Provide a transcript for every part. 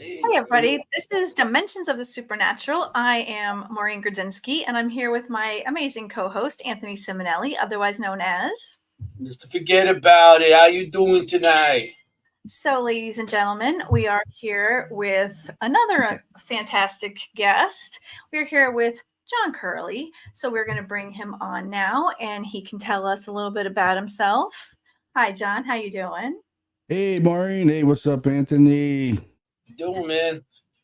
Hey, everybody. This is Dimensions of the Supernatural. I am Maureen Grodzinski, and I'm here with my amazing co-host, Anthony Simonelli, otherwise known as... Mr. Forget About It. How you doing tonight? So, ladies and gentlemen, we are here with another fantastic guest. We're here with John Curley. So we're going to bring him on now, and he can tell us a little bit about himself. Hi, John. How you doing? Hey, Maureen. Hey, what's up, Anthony? You doing, man?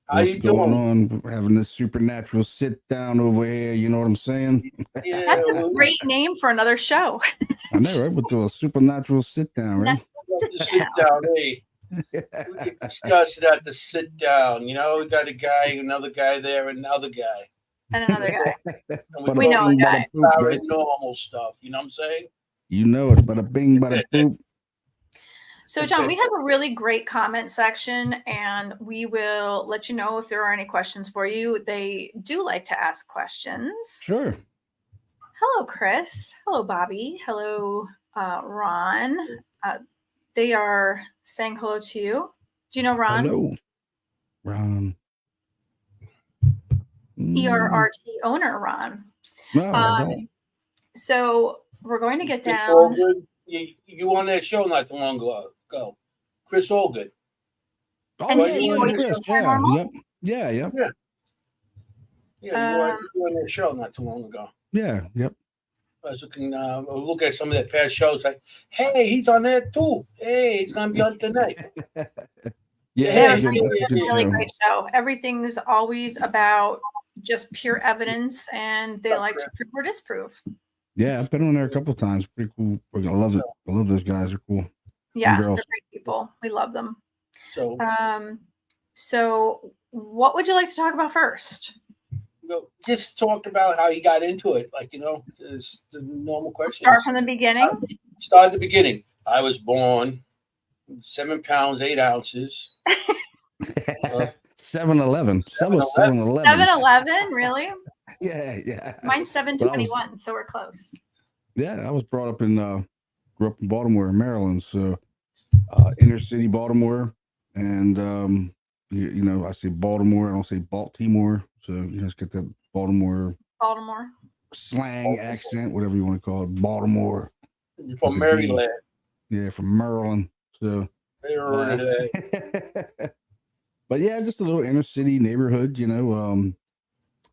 How What's you going doing? on? We're having this supernatural sit down over here. You know what I'm saying? Yeah, That's a great name for another show. I know, right? We'll do a supernatural sit down, right? we'll have to sit down. Hey, we can discuss it at the sit down. You know, we got a guy, another guy there, another guy. And another guy. And We know a guy. Paranormal stuff. You know what I'm saying? You know it. Bada bing, bada boop. So, John, we have a really great comment section, and we will let you know if there are any questions for you. They do like to ask questions. Sure. Hello, Chris. Hello, Bobby. Hello, Ron. They are saying hello to you. Do you know Ron? Hello, Ron. ERRT owner, Ron. No, I don't. So we're going to get down. You on that show not too long ago. Chris Olgood. Oh, And yeah, Chris, Yep. Yeah. Yeah, you were on that show not too long ago. Yeah, yep. I was looking, look at some of their past shows. Like, hey, he's on there too. Hey, he's gonna be on tonight. Yeah, it's a really great show. Everything's always about just pure evidence, and they like to prove or disprove. Yeah, I've been on there a couple of times. Pretty cool. I love it. I love those guys. They're cool. Yeah, they're great people. We love them. So what would you like to talk about first? Just talk about how you got into it. Like, the normal questions. Start from the beginning? Start at the beginning. I was born 7 pounds, 8 ounces. 7-Eleven. 7-Eleven, really? Yeah. Mine's 721, so we're close. Yeah, I was brought up grew up in Baltimore, Maryland. So inner city Baltimore. And, I say Baltimore. I don't say Baltimore. So you just get that Baltimore slang accent, whatever you want to call it. Baltimore. You're from Maryland. Yeah, from Maryland. So. But yeah, just a little inner city neighborhood.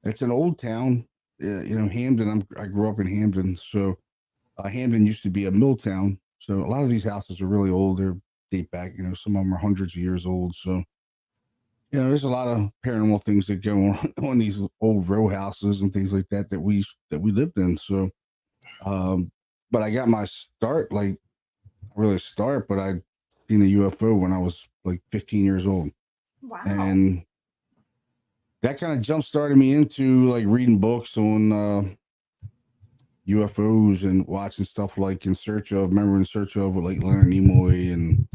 It's an old town. Hamden. I grew up in Hamden. So Hamden used to be a mill town. So a lot of these houses are really old. They date back. Some of them are hundreds of years old. So. There's a lot of paranormal things that go on these old row houses and things like that we lived in. So, but I got my start, but I seen a UFO when I was like 15 years old. Wow. And that kind of jump started me into like reading books on UFOs and watching stuff like In Search of with like Leonard Nimoy and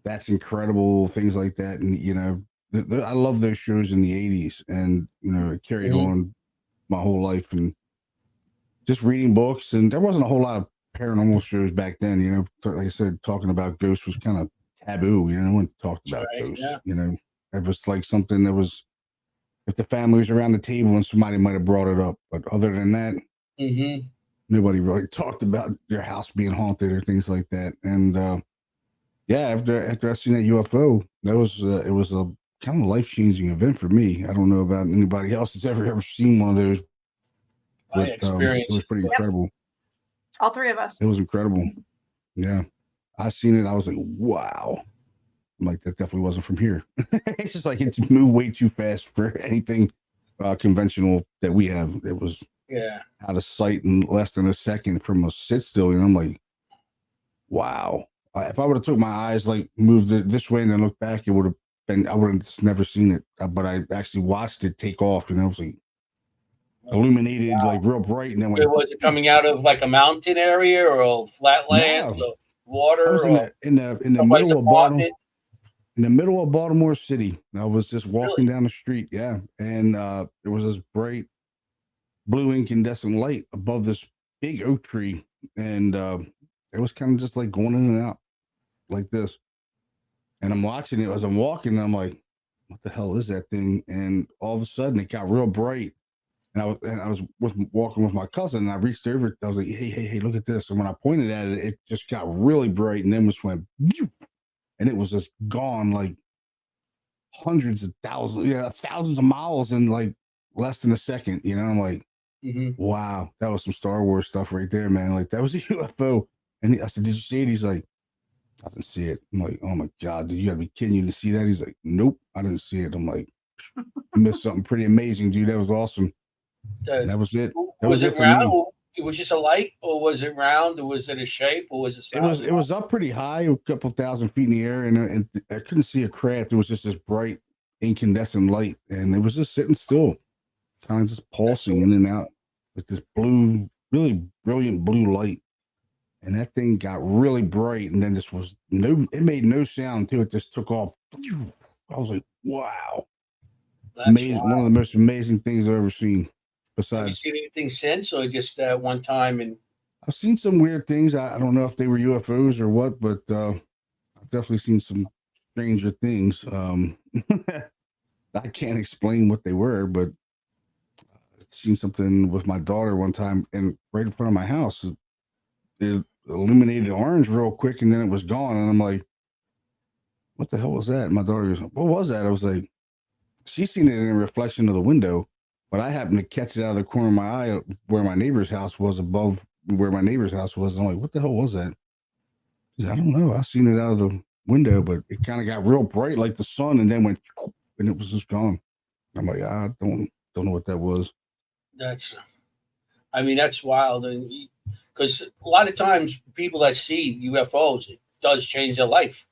That's Incredible, things like that. And, I love those shows in the 80s, and it carried on my whole life, and just reading books. And there wasn't a whole lot of paranormal shows back then. Like I said, talking about ghosts was kind of taboo. No one talked about ghosts. Yeah. It was like something that was, if the family was around the table and somebody might have brought it up, but other than that, nobody really talked about their house being haunted or things like that. And after I seen that UFO, it was a kind of life-changing event for me. I don't know about anybody else that's ever seen one of those. But, it was pretty incredible. All three of us. It was incredible. Yeah. I seen it. I was like, wow. I'm like, that definitely wasn't from here. It's just like it's moved way too fast for anything conventional that we have. It was out of sight in less than a second from a sit still. And I'm like, wow. If I would have took my eyes, like moved it this way and then looked back, it would have been, I would have never seen it. But I actually watched it take off, and I was like illuminated, like real bright. And then was it coming out of like a mountain area or a flatland, or water? I was in the middle of Baltimore. In the middle of Baltimore City. I was just walking down the street, and there was this bright blue incandescent light above this big oak tree, and it was kind of just like going in and out like this. And I'm watching it as I'm walking, and I'm like, what the hell is that thing? And all of a sudden it got real bright. And I was walking with my cousin, and I reached over. I was like, hey, look at this. And when I pointed at it, it just got really bright, and then just went, and it was just gone like hundreds of thousands, thousands of miles in like less than a second. I'm like, wow, that was some Star Wars stuff right there, man. Like that was a UFO. And I said, did you see it? He's like, I didn't see it. I'm like, oh my God, dude, you gotta be kidding. You didn't see that? He's like, nope, I didn't see it. I'm like, you missed something pretty amazing, dude. That was awesome. And that was it. That was it for round? me. It was just a light, or was it round, or was it a shape, or was it solid? It was up pretty high, a couple thousand feet in the air, and I couldn't see a craft. It was just this bright incandescent light, and it was just sitting still, kind of just pulsing in and out with this blue, really brilliant blue light. And that thing got really bright, and then it made no sound too. It just took off. I was like, wow. Amazing. One of the most amazing things I've ever seen. Besides, have you seen anything since, or just that one time? And I've seen some weird things. I don't know if they were UFOs or what, but I've definitely seen some stranger things. I can't explain what they were, but I've seen something with my daughter one time, and right in front of my house, it illuminated orange real quick, and then it was gone. And I'm like, what the hell was that? And my daughter goes, what was that? I was like, she's seen it in a reflection of the window, but I happened to catch it out of the corner of my eye where my neighbor's house was, above where my neighbor's house was. And I'm like, what the hell was that? She said, I don't know. I seen it out of the window, but it kind of got real bright like the sun, and then went, and it was just gone. I'm like, I don't know what that was. That's wild. And because a lot of times people that see UFOs, it does change their life.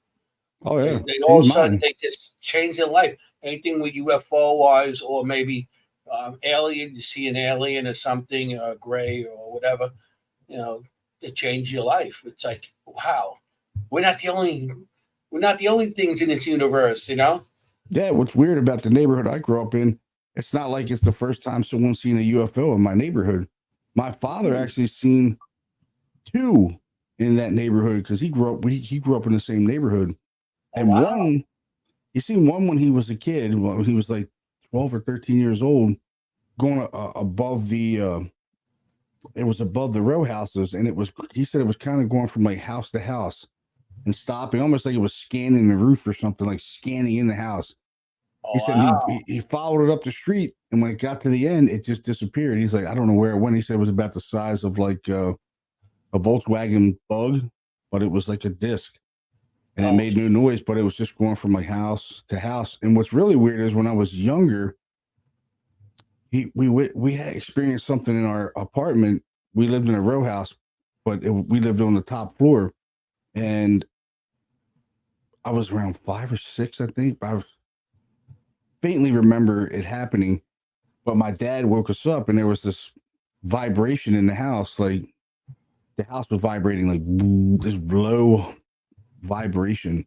Oh yeah, they all of a sudden they just change their life. Anything with UFO wise, or maybe alien, you see an alien or something, gray or whatever, it changes your life. It's like, wow, we're not the only things in this universe, Yeah, what's weird about the neighborhood I grew up in, it's not like it's the first time someone's seen a UFO in my neighborhood. My father actually seen 2 in that neighborhood, because he grew up in the same neighborhood. And one, he seen one when he was a kid, when he was like 12 or 13 years old, going above it was above the row houses, and he said it was kind of going from like house to house and stopping, almost like it was scanning the roof or something, like scanning in the house. He said he followed it up the street, and when it got to the end, it just disappeared. He's like, I don't know where it went. He said it was about the size of like a Volkswagen Bug, but it was like a disc. And it made no noise, but it was just going from like house to house. And what's really weird is when I was younger, we had experienced something in our apartment. We lived in a row house, but we lived on the top floor. And I was around 5 or 6, I think. I faintly remember it happening, but my dad woke us up, and there was this vibration in the house. Like the house was vibrating, like this low vibration,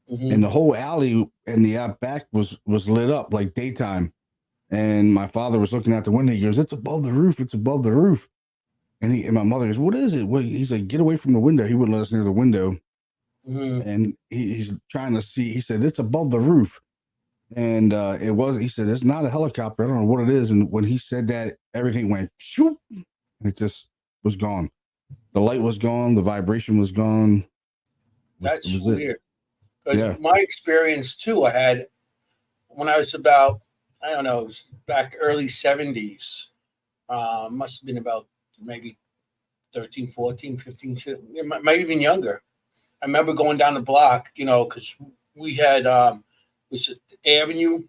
and the whole alley and the out back was lit up like daytime. And my father was looking out the window. He goes, it's above the roof, it's above the roof. And my mother goes, what is it? He's like, get away from the window. He wouldn't let us near the window. And he's trying to see. He said, it's above the roof. And it was, he said, it's not a helicopter, I don't know what it is. And when he said that, everything went shoop, and it just was gone. The light was gone, the vibration was gone. That's weird. Because my experience too, I had when I was about, I don't know, it was back early 70s. Must have been about maybe 13, 14, 15, maybe even younger. I remember going down the block, because we had was it Avenue,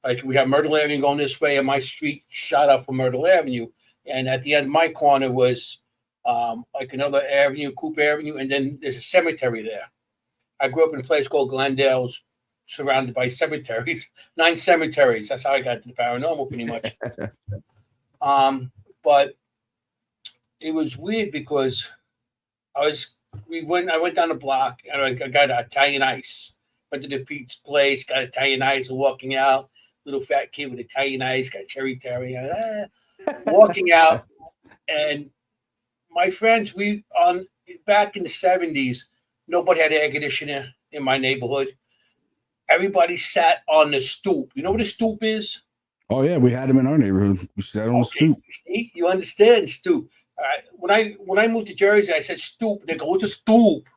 like we had Myrtle Avenue going this way, and my street shot up from Myrtle Avenue, and at the end of my corner was like another avenue, Cooper Avenue, and then there's a cemetery there. I grew up in a place called Glendale, surrounded by cemeteries, 9 cemeteries. That's how I got to the paranormal, pretty much. But it was weird because I went down the block, and I got Italian ice. Went to the pizza place, got Italian ice, and walking out, little fat kid with Italian ice, got cherry terry, walking out, and my friends, back in the 70s, nobody had air conditioner in my neighborhood. everybody sat on the stoop. You know what a stoop is? Oh yeah, we had them in our neighborhood. We sat on the stoop. See, you understand stoop. When I moved to Jersey, I said stoop. They go, what's a stoop?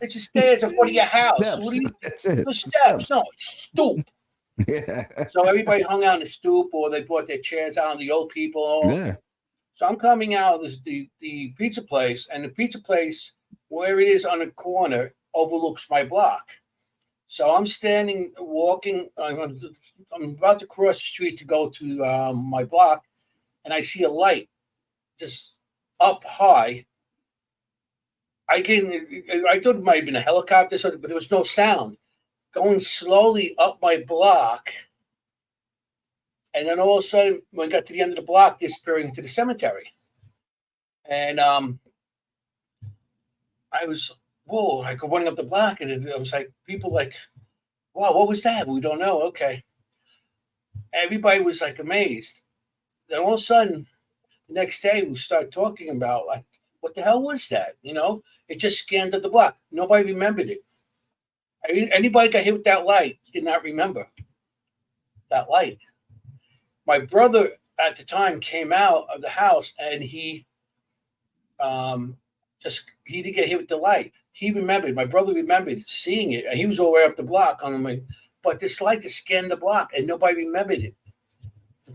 It just stands in front of your house. Steps. What do you? That's it. The steps. No, it's stoop. Yeah. So everybody hung out on the stoop, or they brought their chairs out. The old people. Yeah. So I'm coming out of the pizza place, and the pizza place, where it is on the corner, overlooks my block. So I'm standing, walking. I'm about to cross the street to go to my block, and I see a light just up high. I thought it might have been a helicopter, but there was no sound. Going slowly up my block, and then all of a sudden, when I got to the end of the block, disappearing into the cemetery. And I was, whoa, like running up the block, and it was like people like, wow, what was that? We don't know. Okay. Everybody was like amazed. Then all of a sudden, the next day, we started talking about like, what the hell was that? You know, it just scanned up the block. Nobody remembered it. Anybody got hit with that light did not remember that light. My brother at the time came out of the house, and he didn't get hit with the light. He remembered. My brother remembered seeing it. He was all the way up the block on the, but this light just scanned the block, and nobody remembered it.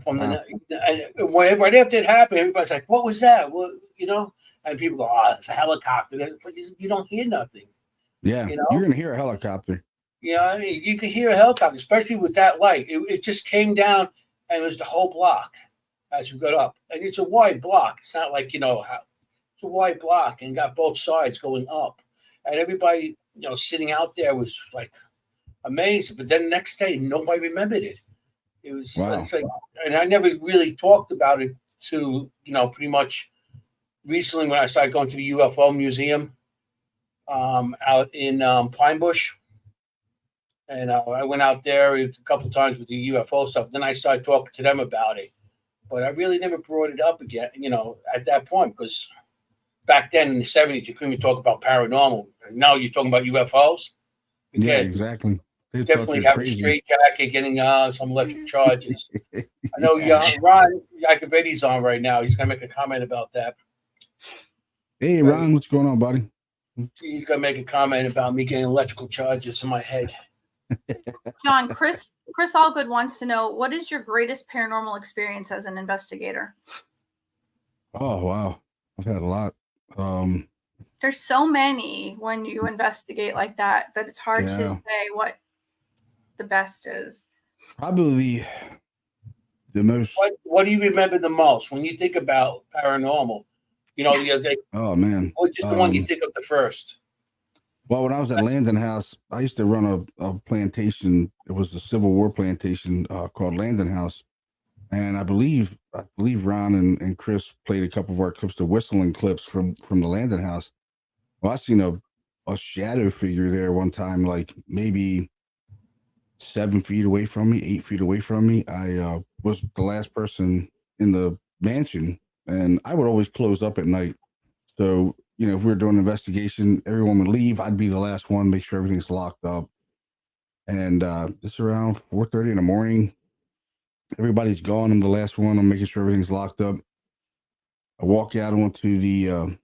Right after it happened, everybody's like, "What was that?" Well, you know, and people go, "Oh, it's a helicopter," but you don't hear nothing. Yeah, you know? You're gonna hear a helicopter. Yeah, I mean, you can hear a helicopter, especially with that light. It just came down, and it was the whole block as we got up. And it's a wide block. It's not like, it's a wide block, and got both sides going up. And everybody, sitting out there was like amazed. But then the next day, nobody remembered it. It was It's like, and I never really talked about it to, pretty much recently when I started going to the UFO museum out in Pine Bush. And I went out there a couple of times with the UFO stuff. Then I started talking to them about it. But I really never brought it up again, at that point, because back then in the 70s, you couldn't even talk about paranormal. And now you're talking about UFOs. Yeah, exactly. They definitely have a straight jacket, getting some electric charges. I know Ron Yakovitti's on right now. He's going to make a comment about that. Hey, Ron, what's going on, buddy? He's going to make a comment about me getting electrical charges in my head. John, Chris Allgood wants to know, what is your greatest paranormal experience as an investigator? Oh, wow. I've had a lot. There's so many when you investigate like that it's hard to say what the best is. Probably the most. What do you remember the most when you think about paranormal? Oh, man. What's just the one you think of the first? Well, when I was at Landon House, I used to run a plantation. It was a Civil War plantation called Landon House. And I believe Ron and Chris played a couple of our clips, the whistling clips from the Landon House. Well, I seen a shadow figure there one time, like maybe 7 feet away from me, 8 feet away from me. I was the last person in the mansion, and I would always close up at night. So, if we were doing an investigation, everyone would leave. I'd be the last one, make sure everything's locked up. And it's around 4:30 in the morning. Everybody's gone. I'm the last one. I'm making sure everything's locked up. I walk out onto the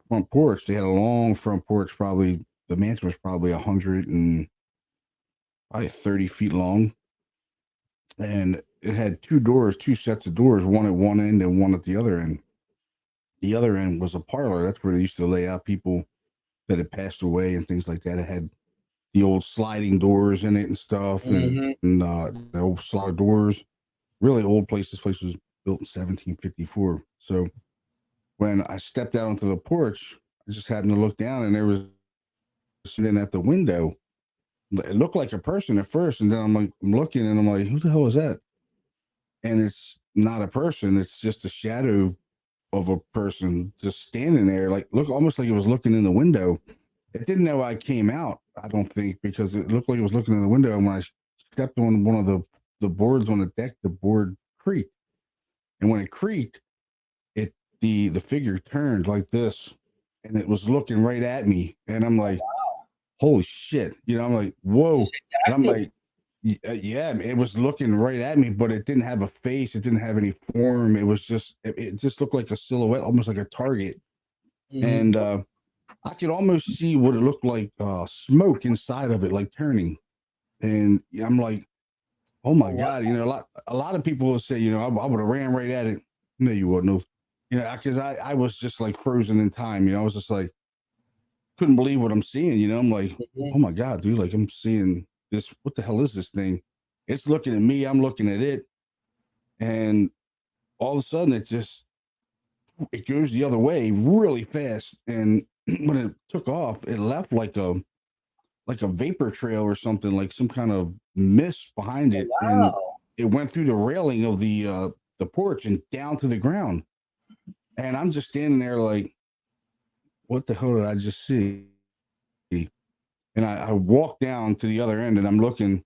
front porch. They had a long front porch. Probably the mansion was probably 130 feet long, and it had two sets of doors, one at one end and one at the other end. The other end was a parlor. That's where they used to lay out people that had passed away and things like that. It had the old sliding doors in it and stuff, and the old slide doors. Really old place. This place was built in 1754. So when I stepped out onto the porch, I just happened to look down, and there was sitting at the window. It looked like a person at first, and then I'm looking, and I'm like, who the hell is that? And it's not a person. It's just a shadow of a person just standing there, almost like it was looking in the window. It didn't know I came out, I don't think, because it looked like it was looking in the window. And when I stepped on one of the boards on the deck, the board creaked. And when it creaked, the figure turned like this, and it was looking right at me. And I'm like, holy shit, I'm like, whoa. Is it And I'm active? like, yeah, it was looking right at me, but it didn't have a face. It didn't have any form. It was just, it just looked like a silhouette, almost like a target. And I could almost see what it looked like, smoke inside of it, like turning. And I'm like, oh my God, a lot of people will say, I would have ran right at it. No, you wouldn't have, because I was just like frozen in time. I was just like, couldn't believe what I'm seeing. I'm like, oh my God, dude, like I'm seeing this. What the hell is this thing? It's looking at me. I'm looking at it. And all of a sudden it goes the other way really fast. And when it took off, it left like a vapor trail or something, like some kind of mist behind it. Wow. And it went through the railing of the porch and down to the ground. And I'm just standing there like, what the hell did I just see? And I walked down to the other end and I'm looking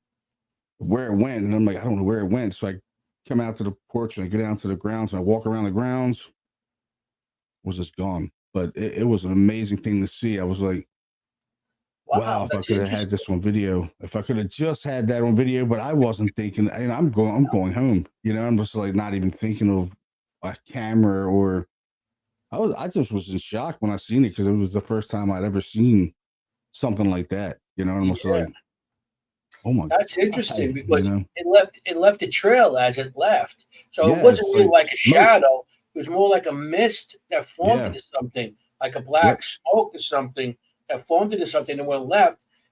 where it went. And I'm like, I don't know where it went. So I come out to the porch and I go down to the grounds and I walk around the grounds. It was just gone. But it was an amazing thing to see. I was like, wow, if I could have had this on video, if I could have just had that on video, but I wasn't thinking, and I'm going home, I'm just like not even thinking of a camera or I just was in shock when I seen it because it was the first time I'd ever seen something like that, and I was like, oh my God. That's interesting because it left a trail as it left. So it wasn't really like a shadow. It was more like a mist that formed into something, like a black smoke or something that formed into something. And when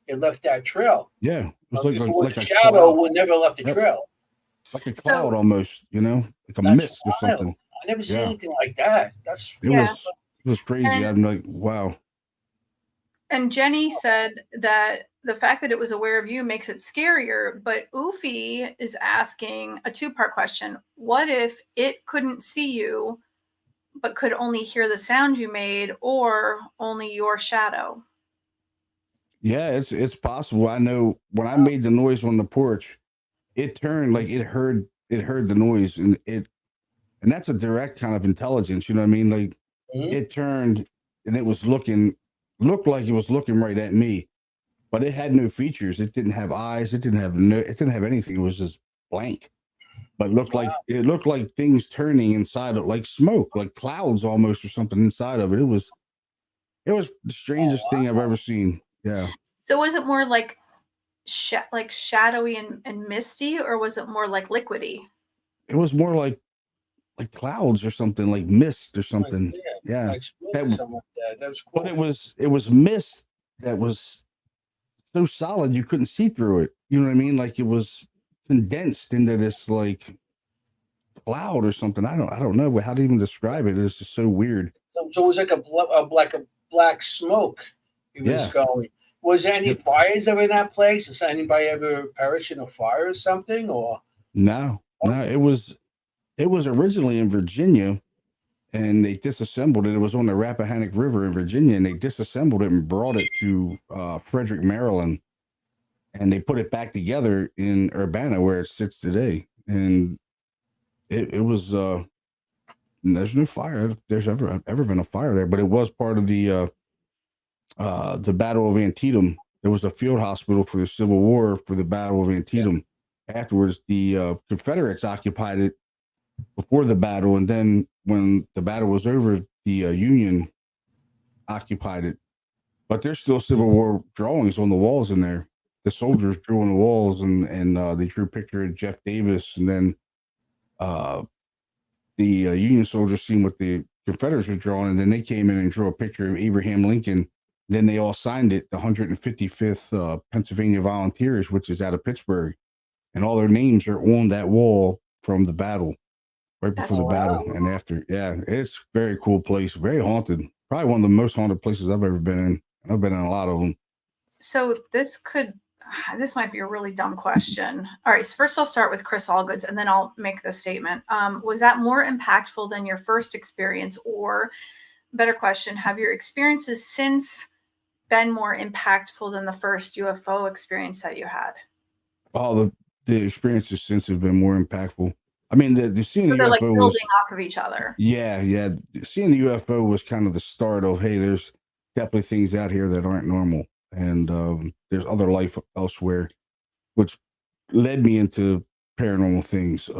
it left that trail. Yeah. It was like a shadow would never left a trail. Like a cloud almost, like a mist or something. I never seen anything like that. It was crazy. I'm like, wow. And Jenny said that the fact that it was aware of you makes it scarier, but Ufi is asking a two-part question. What if it couldn't see you, but could only hear the sound you made or only your shadow? Yeah, it's possible. I know when I made the noise on the porch, it turned like it heard the noise and that's a direct kind of intelligence, you know what I mean? Like it turned and it looked like it was looking right at me, but it had no features. It didn't have eyes. It didn't have anything. It was just blank. But it looked like things turning inside of like smoke, like clouds almost or something inside of it. It was the strangest thing I've ever seen. Yeah. So was it more like shadowy and misty, or was it more like liquidy? It was more like clouds or something, like mist or something. Yeah. Like smoke or something like that. That was cool. But it was mist that was so solid you couldn't see through it. You know what I mean? Like it was condensed into this like cloud or something. I don't know how to even describe it. It's just so weird. So it was like a black smoke. It was going. Was there any fires ever in that place? Has anybody ever perished in a fire or something? Or no. It was originally in Virginia, and they disassembled it. It was on the Rappahannock River in Virginia, and they disassembled it and brought it to Frederick, Maryland, and they put it back together in Urbana where it sits today. And it was there's no fire. If there's ever been a fire there, but it was part of the Battle of Antietam. There was a field hospital for the Civil War for the Battle of Antietam. Afterwards, the Confederates occupied it before the battle, and then when the battle was over, the Union occupied it. But there's still Civil War drawings on the walls in there. The soldiers drew on the walls, and they drew a picture of Jeff Davis, and then the Union soldiers seen what the Confederates were drawing, and then they came in and drew a picture of Abraham Lincoln. Then they all signed it, the 155th Pennsylvania Volunteers, which is out of Pittsburgh, and all their names are on that wall from the battle, right before the battle and after. Yeah, it's a very cool place, very haunted. Probably one of the most haunted places I've ever been in. I've been in a lot of them. So this might be a really dumb question. All right, so first I'll start with Chris Allgoods, and then I'll make the statement. Was that more impactful than your first experience, or better question, have your experiences since been more impactful than the first UFO experience that you had? Oh, the experiences since have been more impactful. I mean, the seeing the UFO like building off of each other. Yeah. Seeing the UFO was kind of the start of, hey, there's definitely things out here that aren't normal. and there's other life elsewhere, which led me into paranormal things.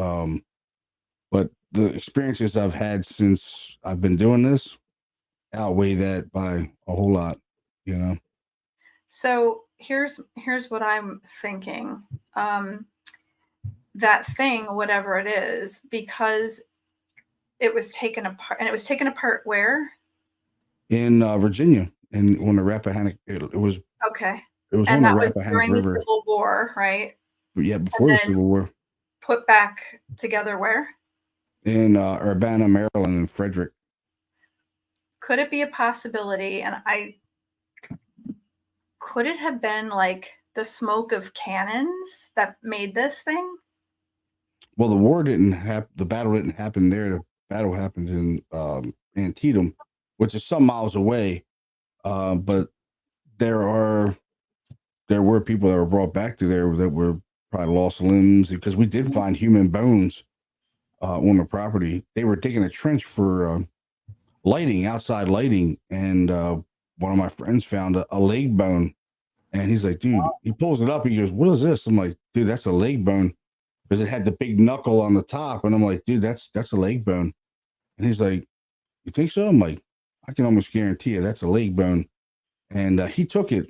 But the experiences I've had since I've been doing this outweigh that by a whole lot, you know. So here's what I'm thinking. That thing, whatever it is, because it was taken apart, and it was taken apart where? In Virginia, and on the Rappahannock, it was Okay. it was And on the that was Rappahannock during the River. Civil War, right? Yeah, before the Civil War. Put back together where? In Urbana, Maryland, and Frederick. Could it be a possibility? And could it have been like the smoke of cannons that made this thing? Well, the war didn't happen. The battle didn't happen there. The battle happened in Antietam, which is some miles away. But there were people that were brought back to there that were probably lost limbs, because we did find human bones on the property. They were digging a trench for lighting, outside lighting, and one of my friends found a leg bone, and he's like, dude, he pulls it up. He goes, what is this? I'm like, dude, that's a leg bone, because it had the big knuckle on the top. And I'm like, dude, that's a leg bone. And he's like, you think so? I'm like, I can almost guarantee you that's a leg bone. And he took it.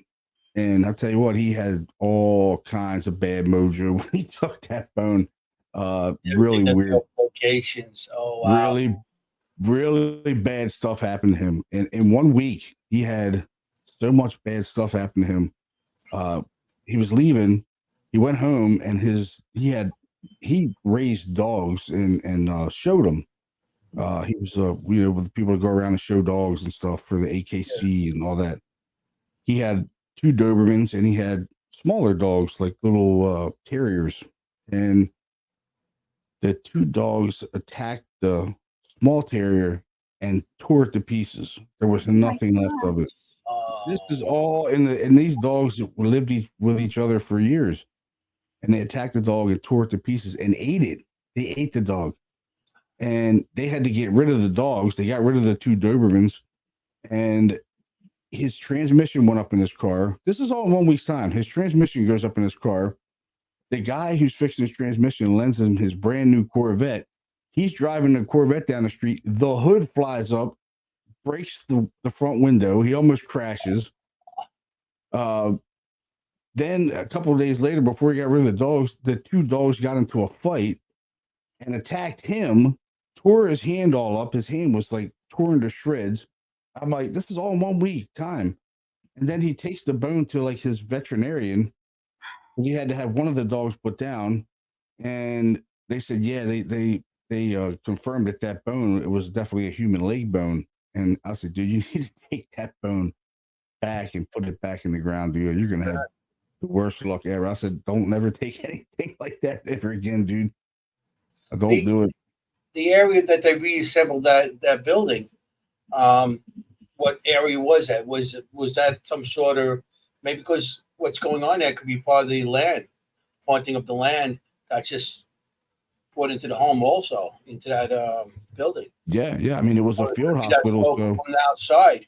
And I'll tell you what, he had all kinds of bad mojo when he took that bone. Really weird locations. Oh, wow. Really, really bad stuff happened to him. In 1 week, he had so much bad stuff happen to him. He was leaving. He went home, and he raised dogs and showed them. He was with the people to go around and show dogs and stuff for the AKC and all that. He had 2 Dobermans, and he had smaller dogs, like little terriers. And the 2 dogs attacked the small terrier and tore it to pieces. There was nothing left of it. This is all and these dogs lived with each other for years, and they attacked the dog and tore it to pieces and ate it. They ate the dog, and they had to get rid of the dogs. They got rid of the 2 Dobermans, and his transmission went up in his car. This is all in 1 week's time. His transmission goes up in his car. The guy who's fixing his transmission lends him his brand new Corvette. He's driving the Corvette down the street. The hood flies up, breaks the front window. He almost crashes. Then a couple of days later, before he got rid of the dogs, the 2 dogs got into a fight and attacked him, tore his hand all up. His hand was like torn to shreds. I'm like, this is all in 1 week time. And then he takes the bone to like his veterinarian, because he had to have one of the dogs put down. And they said, yeah, they confirmed that bone, it was definitely a human leg bone. And I said, dude, you need to take that bone back and put it back in the ground, dude. You're going to have the worst luck ever. I said, don't never take anything like that ever again, dude. Don't do it. The area that they reassembled that building, what area was that? Was that some sort of, maybe because what's going on there could be part of the land, haunting of the land that's just brought into the home also, into that building. Yeah. I mean, it was a field hospital. So from the outside,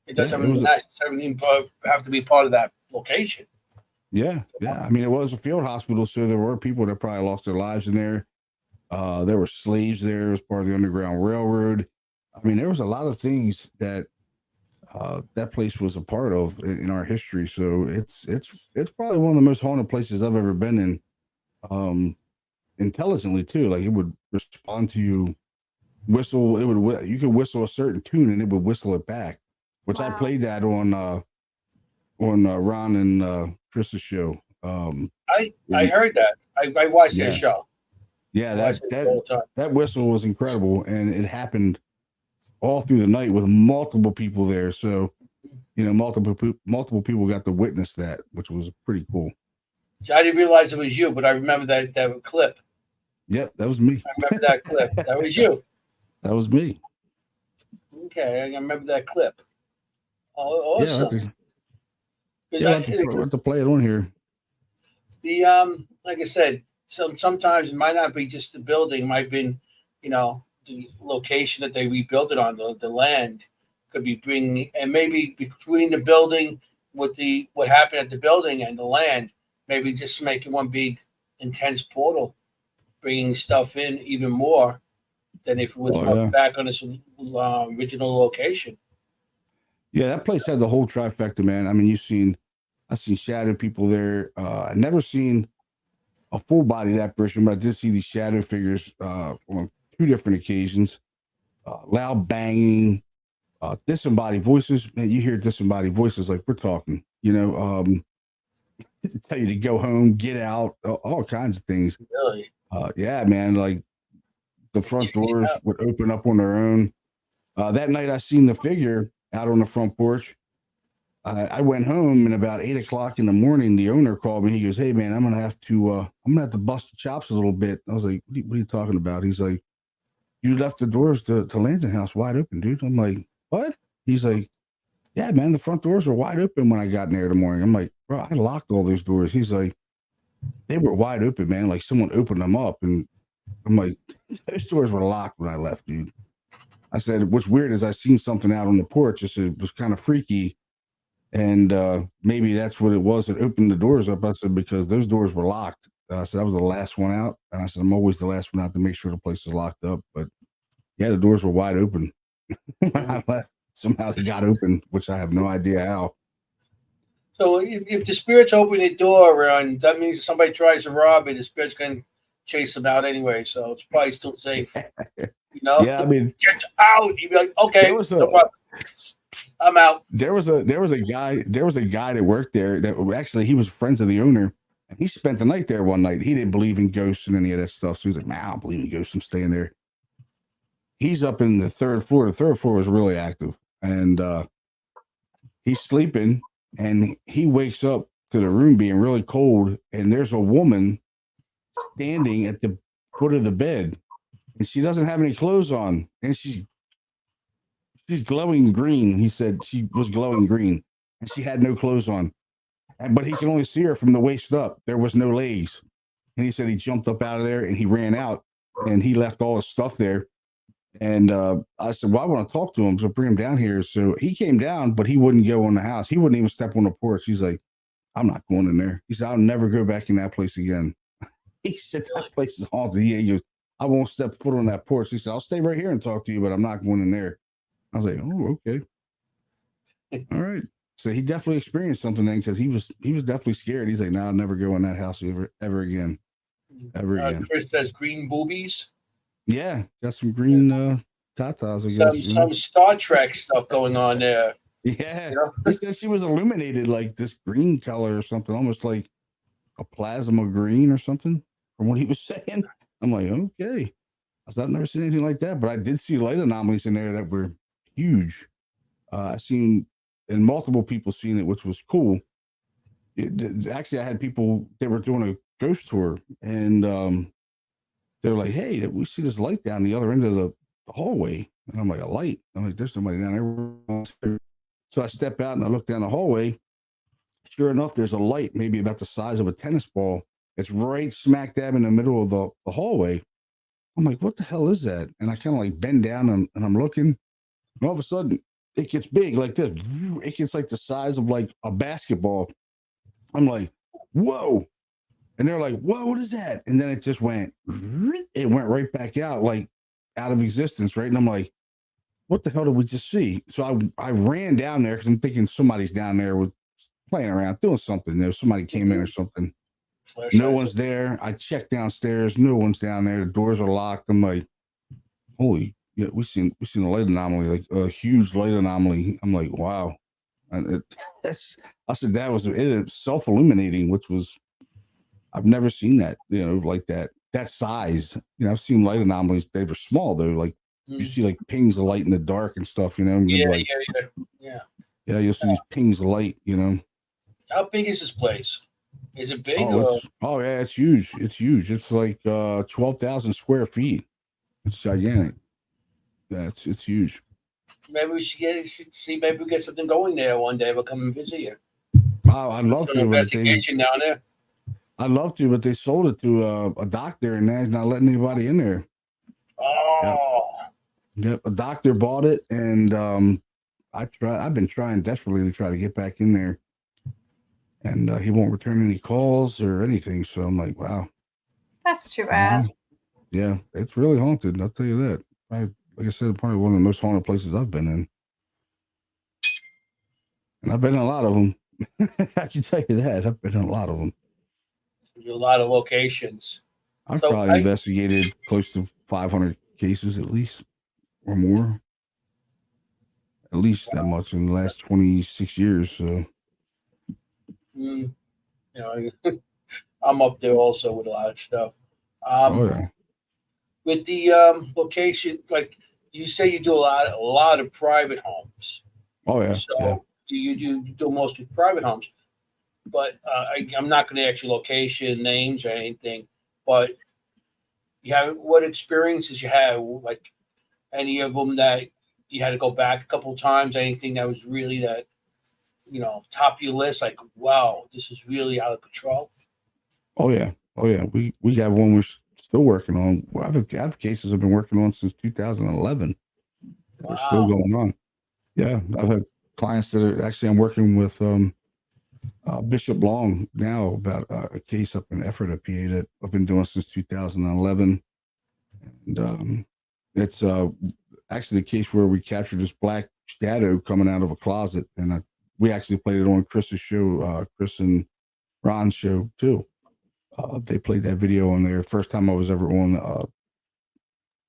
it doesn't necessarily have to be part of that location. Yeah. I mean, it was a field hospital, so there were people that probably lost their lives in there. There were slaves there as part of the Underground Railroad. I mean, there was a lot of things that that place was a part of in our history. So it's probably one of the most haunted places I've ever been in. Intelligently too, like it would respond to you, whistle. You could whistle a certain tune and it would whistle it back, which wow. I played that on Ron and Chris's show. I heard that. I watched their show. Yeah, that whistle was incredible, and it happened all through the night with multiple people there. So, multiple people got to witness that, which was pretty cool. So I didn't realize it was you, but I remember that clip. Yep, that was me. I remember that clip. That was you. That was me. Okay, I remember that clip. Oh, awesome. Yeah, I have to play it on here. The like I said, sometimes it might not be just the building, it might be, the location that they rebuilt it on, the land could be bringing, and maybe between the building with what happened at the building and the land, maybe just make it one big intense portal, bringing stuff in even more than if it was back on its original location. Yeah, that place had the whole trifecta, man. I mean, I've seen shadow people there. I never seen a full body apparition, but I did see these shadow figures on 2 different occasions. Loud banging, disembodied voices. Man, you hear disembodied voices like we're talking, to tell you to go home, get out, all kinds of things. Really? Yeah, man. Like the front doors would open up on their own. That night I seen the figure out on the front porch. I went home, and about 8 o'clock in the morning, the owner called me. He goes, "Hey man, I'm gonna have to bust the chops a little bit." I was like, what are you talking about? He's like, "You left the doors to Lantern House wide open, dude." I'm like, "What?" He's like, "Yeah, man, the front doors were wide open when I got in there in the morning." I'm like, "Bro, I locked all those doors." He's like, "They were wide open, man. Like someone opened them up." And I'm like, "Those doors were locked when I left, dude." I said, "What's weird is I seen something out on the porch. It was kind of freaky. And maybe that's what it was that opened the doors up." I said, "Because those doors were locked." I said, "I was the last one out." And I said, "I'm always the last one out to make sure the place is locked up." But yeah, the doors were wide open when I left. Somehow they got open, which I have no idea how. So if the spirits open the door, and that means if somebody tries to rob it, the spirits can chase them out anyway. So it's probably still safe. Yeah, I mean, get out. You'd be like, "Okay, I'm out." There was a guy that worked there that actually he was friends of the owner, and he spent the night there one night. He didn't believe in ghosts and any of that stuff. So he was like, "Man, I don't believe in ghosts. I'm staying there." He's up in the 3rd floor. The 3rd floor was really active, and he's sleeping, and he wakes up to the room being really cold, and there's a woman standing at the foot of the bed, and she doesn't have any clothes on, and she's glowing green. He said she was glowing green, and she had no clothes on, but he can only see her from the waist up. There was no legs, and he said he jumped up out of there and he ran out, and he left all his stuff there. And I said, "Well, I want to talk to him, so bring him down here." So he came down, but he wouldn't go in the house. He wouldn't even step on the porch. He's like, "I'm not going in there." He said, "I'll never go back in that place again." He said, "That place is haunted." He goes, "I won't step foot on that porch." He said, "I'll stay right here and talk to you, but I'm not going in there." I was like, "Oh, okay." All right. So he definitely experienced something then, because he was definitely scared. He's like, "No, I'll never go in that house ever again. Ever again." Chris says green boobies. Yeah, got some green tatas, I guess. Some Star Trek stuff going on there. Yeah. He said she was illuminated like this green color or something, almost like a plasma green or something, from what he was saying. I'm like, okay. I said, I've never seen anything like that, but I did see light anomalies in there that were huge. I seen, and multiple people seen it, which was cool. Actually, I had people, they were doing a ghost tour, and they're like, "Hey, we see this light down the other end of the hallway." And I'm like, "A light?" I'm like, "There's somebody down there." So I step out and I look down the hallway. Sure enough, there's a light, maybe about the size of a tennis ball. It's right smack dab in the middle of the hallway. I'm like, "What the hell is that?" And I kind of like bend down and I'm looking. And all of a sudden, it gets big like this. It gets like the size of like a basketball. I'm like, "Whoa." And they're like, "Whoa, what is that?" And then it just went right back out, like out of existence, right? And I'm like, "What the hell did we just see?" So I ran down there because I'm thinking somebody's down there with playing around, doing something. There, somebody came in or something. No one's there. I checked downstairs. No one's down there. The doors are locked. I'm like, "Holy, yeah, we seen a light anomaly, like a huge light anomaly." I'm like, "Wow." And I said that was self-illuminating, which was, I've never seen that, like that size. I've seen light anomalies. They were small though. Like you see like pings of light in the dark and stuff, Yeah, like, yeah. Yeah, you'll see these pings of light, How big is this place? Is it big? Oh yeah, it's huge. It's huge. It's like 12,000 square feet. It's gigantic. Yeah, it's huge. Maybe we should maybe we get something going there one day. We'll come and visit you. Wow, I'd love to. Investigation down there. I'd love to, but they sold it to a doctor, and now he's not letting anybody in there. Oh. Yep. A doctor bought it, and I've been trying desperately to try to get back in there. and he won't return any calls or anything. So I'm like, wow. That's too bad. Yeah, it's really haunted. I'll tell you that. Like I said, probably one of the most haunted places I've been in. And I've been in a lot of them. I can tell you that. I've been in a lot of them. There's a lot of locations. I've probably investigated close to 500 cases at least, or more. At least that much in the last 26 years. So, you know, I'm up there also with a lot of stuff. With the location, like you say, you do a lot of private homes. Oh yeah. So you do mostly private homes, but I'm not going to ask you location names or anything. But what experiences you have? Like any of them that you had to go back a couple of times? Anything that was really that top of your list? Like, wow, this is really out of control. Oh yeah. We got one we're still working on. I have cases I've been working on since 2011. They're still going on. Yeah, I've had clients that are actually I'm working with Bishop Long now about a case up in Effort, PA that I've been doing since 2011, and it's actually the case where we captured this black shadow coming out of a closet, and we actually played it on Chris's show, Chris and Ron's show too. They played that video on there. First time I was ever on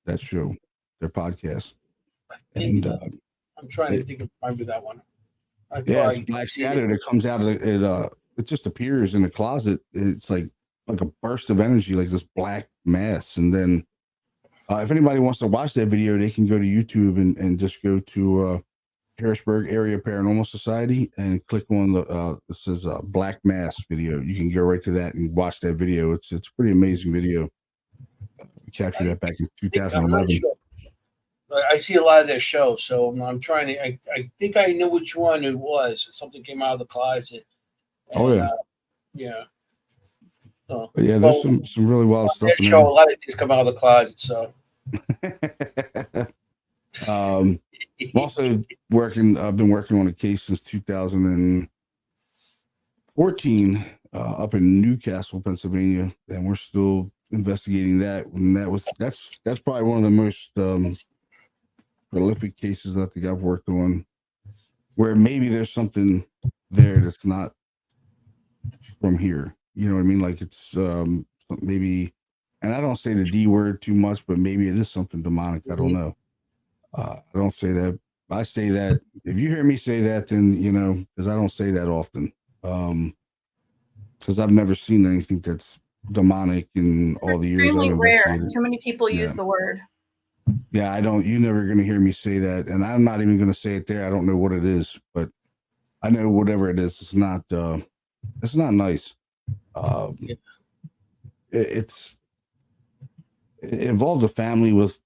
that show, their podcast. I'm trying to think of remember that one. It's a black shadow that comes out of it just appears in the closet. It's like a burst of energy, like this black mass. And then if anybody wants to watch that video, they can go to YouTube and just go to Harrisburg Area Paranormal Society and click on the it says Black Mass video. You can go right to that and watch that video. It's a pretty amazing video. We captured that back in 2011. I see a lot of their shows, so I'm trying to. I think I knew which one it was. Something came out of the closet. And, yeah. So, there's some really wild stuff in there. A lot of things come out of the closet. So. I'm also working. I've been working on a case since 2014 up in Newcastle, Pennsylvania, and we're still investigating that. And that's probably one of the most prolific cases I think I've worked on, where maybe there's something there that's not from here. You know what I mean? Like it's maybe, and I don't say the D word too much, but maybe it is something demonic. I don't know. I don't say that. I say that if you hear me say that, then because I don't say that often. Because I've never seen anything that's demonic in all the years I've investigated. Rare. Too many people use the word. Yeah, I don't. You're never going to hear me say that, and I'm not even going to say it there. I don't know what it is, but I know whatever it is, it's not nice. It involved a family with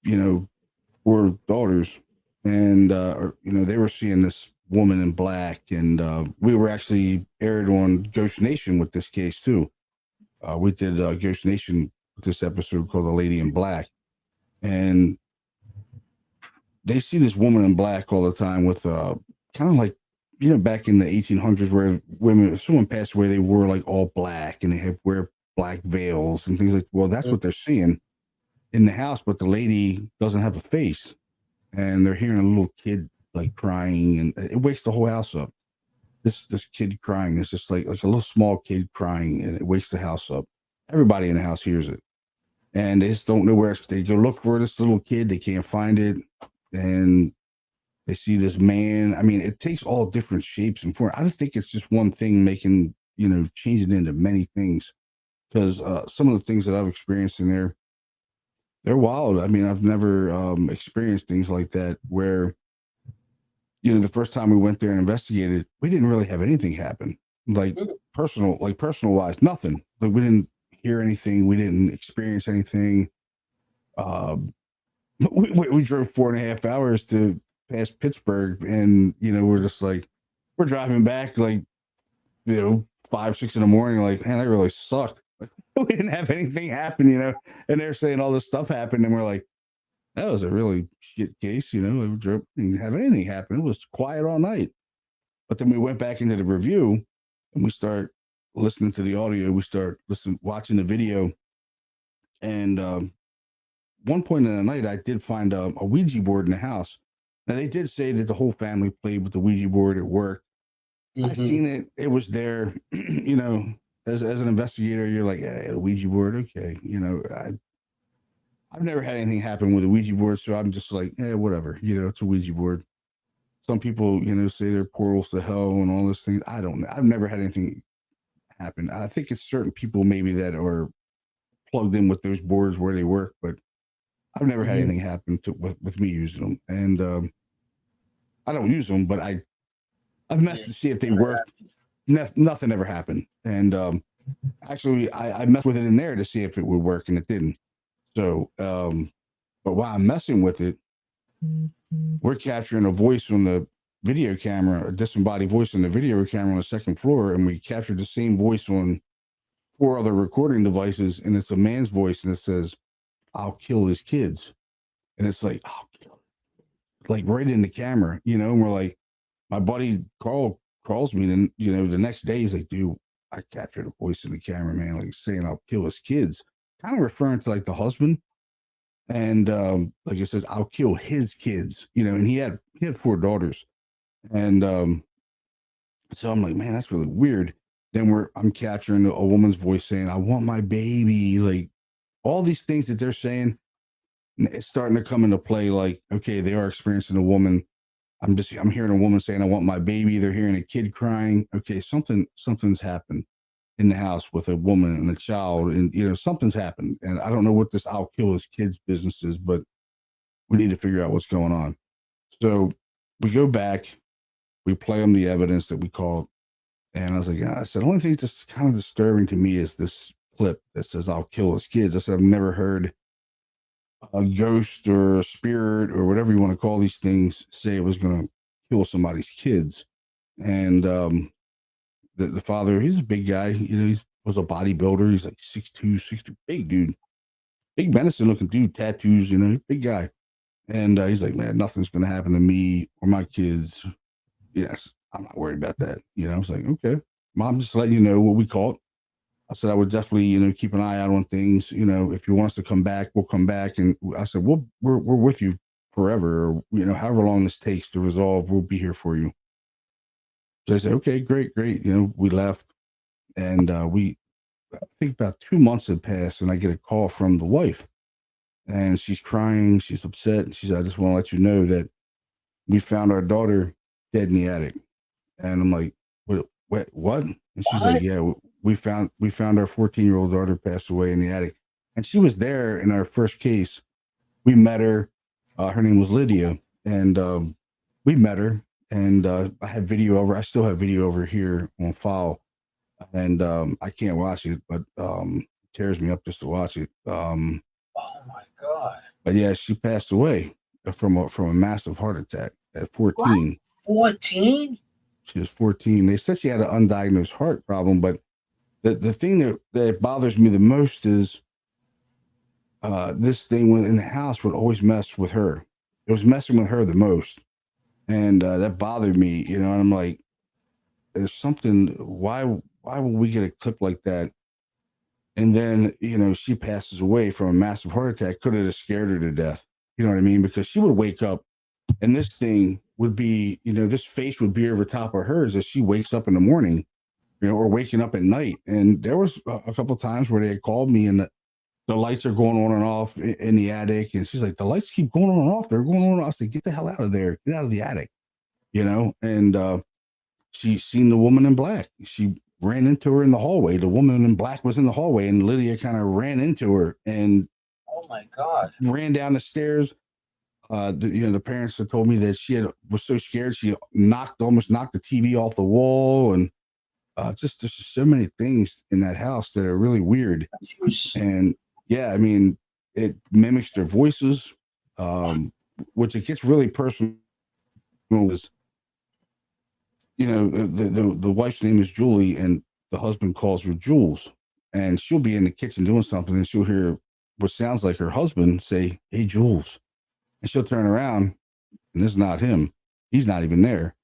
4 daughters, and they were seeing this woman in black, and we were actually aired on Ghost Nation with this case too. We did Ghost Nation with this episode called The Lady in Black, and they see this woman in black all the time with kind of like back in the 1800s where women, if someone passed away, they wore like all black and they had wear black veils and things like. Well, that's what they're seeing in the house, but the lady doesn't have a face, and they're hearing a little kid like crying, and it wakes the whole house up. This kid crying, it's just like a little small kid crying, and it wakes the house up. Everybody in the house hears it, and they just don't know where they go look for this little kid. They can't find it, and they see this man. I mean, it takes all different shapes and forms. I don't think it's just one thing making changing into many things, because some of the things that I've experienced in there, they're wild. I mean, I've never experienced things like that where, the first time we went there and investigated, we didn't really have anything happen. Like personal wise, nothing. Like we didn't hear anything. We didn't experience anything. We drove 4.5 hours to past Pittsburgh, and we're just like, we're driving back like 5, 6 in the morning. Like, man, that really sucked. We didn't have anything happen, and they're saying all this stuff happened, and we're like, that was a really shit case, we didn't have anything happen. It was quiet all night. But then we went back into the review, and we start listening to the audio, we start watching the video, and one point in the night, I did find a Ouija board in the house. Now, they did say that the whole family played with the Ouija board. It worked. I seen it. It was there. You know, as an investigator, you're like, yeah, a Ouija board. Okay. You know, I've never had anything happen with a Ouija board, so I'm just like, whatever. You know, it's a Ouija board. Some people, you know, say they're portals to hell and all those things. I don't know. I've never had anything happen. I think it's certain people maybe that are plugged in with those boards where they work, but I've never had anything happen with me using them. And I don't use them, but I've messed to see if they work. Nothing ever happened. And actually, I messed with it in there to see if it would work, and it didn't. So, but while I'm messing with it, we're capturing a voice on the video camera, a disembodied voice on the video camera on the second floor, and we captured the same voice on 4 other recording devices, and it's a man's voice, and it says, "I'll kill his kids," and it's like, "I'll kill," like right in the camera, you know. And we're like, my buddy Carl calls me, and you know, the next day he's like, "Dude, I captured a voice in the camera, man, like saying I'll kill his kids," kind of referring to like the husband. And like it says, "I'll kill his kids," you know, and he had 4 daughters. And so I'm like, man, that's really weird. Then I'm capturing a woman's voice saying, "I want my baby," like all these things that they're saying. It's starting to come into play. Like, okay, they are experiencing a woman. I'm hearing a woman saying, "I want my baby." They're hearing a kid crying. Okay, something's happened in the house with a woman and a child, and you know, something's happened. And I don't know what this "I'll kill his kids" business is, but we need to figure out what's going on. So we go back, we play them the evidence that we called, and I was like, I said, the only thing that's kind of disturbing to me is this clip that says "I'll kill his kids." I said, I've never heard a ghost or a spirit or whatever you want to call these things say it was going to kill somebody's kids. And the father, he's a big guy, you know, he was a bodybuilder. He's like 6'2", 6'2", big dude, big menacing looking dude, tattoos, you know, big guy. And he's like, man, nothing's going to happen to me or my kids. Yes, I'm not worried about that. You know, I was like, okay, Mom, just letting you know what we caught. I said, I would definitely, you know, keep an eye out on things. You know, if you want us to come back, we'll come back. And I said, we're with you forever, or, you know, however long this takes to resolve, we'll be here for you. So I said, okay, great. You know, we left, and I think about 2 months had passed, and I get a call from the wife, and she's crying, she's upset, and she said, I just want to let you know that we found our daughter dead in the attic. And I'm like, what? And she's like, yeah, we found our 14-year-old daughter passed away in the attic. And she was there in our first case. We met her. Her name was Lydia. And we met her. And I had video over. I still have video over here on file. And I can't watch it, but it tears me up just to watch it. Oh my God. But yeah, she passed away from a massive heart attack at 14. What? 14? She was 14. They said she had an undiagnosed heart problem, but the thing that bothers me the most is this thing in the house would always mess with her. It was messing with her the most. And that bothered me, you know, and I'm like, there's something, why will we get a clip like that? And then, you know, she passes away from a massive heart attack. Could have scared her to death. You know what I mean? Because she would wake up and this thing would be, you know, this face would be over top of hers as she wakes up in the morning, you know, or waking up at night. And there was a couple of times where they had called me and the lights are going on and off in the attic. And she's like, the lights keep going on and off. They're going on and off. I said, get the hell out of there. Get out of the attic, you know? And she seen the woman in black. She ran into her in the hallway. The woman in black was in the hallway, and Lydia kind of ran into her and oh my God, ran down the stairs. The parents had told me that she was so scared she almost knocked the TV off the wall, and there's just so many things in that house that are really weird. And yeah, I mean, it mimics their voices, which it gets really personal. Is, you know, the wife's name is Julie, and the husband calls her Jules, and she'll be in the kitchen doing something, and she'll hear what sounds like her husband say, "Hey, Jules." And she'll turn around, and it's not him. He's not even there,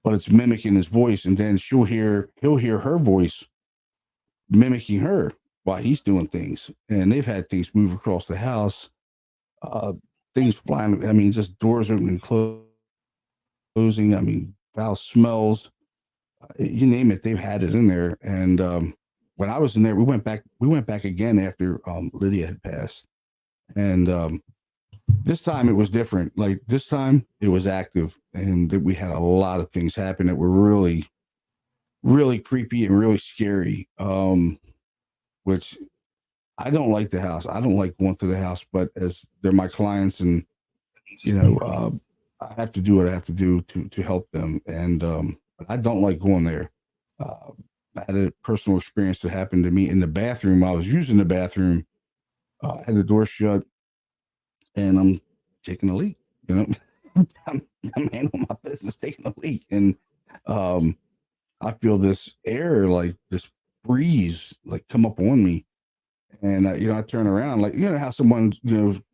but it's mimicking his voice. And then he'll hear her voice mimicking her while he's doing things. And they've had things move across the house, things flying. I mean, just doors opening and closing. I mean, foul smells. You name it, they've had it in there. And when I was in there, we went back again after Lydia had passed. And this time it was different. Like this time it was active, and we had a lot of things happen that were really, really creepy and really scary. Which I don't like the house. I don't like going to the house, but as they're my clients, and I have to do what I have to do to help them. And I don't like going there. I had a personal experience that happened to me in the bathroom. I was using the bathroom, I had the door shut, and I'm taking a leak. I'm handling my business, taking a leak, and I feel this air, like this breeze, like come up on me. And I turn around, like how someone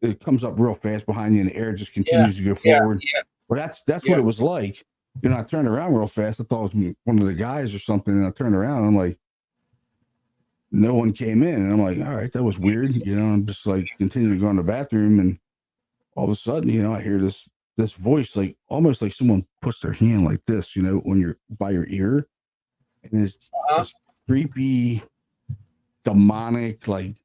it comes up real fast behind you, and the air just continues to go forward. Well, that's what it was like. I turned around real fast. I thought it was one of the guys or something, and I turned around, and I'm like, no one came in, and I'm like, all right, that was weird. I'm just like continuing to go in the bathroom, and all of a sudden, I hear this voice, like almost like someone puts their hand like this, when you're by your ear, and it's this creepy, demonic, like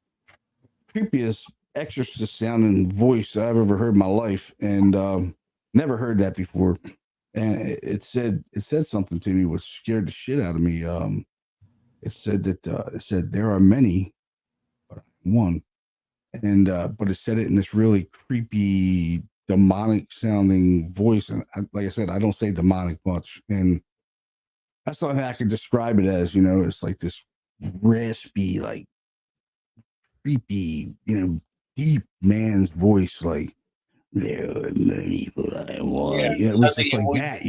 creepiest exorcist sounding voice I've ever heard in my life, and never heard that before. And it said something to me which scared the shit out of me. It said there are many, but I'm one, and but it said it in this really creepy, demonic sounding voice. And like I said, I don't say demonic much, and that's something I can describe it as. It's like this raspy, like creepy, deep man's voice, like there are many people I want. It was just like that,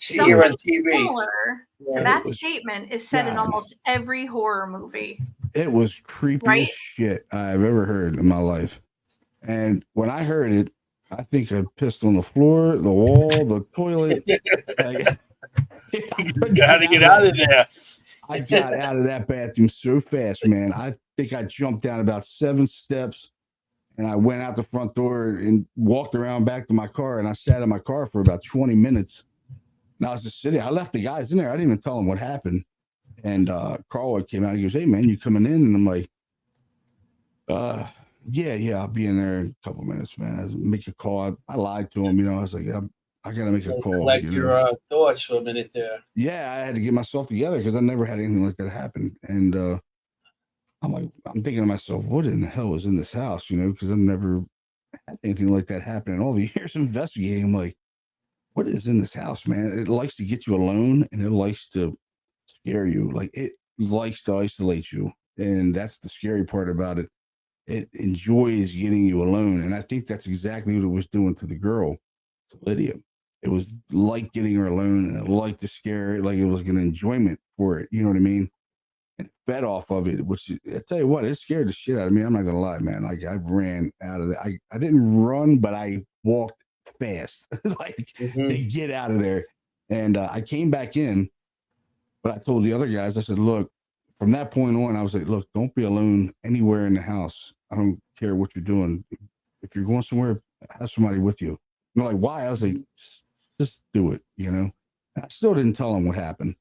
See here on TV. Similar to that statement is said in almost every horror movie. It was creepy as shit I've ever heard in my life. And when I heard it, I think I pissed on the floor, the wall, the toilet. You gotta get out of there. I got out of that bathroom so fast, man. I think I jumped down about 7 steps, and I went out the front door and walked around back to my car, and I sat in my car for about 20 minutes. And I was just sitting. I left the guys in there. I didn't even tell them what happened. And Carl came out. He goes, "Hey, man, you coming in?" And I'm like, yeah, I'll be in there in a couple minutes, man. I make a call. I lied to him. I was like, I got to make a call. Like your thoughts for a minute there. Yeah, I had to get myself together because I never had anything like that happen. And I'm thinking to myself, what in the hell is in this house? Because I've never had anything like that happen. And all the years of investigating, I'm like, what is in this house, man? It likes to get you alone, and it likes to scare you. Like it likes to isolate you. And that's the scary part about it. It enjoys getting you alone. And I think that's exactly what it was doing to the girl, to Lydia. It was like getting her alone, and it liked to scare her, like it was an enjoyment for it. You know what I mean? And fed off of it, which I tell you what, it scared the shit out of me. I'm not gonna lie, man. Like I ran out of it. I didn't run, but I walked fast, like to get out of there. And I came back in, but I told the other guys, I said, look, from that point on, I was like, look, don't be alone anywhere in the house. I don't care what you're doing. If you're going somewhere, have somebody with you. And they're like, why? I was like, just do it, And I still didn't tell them what happened.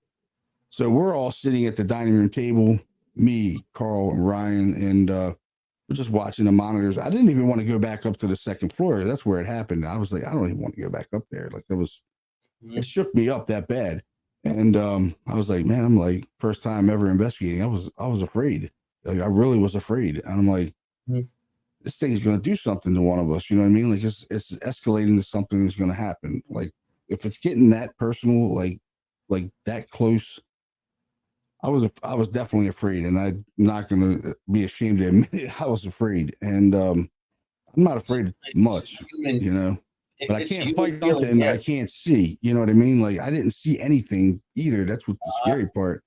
So we're all sitting at the dining room table, me, Carl, and Ryan, and we're just watching the monitors. I didn't even want to go back up to the second floor. That's where it happened. I was like, I don't even want to go back up there. Like it shook me up that bad. And I was like, man, I'm like, first time ever investigating. I was afraid. Like I really was afraid. And I'm like, this thing's gonna do something to one of us. You know what I mean? Like it's escalating to something that's gonna happen. Like if it's getting that personal, like that close, I was definitely afraid, and I'm not gonna be ashamed to admit it. I was afraid, and I'm not afraid much, but I can't fight something I can't see. You know what I mean? Like I didn't see anything either. That's what's the scary part.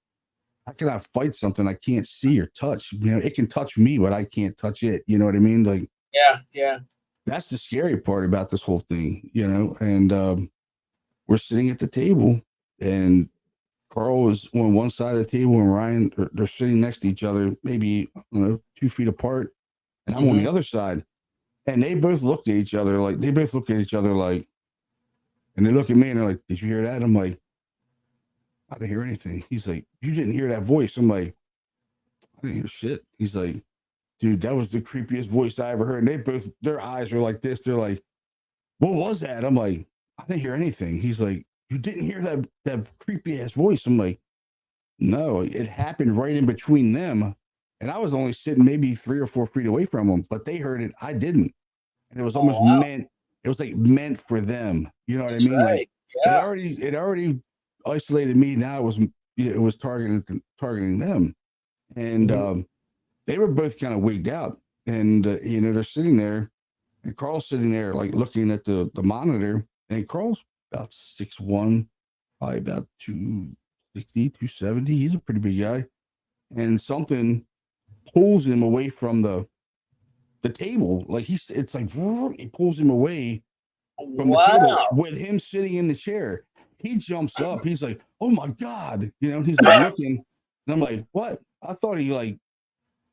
How can I fight something I can't see or touch? It can touch me, but I can't touch it. You know what I mean? Like yeah. That's the scary part about this whole thing, And we're sitting at the table, and Carl was on one side of the table and Ryan, they're sitting next to each other, maybe, I don't know, 2 feet apart. And I'm on the other side. And they both looked at each other like, and they look at me and they're like, did you hear that? I'm like, I didn't hear anything. He's like, you didn't hear that voice? I'm like, I didn't hear shit. He's like, dude, that was the creepiest voice I ever heard. And their eyes were like this. They're like, what was that? I'm like, I didn't hear anything. He's like, you didn't hear that creepy ass voice? I'm like, no, it happened right in between them. And I was only sitting maybe 3 or 4 feet away from them, but they heard it. I didn't. And it was almost meant. It was like meant for them. You know what I mean? Right. Like it already isolated me. Now it was targeting them. And they were both kind of wigged out. And they're sitting there, and Carl's sitting there like looking at the monitor. And Carl's about 6'1", probably about 260, 270. He's a pretty big guy. And something pulls him away from the table. Like it's like it pulls him away from the table with him sitting in the chair. He jumps up. He's like, oh my God. He's like looking. And I'm like, what? I thought he like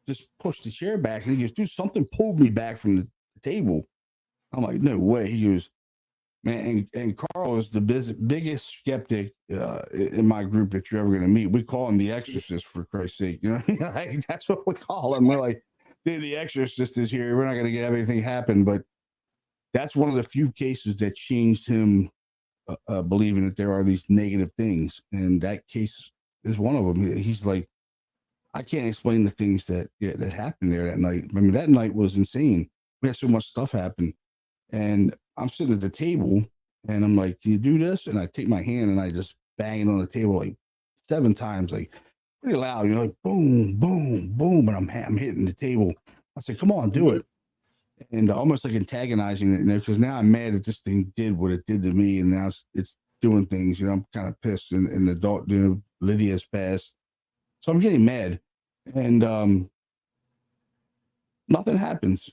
just pushed the chair back. And he goes, dude, something pulled me back from the table. I'm like, no way. He goes, man, and Carl is the biggest skeptic in my group that you're ever going to meet. We call him the Exorcist, for Christ's sake. Like, that's what we call him. We're like, dude, the Exorcist is here. We're not going to have anything happen. But that's one of the few cases that changed him believing that there are these negative things. And that case is one of them. He's like, I can't explain the things that happened there that night. I mean, that night was insane. We had so much stuff happen. And I'm sitting at the table and I'm like, can you do this? And I take my hand and I just bang it on the table like 7 times, like pretty loud, like boom, boom, boom. And I'm hitting the table. I said, come on, do it. And almost like antagonizing it, because now I'm mad that this thing did what it did to me. And now it's doing things, I'm kind of pissed. And the adult, Lydia's passed. So I'm getting mad. And nothing happens.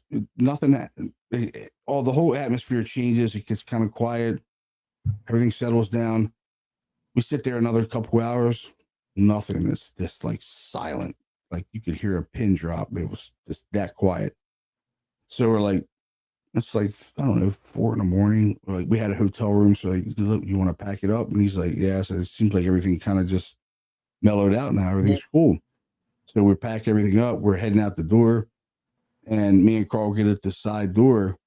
The whole atmosphere changes. It gets kind of quiet. Everything settles down. We sit there another couple hours. Nothing. It's just like silent. Like you could hear a pin drop. It was just that quiet. So we're like, it's like, I don't know, 4 a.m. We're like, we had a hotel room. So like, look, you want to pack it up? And he's like, yeah. So it seems like everything kind of just mellowed out now. Everything's cool. So we pack everything up. We're heading out the door. And me and Carl get at the side door,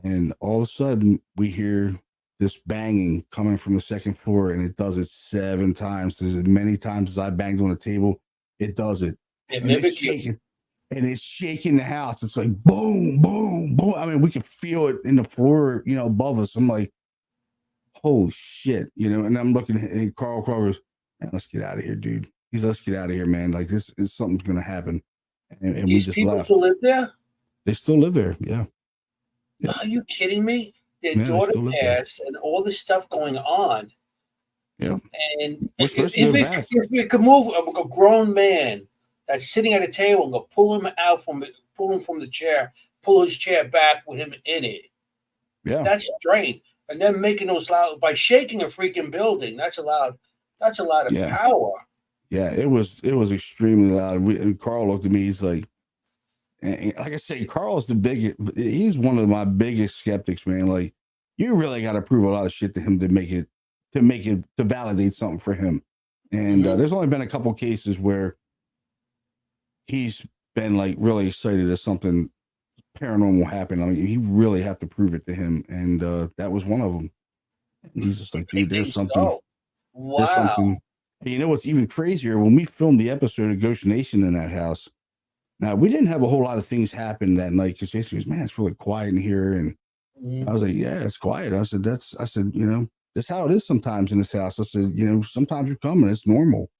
and all of a sudden we hear this banging coming from the second floor, and it does it 7 times. There's as many times as I banged on the table, it does it. And it's shaking the house. It's like boom, boom, boom. I mean, we could feel it in the floor, above us. I'm like, holy shit, And I'm looking at Carl. Carl goes, man, let's get out of here, dude. Let's get out of here, man. Like this is something's gonna happen. And we just people left. still live there? They still live there, yeah. Are you kidding me? Their daughter passed and all this stuff going on. Yeah. And if we could move a grown man that's sitting at a table and go pull him from the chair, pull his chair back with him in it. Yeah. That's strength. And then making those loud by shaking a freaking building. That's a lot of power. Yeah, it was extremely loud. And Carl looked at me, he's like, and like I say, Carl's he's one of my biggest skeptics, man. Like, you really got to prove a lot of shit to him to validate something for him. And there's only been a couple cases where he's been like really excited that something paranormal happened. I mean, he really have to prove it to him. And that was one of them. And he's just like, dude, there's something. So. Wow. There's something. And what's even crazier? When we filmed the episode of Ghost Nation in that house, now we didn't have a whole lot of things happen that night because Jason goes, man, it's really quiet in here. And I was like, yeah, it's quiet. I said, that's how it is sometimes in this house. I said, sometimes you come and it's normal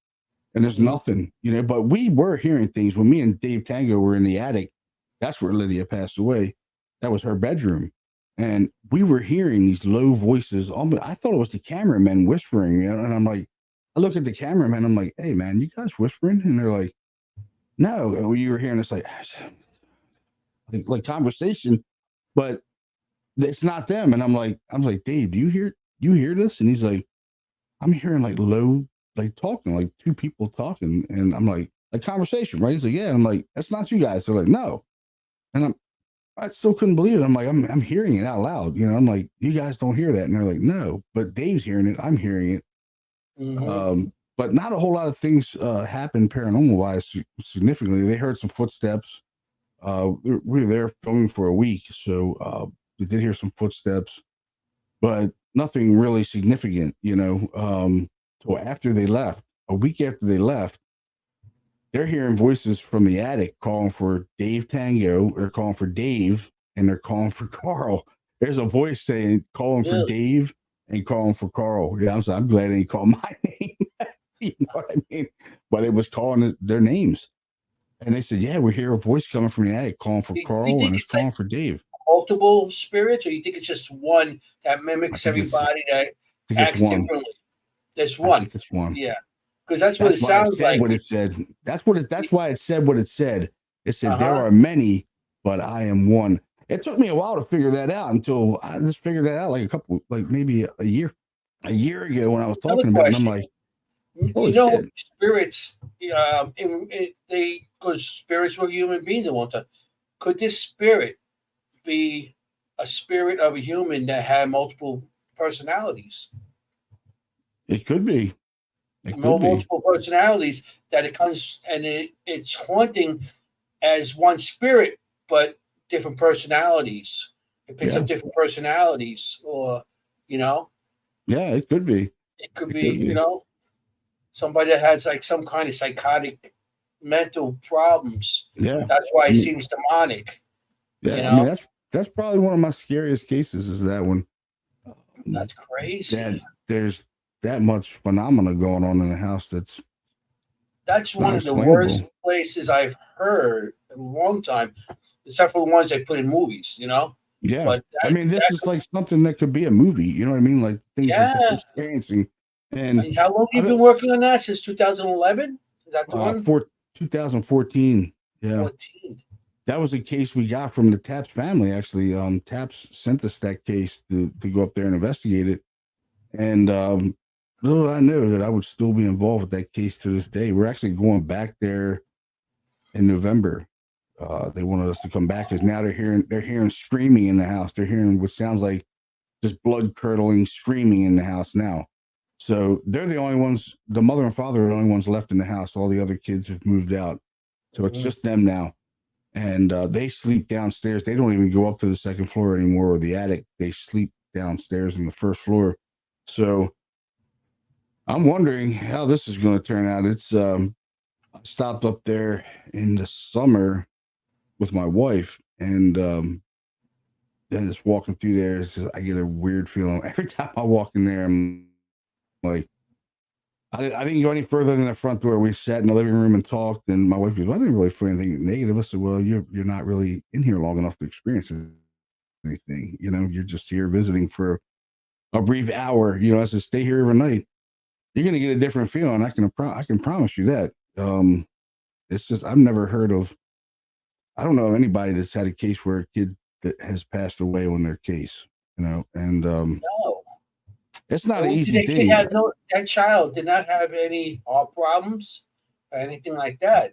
and there's nothing, but we were hearing things. When me and Dave Tango were in the attic, that's where Lydia passed away. That was her bedroom. And we were hearing these low voices. I thought it was the cameraman whispering. And I'm like, I look at the cameraman. I'm like, hey, man, you guys whispering? And they're like, no. You were hearing this like conversation, but it's not them. And I'm like, Dave, do you hear this? And he's like, I'm hearing like low like talking, like two people talking, and I'm like, a conversation, right? He's like, yeah. I'm like, that's not you guys. They're like, no. And I still couldn't believe it. I'm like, I'm hearing it out loud. You know, I'm like, you guys don't hear that. And they're like, no, but Dave's hearing it. I'm hearing it. But not a whole lot of things happened paranormal wise significantly. They heard some footsteps. We were there filming for a week, so we did hear some footsteps, but nothing really significant, you know. So after they left, a week after they left, they're hearing voices from the attic calling for Dave Tango. They're calling for Dave, and they're calling for Carl. There's a voice saying calling for Dave and calling for Carl. Yeah, I'm glad they didn't call my name. You know what I mean? But it was calling their names. And they said, yeah, we hear a voice coming from the attic calling for Carl, and it's calling for Dave. Multiple spirits, or you think it's just one that mimics everybody that acts differently? There's one. I think it's one. Yeah. Because that's what it sounds like. What it said. That's why it said what it said. It said there are many, but I am one. It took me a while to figure that out until I just figured that out like maybe a year ago when I was talking about it. And I'm like, you know, shit. Spirits, because spirits were human beings at one time. Could this spirit be a spirit of a human that had multiple personalities? It could be. Multiple personalities that it comes and it's haunting as one spirit, but different personalities. It picks up different personalities, or you know. Yeah, it could be. It could be, you know, somebody that has like some kind of psychotic mental problems. Yeah. That's why it seems demonic. Yeah, you know? I mean that's probably one of my scariest cases is that one. That's crazy. There's that much phenomena going on in the house. That's one of the worst places I've heard in a long time, except for the ones they put in movies, you know? Yeah. But I mean, this is like something that could be a movie, you know what I mean? Like things that they're experiencing. And how long have you been working on that? Since 2011? Is that the one? 2014. Yeah. 14. That was a case we got from the Taps family, actually. Taps sent us that case to go up there and investigate it. And little I knew that I would still be involved with that case to this day. We're actually going back there in November. They wanted us to come back because now they're hearing screaming in the house. They're hearing what sounds like just blood curdling screaming in the house now. So they're the only ones, the mother and father are the only ones left in the house. All the other kids have moved out. So it's just them now. And they sleep downstairs. They don't even go up to the second floor anymore or the attic. They sleep downstairs on the first floor. So I'm wondering how this is going to turn out. It's I stopped up there in the summer with my wife, and then just walking through there, I get a weird feeling every time I walk in there. I'm like, I didn't go any further than the front door. We sat in the living room and talked, and my wife goes, well, I didn't really feel anything negative. I said, well, you're not really in here long enough to experience anything. You know, you're just here visiting for a brief hour. You know, I said, stay here overnight. You're going to get a different feeling. I can promise you that. It's just, I've never heard of, I don't know of anybody that's had a case where a kid that has passed away on their case, you know, and no, it's not an easy thing. That child did not have any heart problems or anything like that.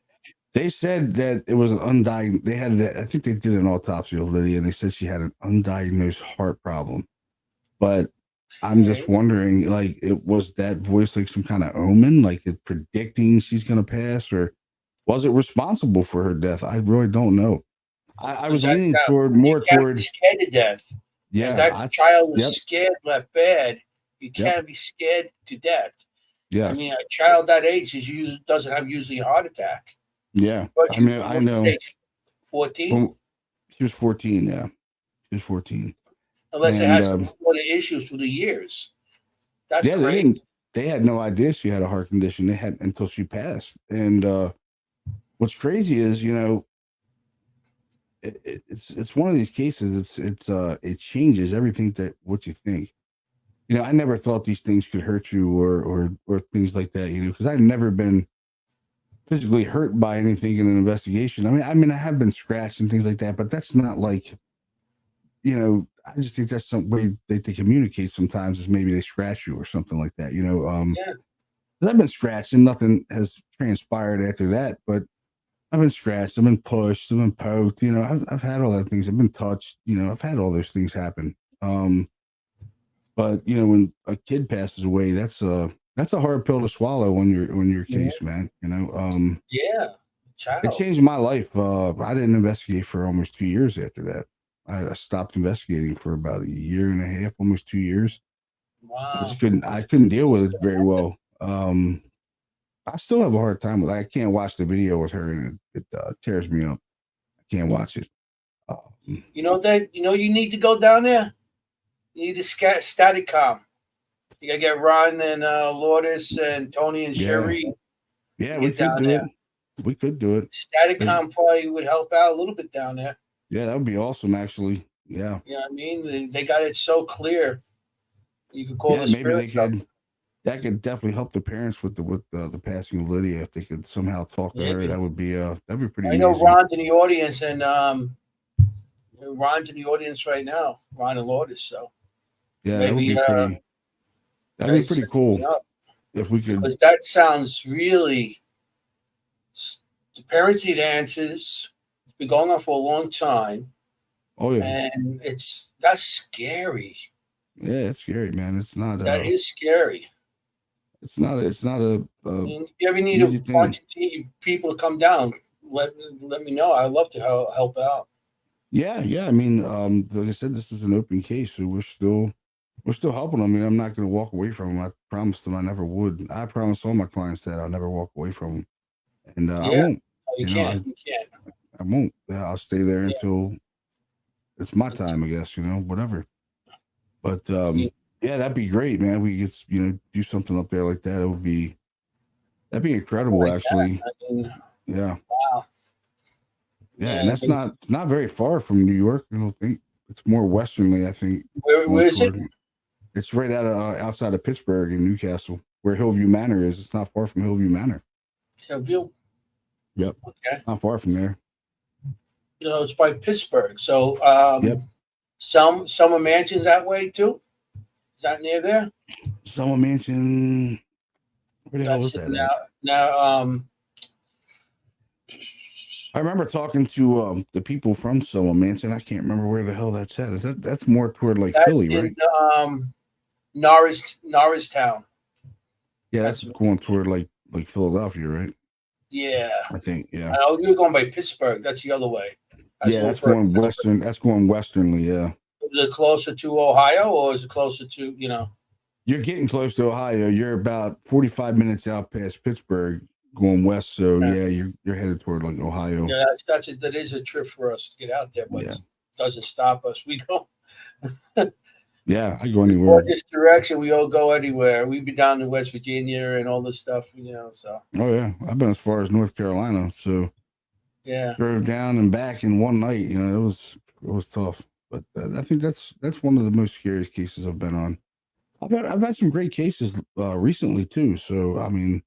They said that it was an undiagnosed, I think they did an autopsy of Lydia, and they said she had an undiagnosed heart problem. But I'm just wondering, like, was that voice like some kind of omen, like it predicting she's going to pass, or was it responsible for her death? I really don't know. I was leaning toward scared to death. Yeah, if that child was scared that bad, you can't be scared to death. Yeah, I mean, a child that age doesn't have usually a heart attack. Yeah, I mean, I know. 14. Well, she was 14. Yeah, she was 14. Unless it has some sort of issues through the years. That's crazy. They had no idea she had a heart condition. They had until she passed. And what's crazy is, you know, it's one of these cases. It changes everything what you think. You know, I never thought these things could hurt you or things like that. You know, because I've never been physically hurt by anything in an investigation. I mean, I have been scratched and things like that, but that's not like, you know, I just think that's some way they communicate sometimes is maybe they scratch you or something like that, you know. I've been scratched and nothing has transpired after that, but I've been scratched, I've been pushed, I've been poked, I've had all that things. I've been touched, I've had all those things happen. But when a kid passes away, that's a hard pill to swallow on your case, man. Yeah. It changed my life. I didn't investigate for almost 2 years after that. I stopped investigating for about a year and a half, almost 2 years. Wow. I couldn't deal with it very well. I still have a hard time with it. I can't watch the video with her, and it tears me up. I can't watch it. You need to go down there. You need to Staticom. You gotta get Ron and Lourdes and Tony and Sherry. Yeah, we could do it. We could do it. Staticom probably would help out a little bit down there. Yeah, that would be awesome, actually. Yeah. Yeah, I mean, they got it so clear. You could call the spirit. That could definitely help the parents with the passing of Lydia. If they could somehow talk to her, that'd be pretty. I know Ron's in the audience, and Ron's in the audience right now. Ron and Lourdes. So yeah, maybe that'd be pretty cool if we could. Because that sounds really. The parents need answers. It's been going on for a long time. Oh yeah, and that's scary. Yeah, it's scary, man. It's not. That is scary. It's not a. If you ever need a bunch of people to come down, let me know. I'd love to help out. Yeah. I mean, like I said, this is an open case, so we're still helping them. I mean, I'm not going to walk away from them. I promised them I never would. I promised all my clients that I'll never walk away from them, and I won't. You can't. I won't. I'll stay there until it's my time, I guess. Whatever. But yeah, that'd be great, man. We could do something up there like that. That'd be incredible, actually. Yeah. Wow. Yeah, and that's not very far from New York. I don't think it's more westernly. I think. Where is it? It's right outside of Pittsburgh in Newcastle, where Hillview Manor is. It's not far from Hillview Manor. Hillview. Yep. Okay. It's not far from there. It's by Pittsburgh. So Summer Mansion's that way too. Is that near there? Summer Mansion. Where the hell is that? Now, I remember talking to the people from Summer Mansion. I can't remember where the hell that's at. That's more toward Philly, right? Norristown. Yeah, that's going toward like Philadelphia, right? Yeah, I think. Yeah. Oh, you're going by Pittsburgh. That's the other way. That's going western. That's going westernly. Yeah. Is it closer to Ohio, or is it closer to You're getting close to Ohio. You're about 45 minutes out past Pittsburgh, going west. So yeah, you're headed toward Ohio. Yeah, that is a trip for us to get out there, but it doesn't stop us. We go. Yeah, I go anywhere. This direction, we all go anywhere. We'd be down in West Virginia and all this stuff, So. Oh yeah, I've been as far as North Carolina. So. Yeah. Drove down and back in one night. It was tough. But I think that's one of the most scariest cases I've been on. I've had some great cases recently too. So I mean,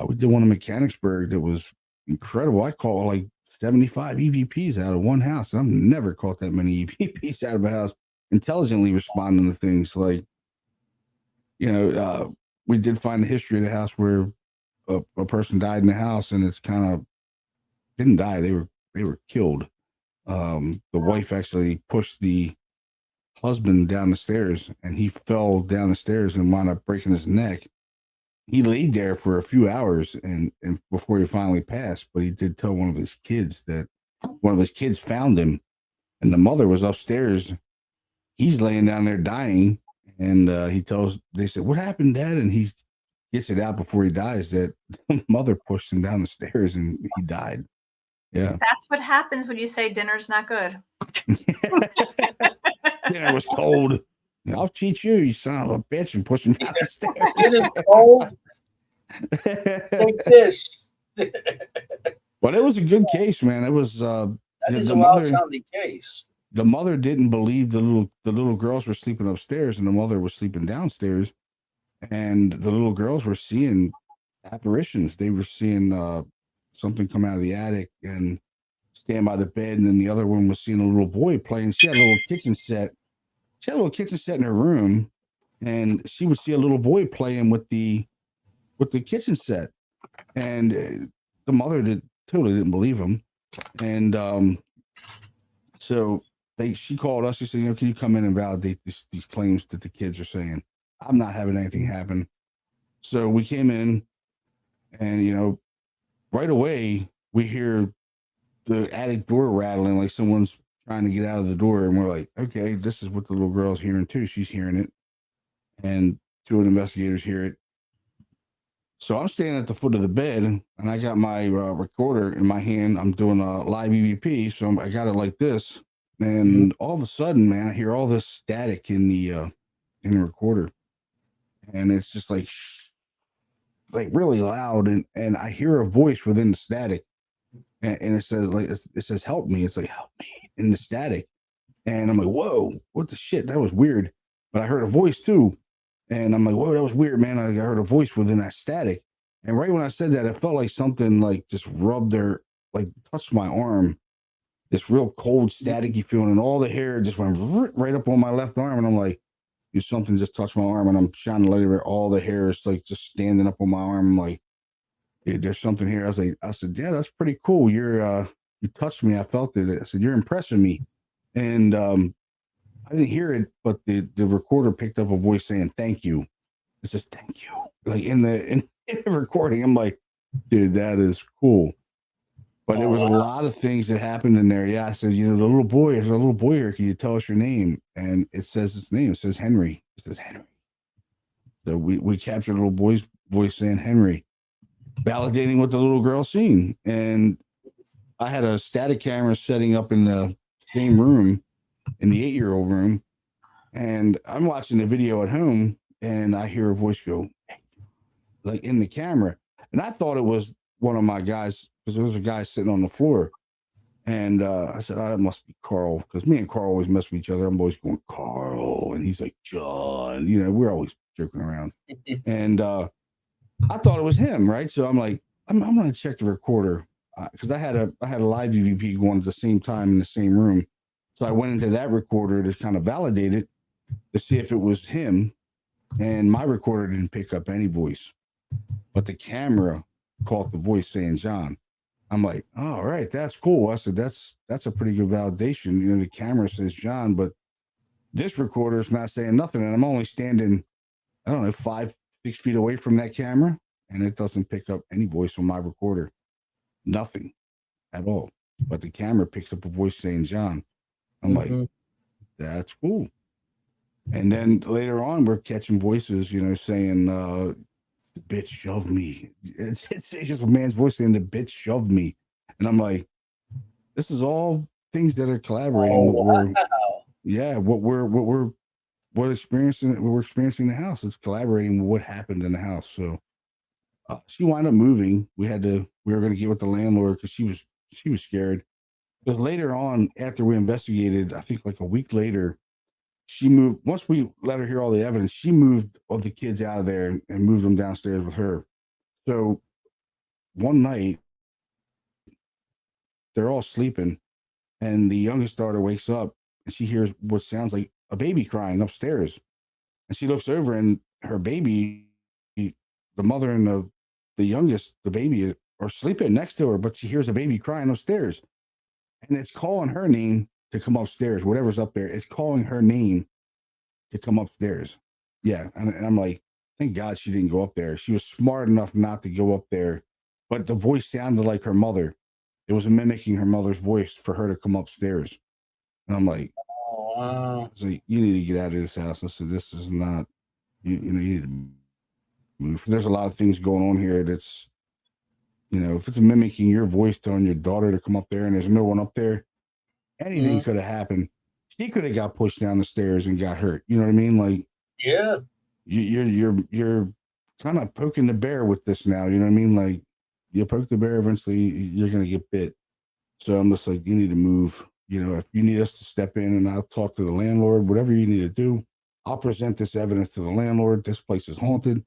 we did one in Mechanicsburg that was incredible. I caught like 75 EVPs out of one house. I've never caught that many EVPs out of a house intelligently responding to things. We did find the history of the house where a person died in the house, and it's kind of didn't die. They were killed. The wife actually pushed the husband down the stairs, and he fell down the stairs and wound up breaking his neck. He laid there for a few hours and before he finally passed, but he did tell one of his kids that one of his kids found him, and the mother was upstairs. He's laying down there dying, and they said, "What happened, Dad?" And he gets it out before he dies that the mother pushed him down the stairs and he died. Yeah. That's what happens when you say dinner's not good. Dinner was cold. I'll teach you, you son of a bitch, and push him down the stairs. Dinner's cold. Take this. But it was a good case, man. It was that is a wild-sounding case. The mother didn't believe the little girls were sleeping upstairs, and the mother was sleeping downstairs. And the little girls were seeing apparitions. They were seeing something come out of the attic and stand by the bed, and then the other one was seeing a little boy playing. She had a little kitchen set. She had a little kitchen set in her room, and she would see a little boy playing with the with the kitchen set. And the mother totally didn't believe him. And so she called us. She said, can you come in and validate these claims that the kids are saying? I'm not having anything happen. So we came in, and right away we hear the attic door rattling, like someone's trying to get out of the door. And we're like, okay, this is what the little girl's hearing too. She's hearing it. And two of the investigators hear it. So I'm standing at the foot of the bed, and I got my recorder in my hand. I'm doing a live EVP, so I got it like this. And all of a sudden, man, I hear all this static in the recorder, and it's just like really loud. And I hear a voice within the static, and it says help me. It's like help me in the static, and I'm like, whoa, what the shit? That was weird. But I heard a voice too. And I'm like, whoa, that was weird, man. I heard a voice within that static. And right when I said that, it felt like something like just touched my arm. This real cold, staticky feeling. And all the hair just went right up on my left arm. And I'm like, something just touched my arm. And I'm shining the light over all the hair is like just standing up on my arm. I'm like, dude, there's something here. I said, yeah, that's pretty cool. You touched me. I felt it. I said, you're impressing me. And I didn't hear it, but the recorder picked up a voice saying, thank you. It says, thank you. Like in the recording, I'm like, dude, that is cool. But there was a lot of things that happened in there. Yeah, I said, there's a little boy here. Can you tell us your name? And it says his name. It says Henry. It says Henry. So we captured a little boy's voice saying Henry, validating what the little girl seen. And I had a static camera setting up in the same room, in the 8-year-old room, and I'm watching the video at home, and I hear a voice go, like in the camera, and I thought it was one of my guys, because there was a guy sitting on the floor, and I said, that must be Carl, because me and Carl always mess with each other. I'm always going, Carl, and he's like, John, we're always joking around, and I thought it was him, right? So I'm like, I'm gonna check the recorder, because I had a live EVP going at the same time in the same room. So I went into that recorder to kind of validate it to see if it was him. And my recorder didn't pick up any voice, but the camera caught the voice saying John. I'm like, oh, all right, that's cool. I said, that's a pretty good validation. The camera says John, but this recorder is not saying nothing. And I'm only standing, I don't know, 5-6 feet away from that camera, and it doesn't pick up any voice on my recorder. Nothing at all. But the camera picks up a voice saying John. I'm like, that's cool. And then later on, we're catching voices, saying, the bitch shoved me. It's just a man's voice saying, the bitch shoved me. And I'm like, this is all things that are collaborating. We're experiencing in the house. It's collaborating with what happened in the house. So she wound up moving. We were going to get with the landlord because she was scared. Because later on, after we investigated, I think like a week later, she moved. Once we let her hear all the evidence, she moved all the kids out of there and moved them downstairs with her. So one night, they're all sleeping, and the youngest daughter wakes up, and she hears what sounds like a baby crying upstairs. And she looks over, and her baby, the mother and the youngest, the baby, are sleeping next to her, but she hears a baby crying upstairs. And it's calling her name to come upstairs. Whatever's up there, it's calling her name to come upstairs. Yeah. And I'm like, thank God she didn't go up there. She was smart enough not to go up there. But the voice sounded like her mother. It was mimicking her mother's voice for her to come upstairs. And I'm like, oh, wow. So you need to get out of this house. I said, this is not, you need to move. There's a lot of things going on here that's, if it's mimicking your voice telling your daughter to come up there and there's no one up there, anything could have happened. She could have got pushed down the stairs and got hurt. You know what I mean? Like, yeah, you're kind of poking the bear with this now. You know what I mean? Like, you poke the bear, eventually you're gonna get bit. So I'm just like, you need to move. If you need us to step in, and I'll talk to the landlord, whatever you need to do, I'll present this evidence to the landlord. This place is haunted.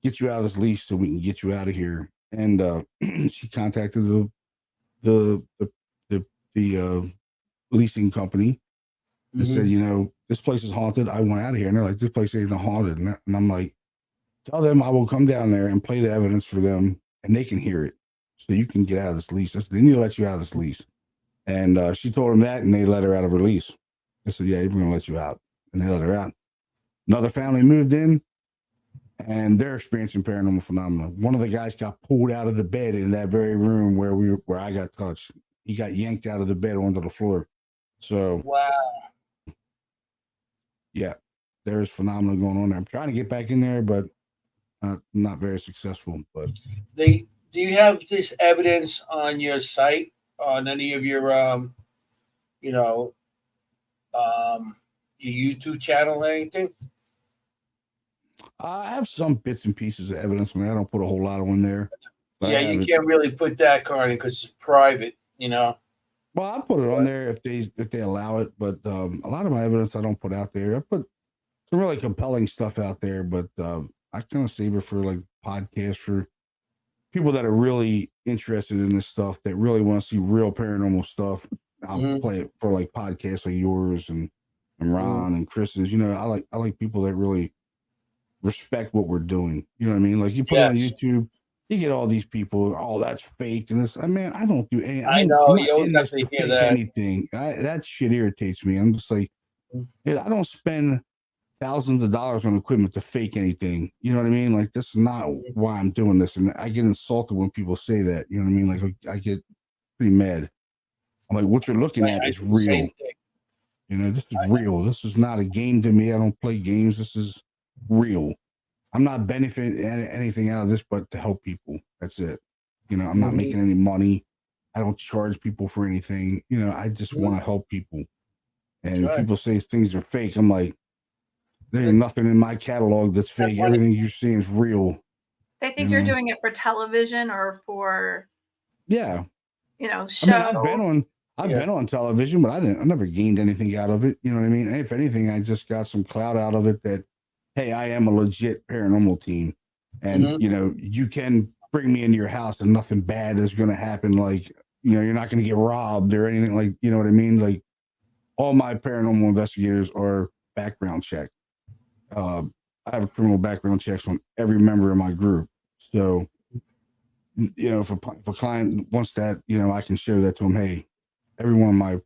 Get you out of this lease so we can get you out of here. And she contacted the leasing company and said, this place is haunted. I want out of here. And they're like, this place ain't haunted. And I'm like, tell them I will come down there and play the evidence for them, and they can hear it, so you can get out of this lease. I said, they need to let you out of this lease. And she told them that, and they let her out of her lease. I said, yeah, we're going to let you out. And they let her out. Another family moved in, and they're experiencing paranormal phenomena. One of the guys got pulled out of the bed in that very room where I got touched. He got yanked out of the bed onto the floor. So, wow. Yeah, there's phenomena going on there. I'm trying to get back in there, but not very successful. But do you have this evidence on your site, on any of your your YouTube channel or anything? I have some bits and pieces of evidence. I mean, I don't put a whole lot on there. Yeah, you can't really put that card in because it's private, Well, I put it on there if they allow it, but a lot of my evidence I don't put out there. I put some really compelling stuff out there, but I kind of save it for like podcasts for people that are really interested in this stuff, that really want to see real paranormal stuff. I'll play it for like podcasts like yours and Ron and Chris's. I like people that really respect what we're doing. You know what I mean? Like you put it on YouTube, you get all these people, oh, that's fake. And this, I don't do anything. I know, you always have to hear that. Anything. That shit irritates me. I'm just like, I don't spend thousands of dollars on equipment to fake anything. You know what I mean? Like, this is not why I'm doing this. And I get insulted when people say that. You know what I mean? Like, I get pretty mad. I'm like, what you're looking at is real. This is real. This is not a game to me. I don't play games. This is real. I'm not benefiting anything out of this but to help people. That's it. I'm not making any money. I don't charge people for anything. I just want to help people. And people say things are fake. I'm like, there's nothing in my catalog that's fake. Everything you're seeing is real. They think you're doing it for television or for show. I've been on television, but I never gained anything out of it. You know what I mean? And if anything, I just got some clout out of it that, hey, I am a legit paranormal team. And you can bring me into your house and nothing bad is gonna happen. Like, you're not gonna get robbed or anything, like, you know what I mean? Like, all my paranormal investigators are background checked. I have a criminal background checks on every member of my group. So, if a client wants that, I can show that to them. Hey, every one of my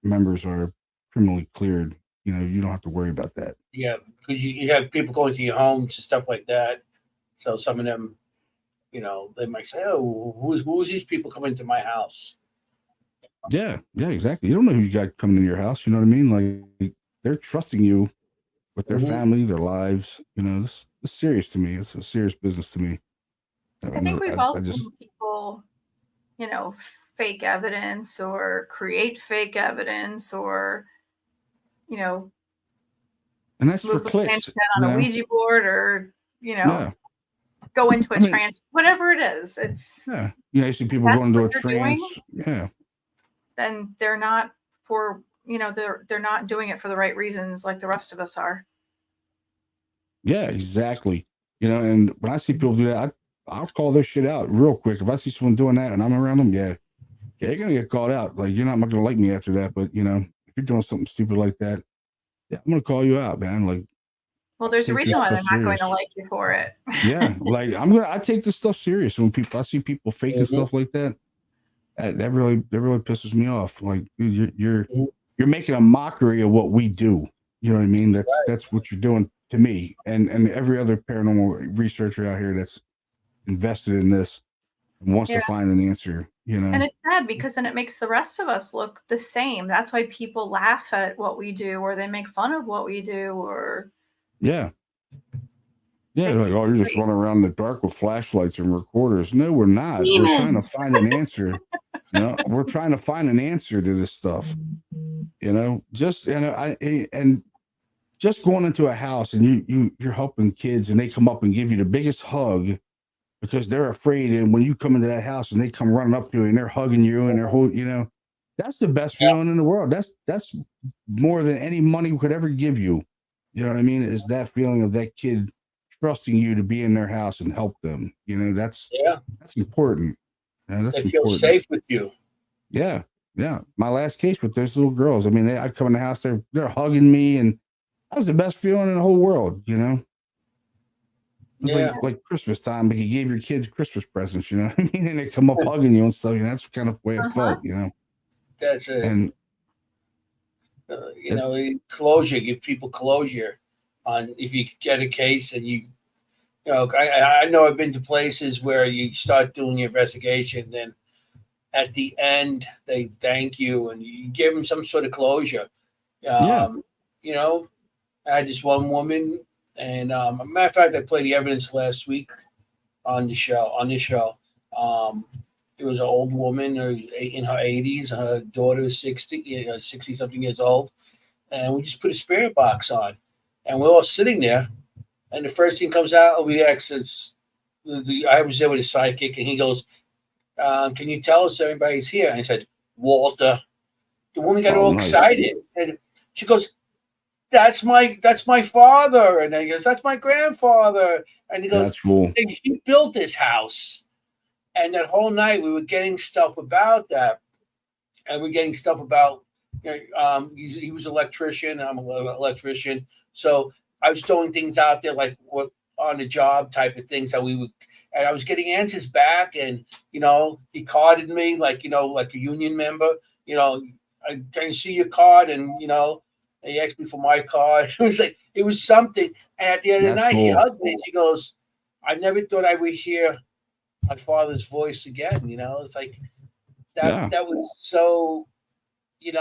members are criminally cleared. You don't have to worry about that. Yeah, because you have people going to your homes and stuff like that. So some of them, they might say, "Oh, who's these people coming to my house?" Yeah, exactly. You don't know who you got coming into your house. You know what I mean? Like, they're trusting you with their family, their lives. This is serious to me. It's a serious business to me. I think we've all seen people, fake evidence or create fake evidence or, and that's for clicks. On a Ouija board or, go into a trance, whatever it is. It's you see people going into a trance. Then they're not they're not doing it for the right reasons like the rest of us are. Yeah, exactly. And when I see people do that, I'll call this shit out real quick. If I see someone doing that and I'm around them, they're gonna get called out. Like, you're not gonna like me after that, but if you're doing something stupid like that, I'm gonna call you out, man. Like, well, there's a reason why they're not going to like you for it. Yeah, like I take this stuff serious. When I see people faking stuff like that, that really pisses me off. Like, dude, you're making a mockery of what we do. You know what I mean? That's what you're doing to me and every other paranormal researcher out here that's invested in this and wants to find an answer. And it's sad because then it makes the rest of us look the same. That's why people laugh at what we do or they make fun of what we do or like, oh, you're just running around in the dark with flashlights and recorders. No, we're not. Demons. We're trying to find an answer. We're trying to find an answer to this stuff. Just going into a house and you're helping kids and they come up and give you the biggest hug because they're afraid. And when you come into that house and they come running up to you and they're hugging you and they're holding, that's the best feeling in the world. That's more than any money could ever give you. You know what I mean? Is that feeling of that kid trusting you to be in their house and help them. That's important. They feel safe with you. Yeah. My last case with those little girls. I mean, I'd come in the house, they're hugging me, and that was the best feeling in the whole world. It's Yeah. like Christmas time, but you gave your kids Christmas presents, you know what I mean? And they come up hugging you and stuff, and that's kind of the way it felt, you know? That's it. And you know, closure, give people closure on if you get a case and you know, I know I've been to places where you start doing your investigation, then at the end they thank you and you give them some sort of closure. yeah. You know, I had this one woman, and a matter of fact, I played the evidence last week on the show. It was an old woman in her 80s. Her daughter is 60 something years old, and we just put a spirit box on, and we're all sitting there. And the first thing comes out, we ask, I was there with a psychic, and he goes, "Can you tell us everybody's here?" And I said, "Walter." The woman got all excited, and she goes, that's my father," and then he goes, "That's my grandfather," and he goes, "That's cool. "Hey, he built this house." And that whole night we were getting stuff about that, and we're getting stuff about, he was an electrician, I'm an electrician, so I was throwing things out there like what on the job type of things that we would, and I was getting answers back, and he carded me like like a union member, can you see your card, and he asked me for my card. It was something. And at the end of the night, she hugged me and she goes, "I never thought I would hear my father's voice again." It's like that. That was so. She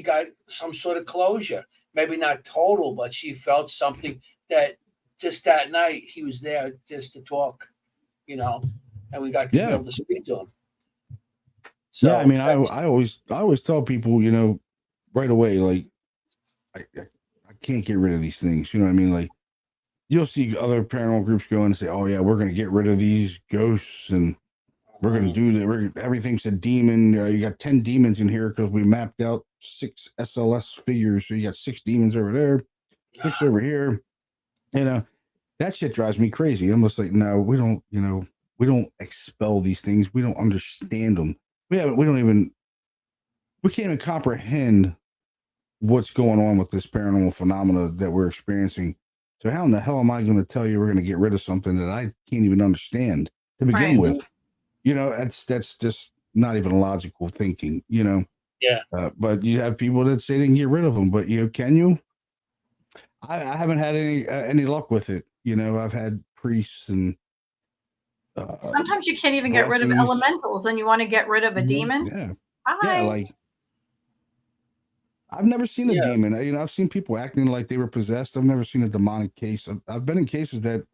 got some sort of closure. Maybe not total, but she felt something that just that night he was there just to talk. And we got to be able to speak to him. So, yeah, I mean, I always tell people, right away, like I can't get rid of these things. You know what I mean? Like you'll see other paranormal groups go and say, "Oh yeah, we're going to get rid of these ghosts and we're going to do that. Everything's a demon. You got 10 demons in here because we mapped out 6 SLS figures. So you got 6 demons over there, 6 over here." That shit drives me crazy. I'm just like, no, we don't expel these things. We don't understand them. We can't even comprehend what's going on with this paranormal phenomena that we're experiencing. So how in the hell am I going to tell you we're going to get rid of something that I can't even understand to begin with? That's just not even logical thinking, Yeah. But you have people that say they can get rid of them, but can you? I haven't had any luck with it. I've had priests and sometimes you can't even get rid of elementals, and you want to get rid of a demon. Yeah, like I've never seen a demon. I've seen people acting like they were possessed. I've never seen a demonic case. I've been in cases that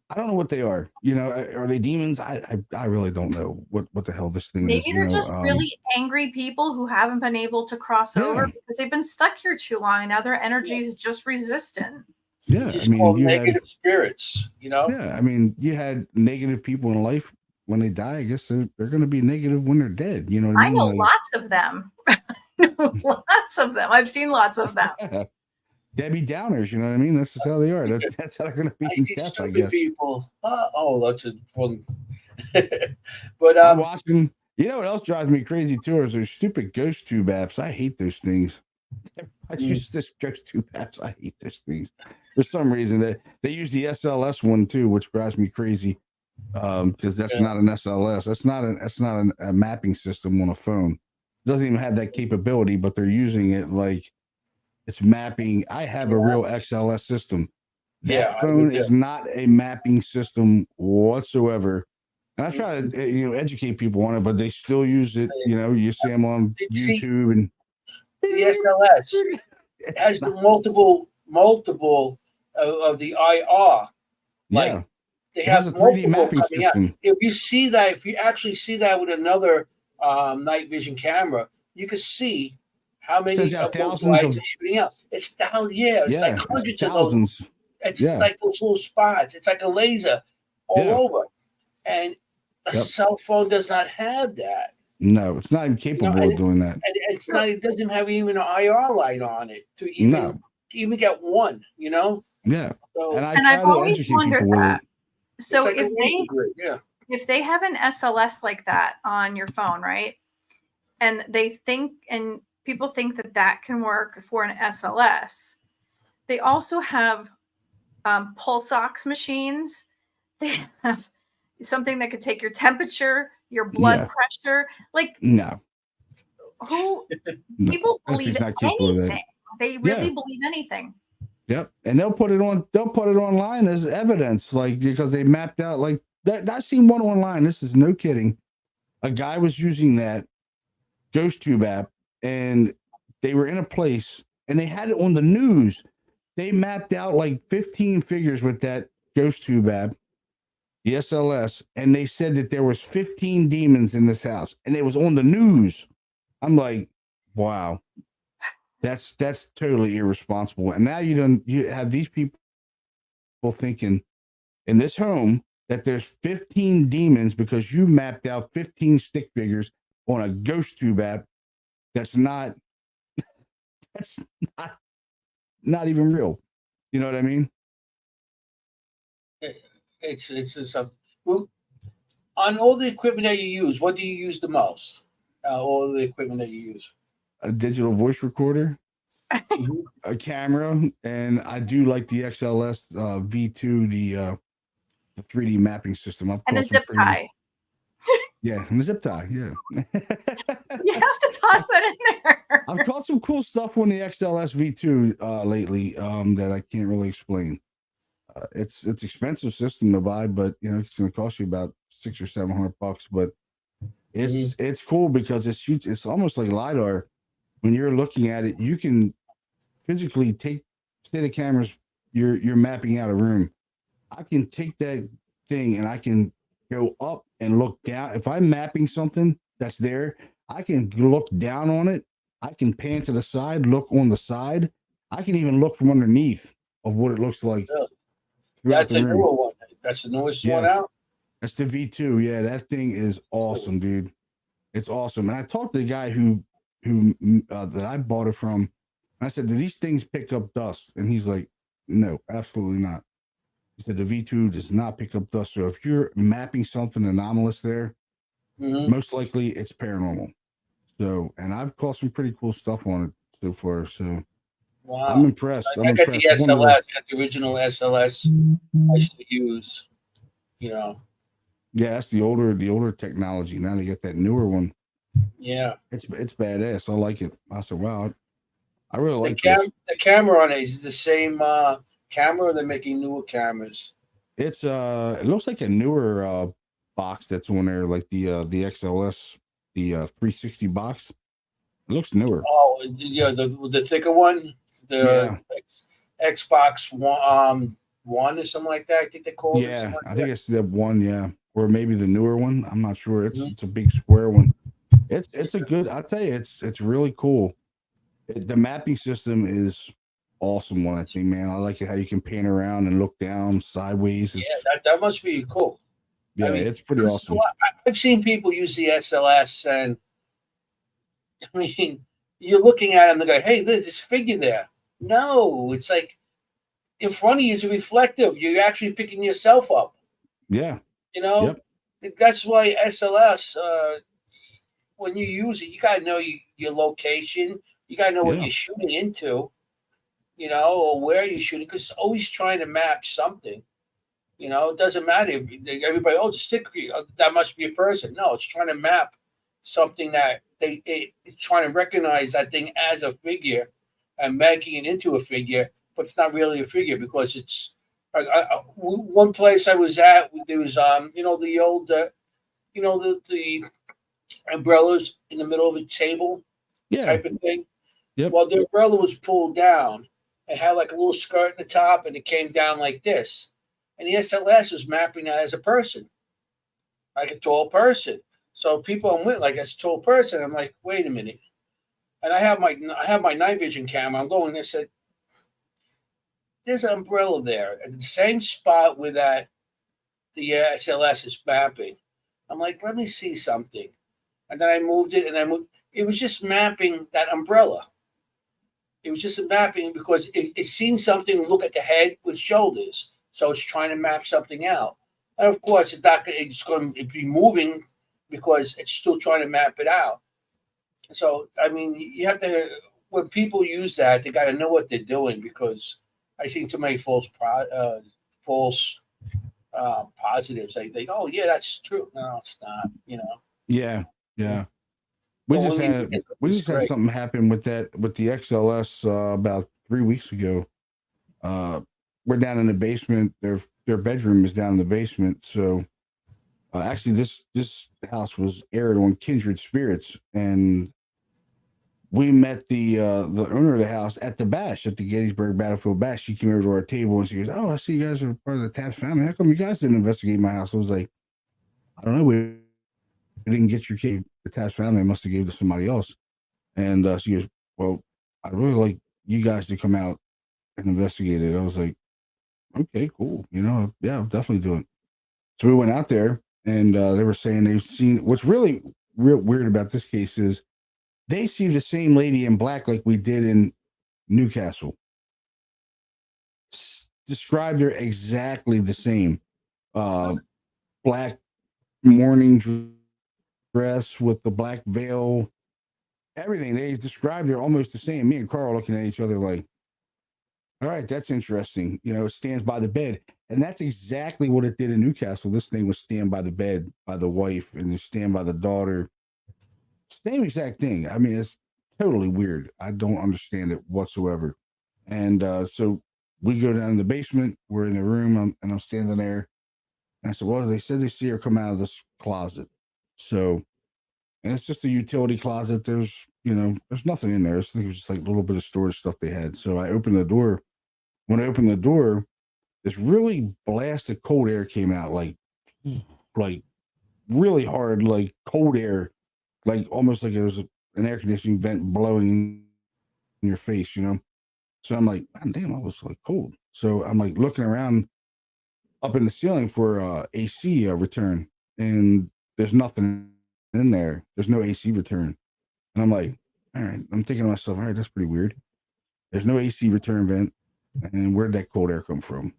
I don't know what they are. Are they demons? I really don't know what the hell this thing is. Maybe they're just really angry people who haven't been able to cross over because they've been stuck here too long, and now their energy is just resistant. Yeah, just called negative spirits. Yeah, I mean, you had negative people in life when they die. I guess they're going to be negative when they're dead. You know what I mean? I know lots of them. Lots of them. I've seen lots of them. Debbie Downers, you know what I mean? That's just how they are. That's how they're going to be. I see stupid people. That's a fun. But I'm watching. You know what else drives me crazy too? Is those stupid ghost tube apps. I hate those things. I use this ghost tube apps. I hate those things. For some reason, they use the SLS one too, which drives me crazy. Because that's not an SLS. That's not a mapping system on a phone. It doesn't even have that capability, but they're using it like it's mapping. I have a real XLS system. That phone is not a mapping system whatsoever. And I try to educate people on it, but they still use it. You see them on YouTube and the SLS has multiple of the IR. Like they have a 3D mapping system. If you actually see that with another night vision camera, you can see how many of those lights are shooting out. It's it's like hundreds of those. It's like those little spots. It's like a laser all over. And a cell phone does not have that. No, it's not even capable of doing that. And it's not. It doesn't have even an IR light on it to even get one. Yeah. So, and I've always wondered that. So like if they have an SLS like that on your phone, right? And people think that can work for an SLS. They also have pulse ox machines. They have something that could take your temperature, your blood pressure. Like, no, who people believe not capable of that. anything. They really believe anything. Yep, and they'll put it online as evidence, like, because they mapped out like that. I seen one online. This is no kidding. A guy was using that ghost tube app, and they were in a place, and they had it on the news. They mapped out like 15 figures with that ghost tube app, the SLS, and they said that there was 15 demons in this house, and it was on the news. I'm like, wow, that's totally irresponsible. And now you have these people thinking in this home that there's 15 demons because you mapped out 15 stick figures on a ghost tube app. That's not not even real. You know what I mean? It's well, on all the equipment that you use, what do you use the most? All the equipment that you use. A digital voice recorder, a camera, and I do like the XLS V2, the 3D mapping system. And a zip tie. Yeah, and a zip tie. Yeah. You have to toss that in there. I've caught some cool stuff on the XLS V2 lately that I can't really explain. It's expensive system to buy, but it's going to cost you about $600 or $700. But it's cool because it shoots. It's almost like LiDAR. When you're looking at it, you can physically say the cameras. You're mapping out a room. I can take that thing and I can go up and look down. If I'm mapping something that's there, I can look down on it. I can pan to the side, look on the side. I can even look from underneath of what it looks like. That's the newer one. That's the newest one out. That's the V2. Yeah, that thing is awesome, dude. It's awesome. And I talked to the guy who that I bought it from. I said, do these things pick up dust? And he's like, no, absolutely not. He said the V2 does not pick up dust. So if you're mapping something anomalous there, most likely it's paranormal. So, and I've caught some pretty cool stuff on it so far. So, wow. I'm impressed. I got the SLS, got the original SLS I used to use. Yeah, that's the older technology. Now they get that newer one. Yeah, it's badass. I like it. I said, wow, I really like the camera on it. Is the same camera, or they're making newer cameras? It's it looks like a newer box that's on there, like the XLS, the 360 box. It looks newer. Oh, yeah, the thicker one, the Xbox One or something like that. I think they call it. Yeah, I think it's the one. Yeah, or maybe the newer one. I'm not sure. It's a big square one. It's a good. I'll tell you, it's really cool. The mapping system is awesome one, I think, man. I like it how you can pan around and look down sideways. That must be cool. Yeah, I mean, it's pretty awesome. I've seen people use the SLS, and I mean, you're looking at them and they go, hey, there's this figure there. No, it's like in front of you, it's reflective. You're actually picking yourself up. Yeah. That's why SLS, when you use it, you got to know your location. You got to know what you're shooting into, or where you're shooting, because it's always trying to map something. It doesn't matter if everybody, the stick figure, that must be a person. No, it's trying to map something that it's trying to recognize that thing as a figure and making it into a figure, but it's not really a figure because it's one place I was at. There was the old the umbrellas in the middle of a table type of thing. Yep. Well, the umbrella was pulled down. It had like a little skirt in the top, and it came down like this. And the SLS was mapping that as a person, like a tall person. So people I'm with, like, as a tall person, I'm like, wait a minute. And I have my night vision camera. I'm going. I said, there's an umbrella there at the same spot where the SLS is mapping. I'm like, let me see something. And then I moved it, and it was just mapping that umbrella. It was just a mapping because it's seen something look at the head with shoulders. So it's trying to map something out. And of course, it's going to be moving because it's still trying to map it out. So, I mean, you have to, when people use that, they got to know what they're doing because I seen too many false positives. I think, oh yeah, that's true. No, it's not. Yeah. We just had something happen with the XLS about 3 weeks ago. We're down in the basement. Their bedroom is down in the basement. So actually, this house was aired on Kindred Spirits, and we met the owner of the house at the bash, at the Gettysburg Battlefield Bash. She came over to our table and she goes, "Oh, I see you guys are part of the Taft family. How come you guys didn't investigate my house?" I was like, "I don't know. We didn't get your key. The Taft family must have gave it to somebody else." And she goes, "Well, I'd really like you guys to come out and investigate it." I was like, "Okay, cool. Yeah, I'll definitely do it." So we went out there, and they were saying they've seen. What's really real weird about this case is they see the same lady in black like we did in Newcastle. Described her exactly the same. Black mourning dress with the black veil. Everything. They described her almost the same. Me and Carl looking at each other like, all right, that's interesting. It stands by the bed. And that's exactly what it did in Newcastle. This thing was stand by the bed by the wife and then stand by the daughter. Same exact thing. I mean, it's totally weird. I don't understand it whatsoever. And so we go down in the basement. We're in the room, and I'm standing there. And I said, well, they said they see her come out of this closet. So, and it's just a utility closet. There's nothing in there. I think it was just like a little bit of storage stuff they had. So I opened the door. When I opened the door, this really blasted cold air came out, like really hard, like cold air, like almost like it was an air conditioning vent blowing in your face, So I'm like, damn, I was like cold. So I'm like looking around up in the ceiling for AC return, and there's nothing in there. There's no AC return. And I'm like, all right, I'm thinking to myself, all right, that's pretty weird. There's no AC return vent. And where'd that cold air come from?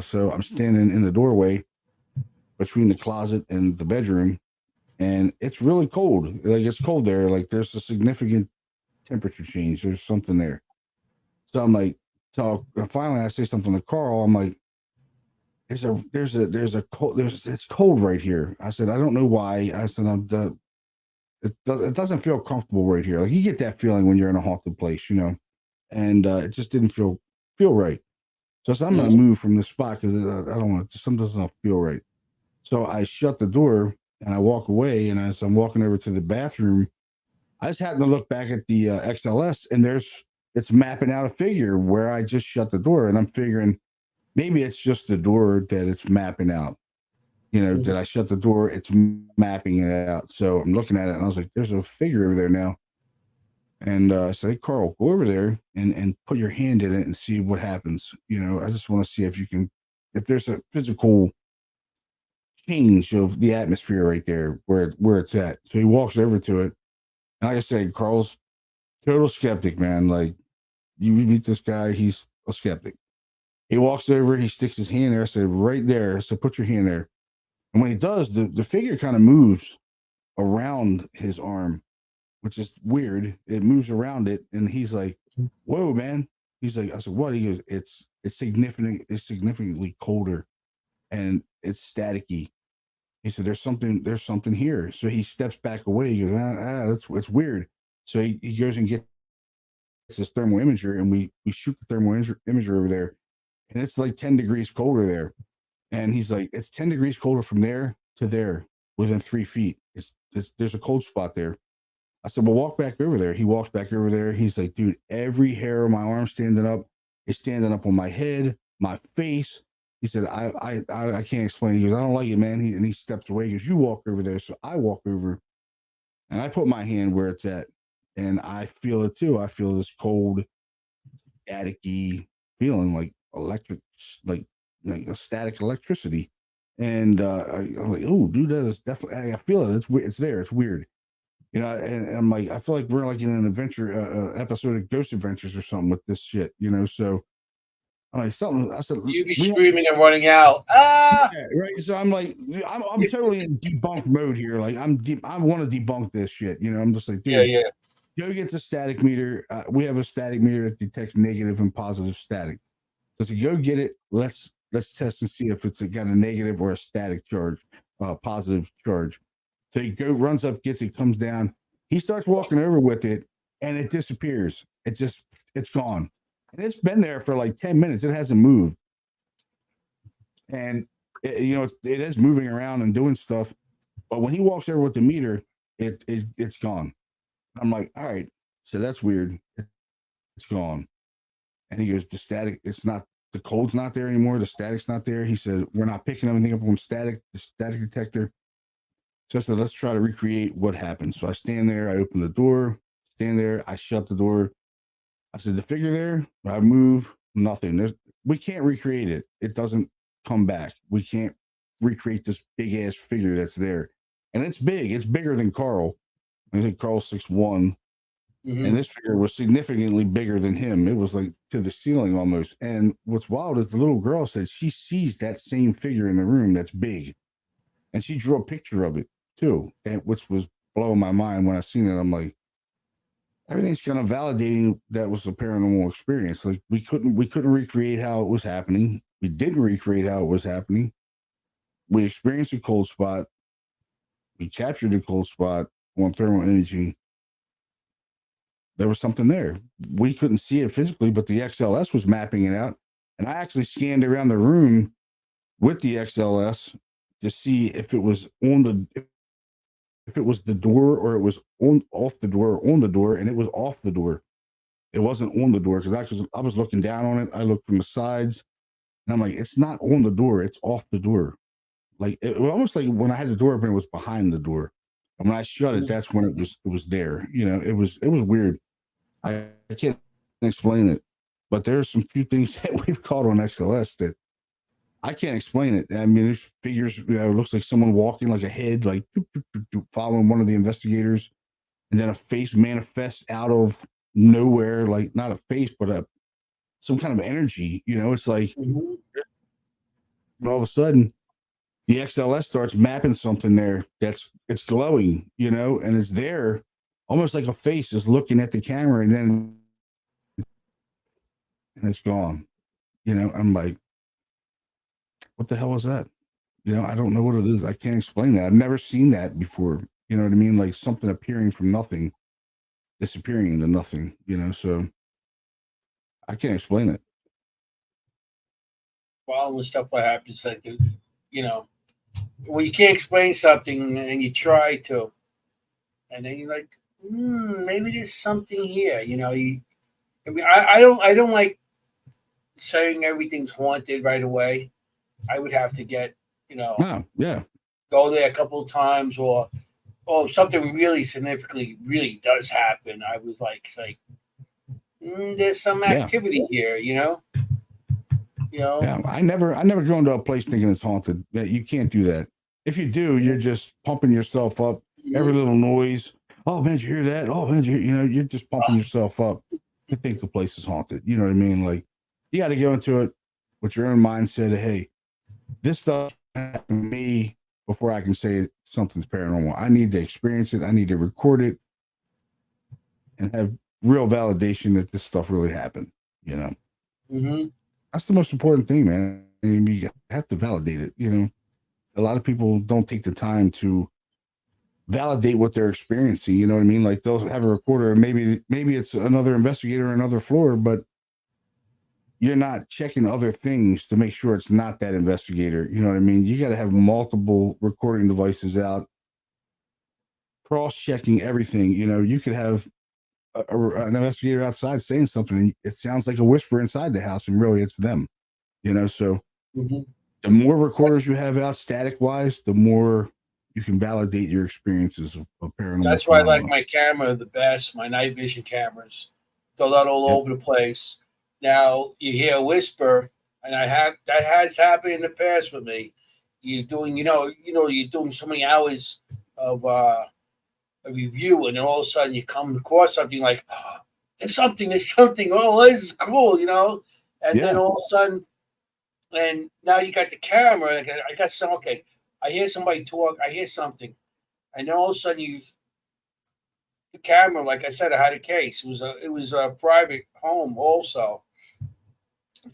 So I'm standing in the doorway between the closet and the bedroom, and it's really cold. Like it's cold there. Like there's a significant temperature change. There's something there. So I'm like, finally I say something to Carl. I'm like, it's cold right here. I said, I don't know why. I said, it doesn't feel comfortable right here. Like you get that feeling when you're in a haunted place, and it just didn't feel right. So I said, I'm going to move from this spot because I don't want to, something doesn't feel right. So I shut the door and I walk away. And as I'm walking over to the bathroom, I just happened to look back at the XLS, and it's mapping out a figure where I just shut the door. And I'm figuring maybe it's just the door that it's mapping out. Did I shut the door? It's mapping it out. So I'm looking at it and I was like, there's a figure over there now. And I said, hey, Carl, go over there and put your hand in it and see what happens. I just want to see if there's a physical change of the atmosphere right there where it's at. So he walks over to it. And like I said, Carl's total skeptic, man. Like you meet this guy, he's a skeptic. He walks over, he sticks his hand there. I said, right there. I said, put your hand there. And when he does, the figure kind of moves around his arm, which is weird. It moves around it, and he's like, whoa, man. He's like, I said, what? He goes, it's significantly colder, and it's staticky. He said, there's something here. So he steps back away. He goes, it's weird. So he goes and gets this thermal imager, and we shoot the thermal imager over there, and it's like 10 degrees colder there. And he's like, it's 10 degrees colder from there to there within 3 feet. There's a cold spot there. I said, well, walk back over there. He walks back over there. He's like, dude, every hair on my arm standing up is standing up on my head, my face. He said, I can't explain. He goes, I don't like it, man. And he steps away. He goes, you walk over there. So I walk over and I put my hand where it's at. And I feel it too. I feel this cold, staticky feeling, like electric, like a static electricity. And I'm like, oh, dude, that is definitely, I feel it. It's there. It's weird. And I'm like, I feel like we're like in an adventure episode of Ghost Adventures or something with this shit, So I'm like, something. I said, you be screaming and running out. Ah, yeah, right. So I'm like, I'm totally in debunk mode here. Like, I want to debunk this shit. I'm just like, dude, go get the static meter. We have a static meter that detects negative and positive static. I said, go get it. Let's test and see if it's got a negative or a static charge, positive charge. So he runs up, gets it, comes down. He starts walking over with it, and it disappears. It's gone. And it's been there for like 10 minutes. It hasn't moved. And it is moving around and doing stuff. But when he walks over with the meter, it's gone. I'm like, all right, so that's weird. It's gone. And he goes, the static, the cold's not there anymore. The static's not there. He said, we're not picking anything up on the static detector. So I said, let's try to recreate what happened. So I stand there, I open the door, I shut the door. I said, the figure there, I move, nothing. We can't recreate it. It doesn't come back. We can't recreate this big ass figure that's there. And it's big. It's bigger than Carl. I think Carl's 6'1". And this figure was significantly bigger than him. It was like to the ceiling almost. And what's wild is the little girl said she sees that same figure in the room that's big. And she drew a picture of it too, which was blowing my mind when I seen it. I'm like, everything's kind of validating that was a paranormal experience. Like we couldn't recreate how it was happening. We didn't recreate how it was happening. We experienced a cold spot. We captured a cold spot on thermal imaging. There was something there. We couldn't see it physically, but the XLS was mapping it out. And I actually scanned around the room with the XLS to see if it was if it was the door or it was off the door or on the door, and it was off the door. It wasn't on the door because I was looking down on it. I looked from the sides, and I'm like, it's not on the door. It's off the door. Like it was almost like when I had the door open, it was behind the door. And when I shut it, that's when it was there. It was weird. I can't explain it, but there's some few things that we've caught on XLS that I can't explain it. I mean, there's figures, it looks like someone walking, like a head, like following one of the investigators, and then a face manifests out of nowhere, like not a face, but some kind of energy. It's like all of a sudden the XLS starts mapping something there it's glowing, and it's there, almost like a face is looking at the camera, and it's gone. I'm like, what the hell is that? I don't know what it is. I can't explain that. I've never seen that before. You know what I mean? Like something appearing from nothing, disappearing into nothing, so I can't explain it. Well, and stuff like that, it's like, when you can't explain something and you try to, and then you're like, maybe there's something here. I don't like saying everything's haunted right away. I would have to get, go there a couple of times, or if something really significantly really does happen, I was like there's some activity here, Yeah, I never go into a place thinking it's haunted. You can't do that. If you do, you're just pumping yourself up. Every little noise. Oh man, did you hear that? Oh man, you're just pumping yourself up to think the place is haunted. You know what I mean? Like you got to go into it with your own mindset of, hey, this stuff happened to me before I can say something's paranormal. I need to experience it. I need to record it and have real validation that this stuff really happened. That's the most important thing, man. I mean, you have to validate it. A lot of people don't take the time to validate what they're experiencing. You know what I mean? Like they'll have a recorder, and maybe it's another investigator on another floor, but you're not checking other things to make sure it's not that investigator. You know what I mean? You got to have multiple recording devices out, cross-checking everything. You could have an investigator outside saying something, and it sounds like a whisper inside the house, and really it's them. So the more recorders you have out static-wise, the more you can validate your experiences of paranormal. That's why I like my camera the best, my night vision cameras. Go out all over the place. Now you hear a whisper, and that has happened in the past with me. You're doing, you're doing so many hours of a review, and then all of a sudden you come across something like, there's something. Oh, this is cool, And then all of a sudden, and now you got the camera. I got some. Okay, I hear somebody talk. I hear something, and then all of a sudden the camera. Like I said, I had a case. It was a private home also.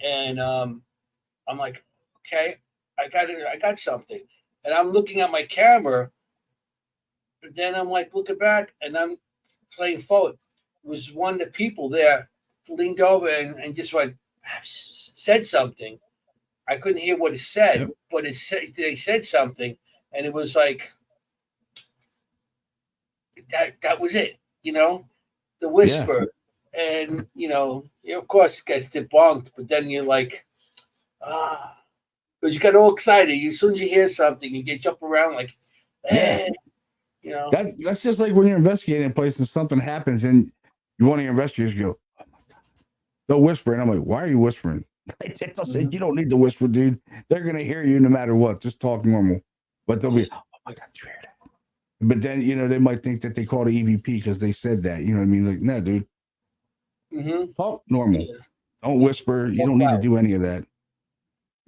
And I'm like, okay, I got something, and I'm looking at my camera. But then I'm like looking back, and I'm playing forward. Was one of the people there leaned over and just like said something. I couldn't hear what it said, Yep. but they said something, and it was like that was it, the whisper. And of course it gets debunked, but then you're like, because you get all excited. As soon as you hear something, you get jump around like, hey, That's just like when you're investigating a place and something happens and you want to investigate, you go, oh my God. They'll whisper, and I'm like, why are you whispering? You don't need to whisper, dude. They're gonna hear you no matter what. Just talk normal. But they'll be, oh my God, you hear that? But then they might think that they called an EVP because they said that. You know what I mean? Like, nah, dude. Talk normal. Yeah. Don't whisper. You don't need to do any of that.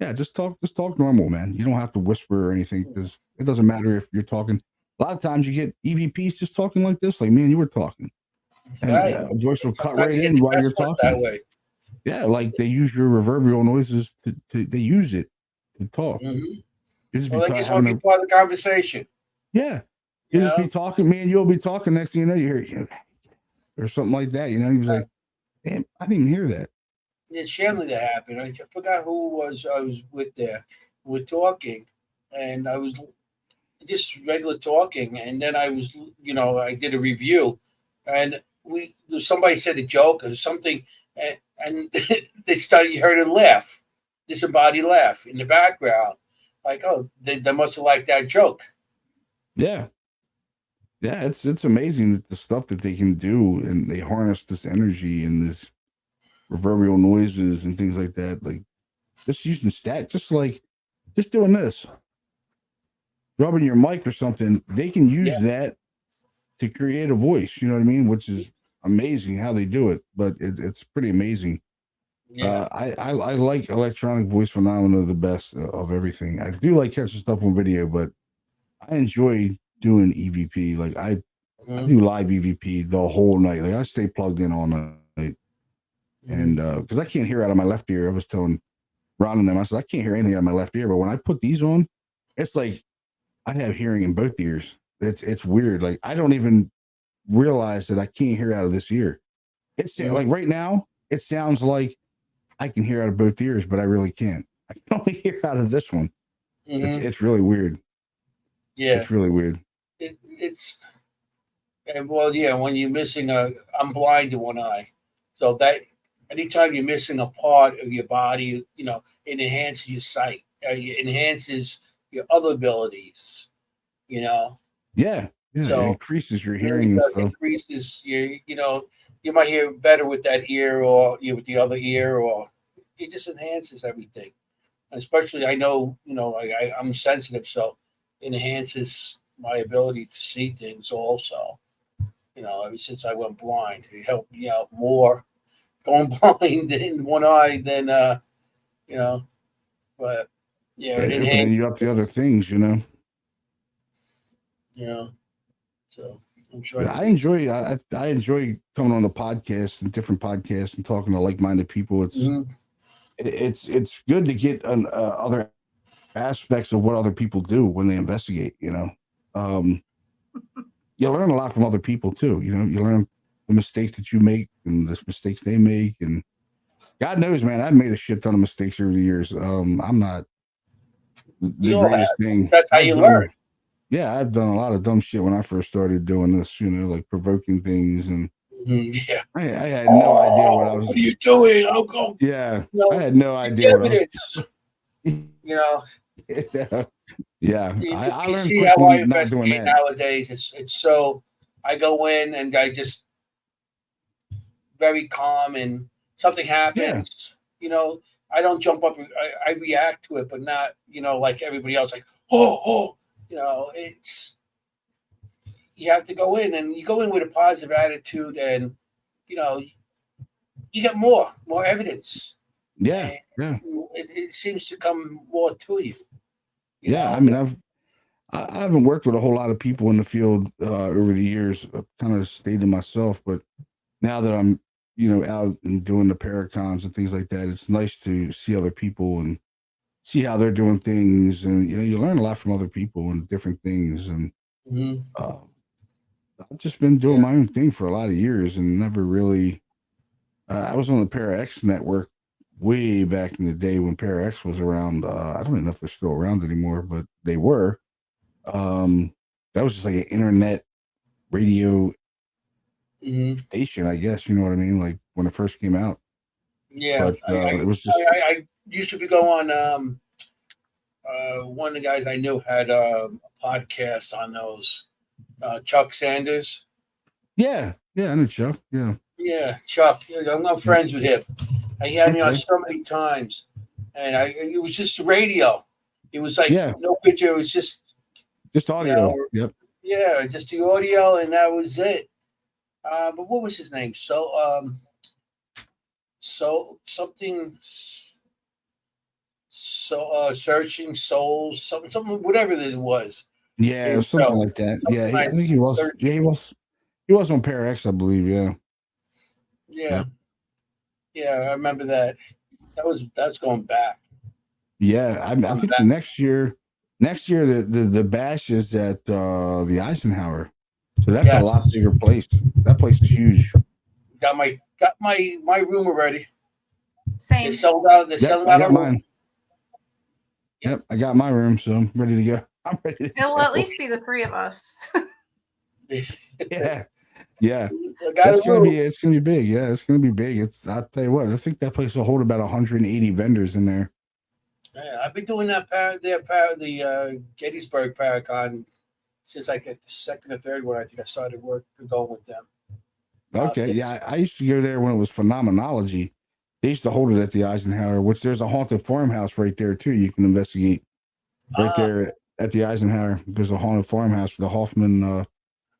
Yeah, just talk normal, man. You don't have to whisper or anything because it doesn't matter if you're talking. A lot of times you get EVPs just talking like this, like me and you were talking. And a voice will cut right in while you're talking. That way. Yeah, like they use your reverberal noises they use it to talk. They just want to be part of the conversation. Yeah. You just be talking, me and you'll be talking. Next thing you know, you hear or something like that. He was like, damn, I didn't even hear that. It's Shanley that happened. I forgot who I was with there. We're talking, and I was just regular talking, and then I was, I did a review, and somebody said a joke or something, and you heard a laugh, disembodied laugh in the background, like, oh, they must have liked that joke. Yeah. Yeah, it's amazing that the stuff that they can do, and they harness this energy and this reverberal noises and things like that. Like just using just doing this, rubbing your mic or something. They can use that to create a voice. You know what I mean? Which is amazing how they do it, but it's pretty amazing. Yeah, I like electronic voice phenomena the best of everything. I do like catching stuff on video, but I enjoy doing EVP. Like I do live EVP the whole night. Like I stay plugged in all night. And because I can't hear out of my left ear. I was telling Ron and them, I said, I can't hear anything out of my left ear. But when I put these on, it's like I have hearing in both ears. It's weird. Like I don't even realize that I can't hear out of this ear. It's like right now, it sounds like I can hear out of both ears, but I really can't. I can only hear out of this one. It's really weird. Yeah, it's really weird. When you're missing I'm blind to one eye, so that anytime you're missing a part of your body, it enhances your sight. It enhances your other abilities. Yeah. So it increases your hearing and stuff. Increases you might hear better with that ear or with the other ear, or it just enhances everything. Especially, I know, I'm sensitive, so it enhances my ability to see things also. Ever since I went blind, it helped me out more going blind in one eye than, but yeah, but then you got the other things, So I'm sure I enjoy coming on the podcast and different podcasts and talking to like-minded people. It's good to get other aspects of what other people do when they investigate. You learn a lot from other people too. You learn the mistakes that you make and the mistakes they make, and God knows, man, I've made a shit ton of mistakes over the years. I'm not the greatest thing. That's how you learn. Yeah, I've done a lot of dumb shit when I first started doing this, like provoking things, and I had no idea what I was. What are you doing? I'll go. Yeah, I had no idea what I was. Yeah, I learned see how I investigate nowadays. It's so I go in and I just very calm, and something happens. Yeah. I don't jump up. I react to it, but not like everybody else. Like it's you have to go in, and you go in with a positive attitude, and you get more evidence. Yeah, yeah. It seems to come more to you. Yeah, I mean, I haven't worked with a whole lot of people in the field over the years. I've kind of stayed to myself, but now that I'm out and doing the Paracons and things like that, it's nice to see other people and see how they're doing things, and you learn a lot from other people and different things. And I've just been doing my own thing for a lot of years and never really. I was on the ParaX network way back in the day when ParaX was around. I don't even know if they're still around anymore, but they were. That was just like an internet radio station, I guess. You know what I mean? Like when it first came out. Yeah, but it was just. I used to go on. One of the guys I knew had a podcast on those. Chuck Sanders. Yeah, I know Chuck. Yeah, Chuck. I'm friends with him. He had me on so many times, and it was just radio. It was like no picture. It was just audio. Yep. Yeah, just the audio, and that was it. But what was his name? So something. So searching souls, something, whatever it was. Yeah, something like that. Yeah, I think he was. Yeah, he was on ParaX, I believe. Yeah, I remember that. That's going back. Yeah, I think the next year the bash is at the Eisenhower, so that's a lot bigger place. That place is huge. Got my room already. Same. They sold out. They're selling out. I got mine. Yep, I got my room, so I'm ready to go. I'm ready. It'll at least be the three of us. Yeah. It's gonna be big. Yeah, it's gonna be big. I'll tell you what, I think that place will hold about 180 vendors in there. Yeah, I've been doing the Gettysburg Paracon since like the second or third one. I think I started going with them. Okay, I used to go there when it was Phenomenology. They used to hold it at the Eisenhower, which there's a haunted farmhouse right there too. You can investigate right there at the Eisenhower. There's a haunted farmhouse. The Hoffman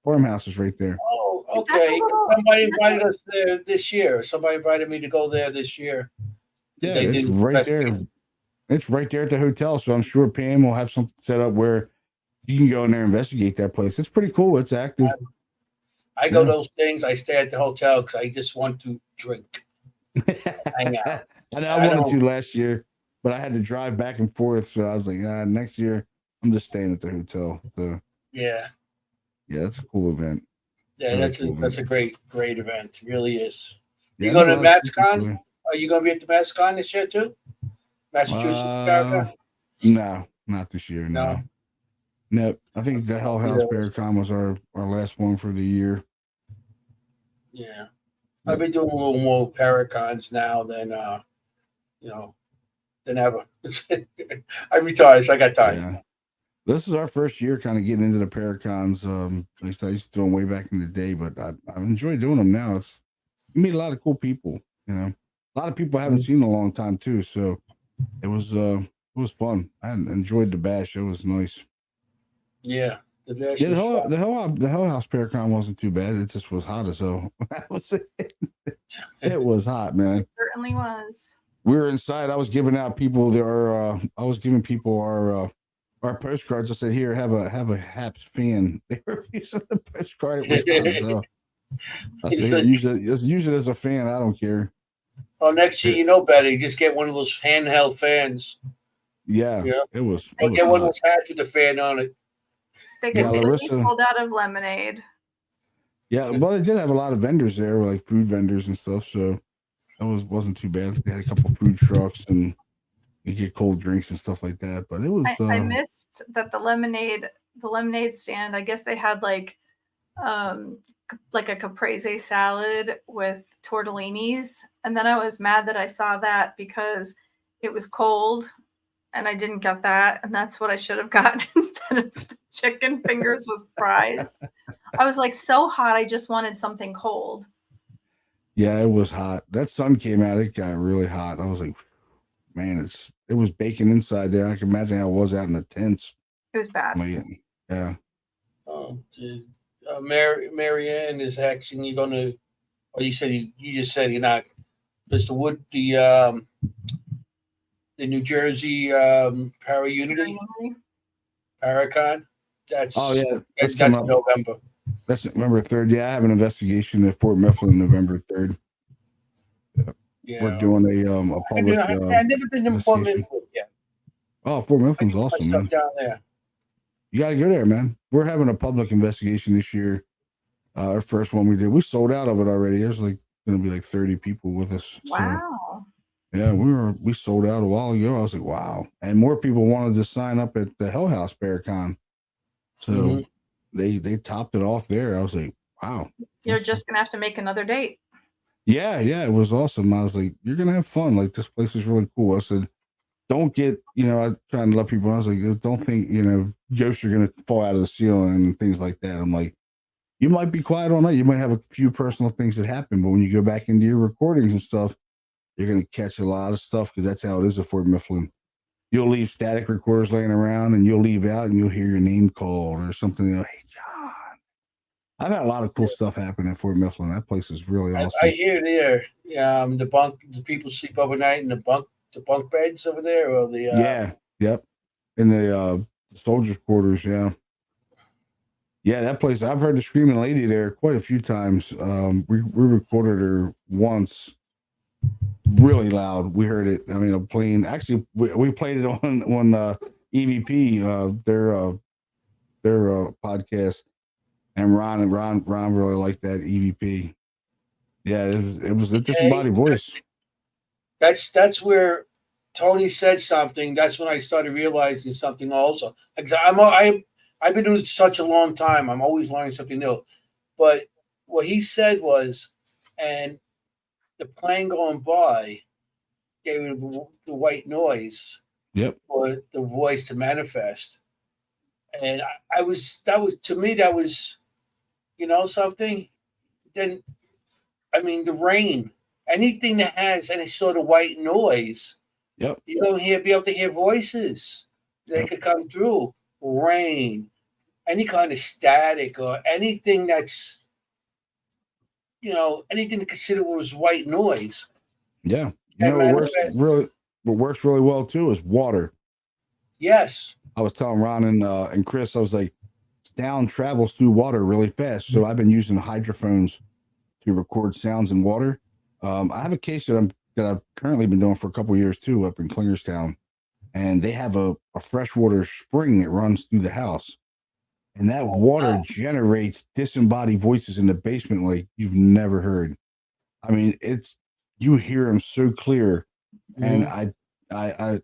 farmhouse is right there. Oh, okay. Somebody invited us there this year. Somebody invited me to go there this year. Yeah, it's right there. It's right there at the hotel. So I'm sure Pam will have something set up where you can go in there and investigate that place. It's pretty cool. It's active. I go to those things. I stay at the hotel because I just want to drink. Hang out. I wanted to last year, but I had to drive back and forth. So I was like, next year I'm just staying at the hotel. So yeah, that's a cool event. Yeah, that's a great event. It really is. You going to MassCon? Are you going to be at the MassCon this year too? Massachusetts, America? No, not this year. No. I think the Hell House Paracon was our last one for the year. Yeah. I've been doing a little more Paracons now than than ever. I retired, so I got time. Yeah. This is our first year kind of getting into the Paracons. At least I used to do them way back in the day, but I enjoy doing them now. You meet a lot of cool people, a lot of people I haven't seen in a long time too. So it was fun. I enjoyed the bash. It was nice. Yeah. The Hell House Paracon wasn't too bad. It just was hot as hell. That was it. It was hot, man. It certainly was. We were inside. I was giving out people our postcards. I said, "Here, have a Haps fan." They were using the postcard. It was hot as hell. I said, use it as a fan. I don't care. Well, next year you know better. You just get one of those handheld fans. Yeah. It was. Get one of those hats with the fan on it. They completely pulled out of lemonade. Yeah, well, they did have a lot of vendors there, like food vendors and stuff. So that wasn't too bad. They had a couple food trucks and you get cold drinks and stuff like that. But it was. I missed that the lemonade stand. I guess they had like a caprese salad with tortellinis, and then I was mad that I saw that because it was cold. And I didn't get that. And that's what I should have gotten instead of the chicken fingers with fries. I was like so hot. I just wanted something cold. Yeah, it was hot. That sun came out. It got really hot. I was like, man, it was baking inside there. I can imagine how it was out in the tents. It was bad. Yeah. Oh, Marianne is asking you going to, or you said you just said you're not. Does the New Jersey Para-Unity Paracon. That's November. That's November 3rd. Yeah, I have an investigation at Fort Mifflin November 3rd. we're doing a public I've never been to Fort Mifflin yet. Oh, Fort Mifflin's awesome, man. Down there. You gotta go there, man. We're having a public investigation this year. Our first one we did, we sold out of it already. There's like gonna be like 30 people with us. Wow. So, yeah, we sold out a while ago. I was like, wow. And more people wanted to sign up at the Hell House Bearcon. So they topped it off there. I was like, wow. You're just gonna have to make another date. Yeah, it was awesome. I was like, you're gonna have fun. Like, this place is really cool. I said, don't get, I try and let people know. I was like, don't think, ghosts are gonna fall out of the ceiling and things like that. I'm like, you might be quiet all night. You might have a few personal things that happen, but when you go back into your recordings and stuff, you're gonna catch a lot of stuff because that's how it is at Fort Mifflin. You'll leave static recorders laying around, and you'll leave out, and you'll hear your name called or something. Hey, John. I've had a lot of cool stuff happen at Fort Mifflin. That place is really awesome. I hear there. The people sleep overnight in the bunk beds over there, or the yep, in the soldiers' quarters. Yeah, that place. I've heard the screaming lady there quite a few times. We recorded her once, really loud. We heard it. I mean, a plane. Actually, we played it on EVP, their podcast, and Ron really liked that EVP. Yeah, it was a disembodied voice. That's where Tony said something. That's when I started realizing something also. I've been doing it such a long time. I'm always learning something new. But what he said was, and the plane going by gave it the white noise. Yep. For the voice to manifest. And that was to me, that was, something. Then, I mean, the rain, anything that has any sort of white noise, yep, you don't be able to hear voices. They could come through. Rain, any kind of static, or anything that's, anything to consider was white noise. Yeah. What works really well too is water. Yes. I was telling Ron and Chris, I was like, sound travels through water really fast. So I've been using hydrophones to record sounds in water. I have a case that I've currently been doing for a couple of years too, up in Klingerstown, and they have a freshwater spring that runs through the house, and that water generates disembodied voices in the basement like you've never heard. I mean, you hear them so clear, and I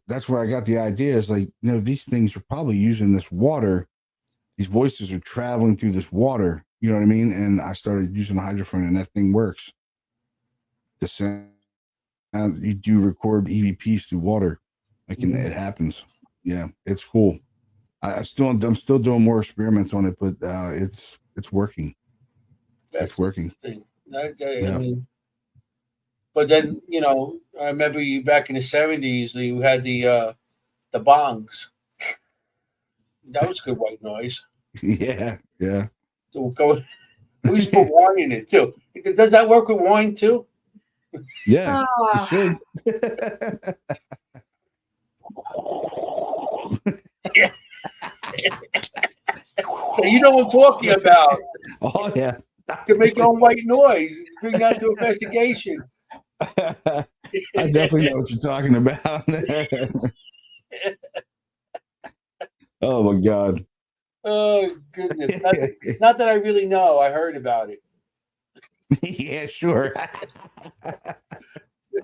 that's where I got the idea. Is like, these things are probably using this water. These voices are traveling through this water. You know what I mean? And I started using a hydrophone, and that thing works. The sound you do record EVPs through water, it happens. Yeah, it's cool. I'm still doing more experiments on it, but it's working. It's working. I mean, but then I remember you back in the 70s. You had the bongs. That was good white noise. Yeah. We used to put wine in it too. Does that work with wine too? Yeah, it should. Yeah. So you know what I'm talking about. Oh yeah. To make your own white noise, bring that to investigation. I definitely know what you're talking about. Oh my God. Oh goodness. Not that I really know. I heard about it. Yeah, sure.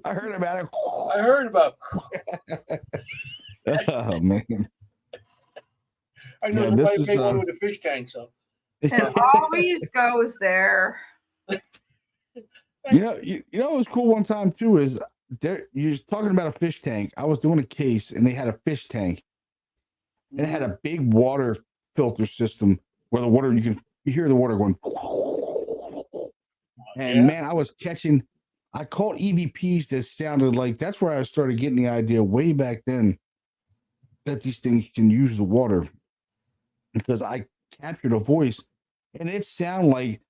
I heard about it. Oh man. I know somebody made one with a fish tank, so it always goes there. You know what was cool one time too is you're talking about a fish tank. I was doing a case and they had a fish tank. And it had a big water filter system where the water you hear the water going. And man, I caught EVPs that sounded like, that's where I started getting the idea way back then that these things can use the water, because I captured a voice and it sounded like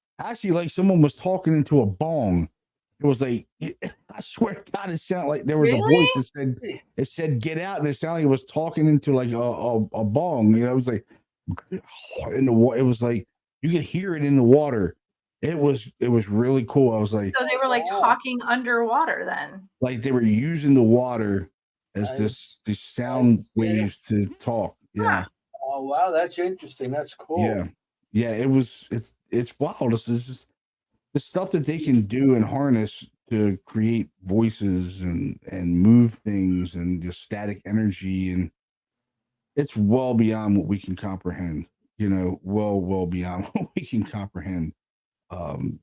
someone was talking into a bong. It was like, I swear to God, it sounded like there was a voice that said, get out. And it sounded like it was talking into like a bong. It was like, it was like, you could hear it in the water. It was really cool. I was like, So they were like talking underwater then. like they were using the water as these sound waves to talk. Yeah. Oh wow, that's interesting. That's cool. Yeah. It's wild. It's just the stuff that they can do and harness to create voices and move things and just static energy, and it's well beyond what we can comprehend. Well beyond what we can comprehend. Um,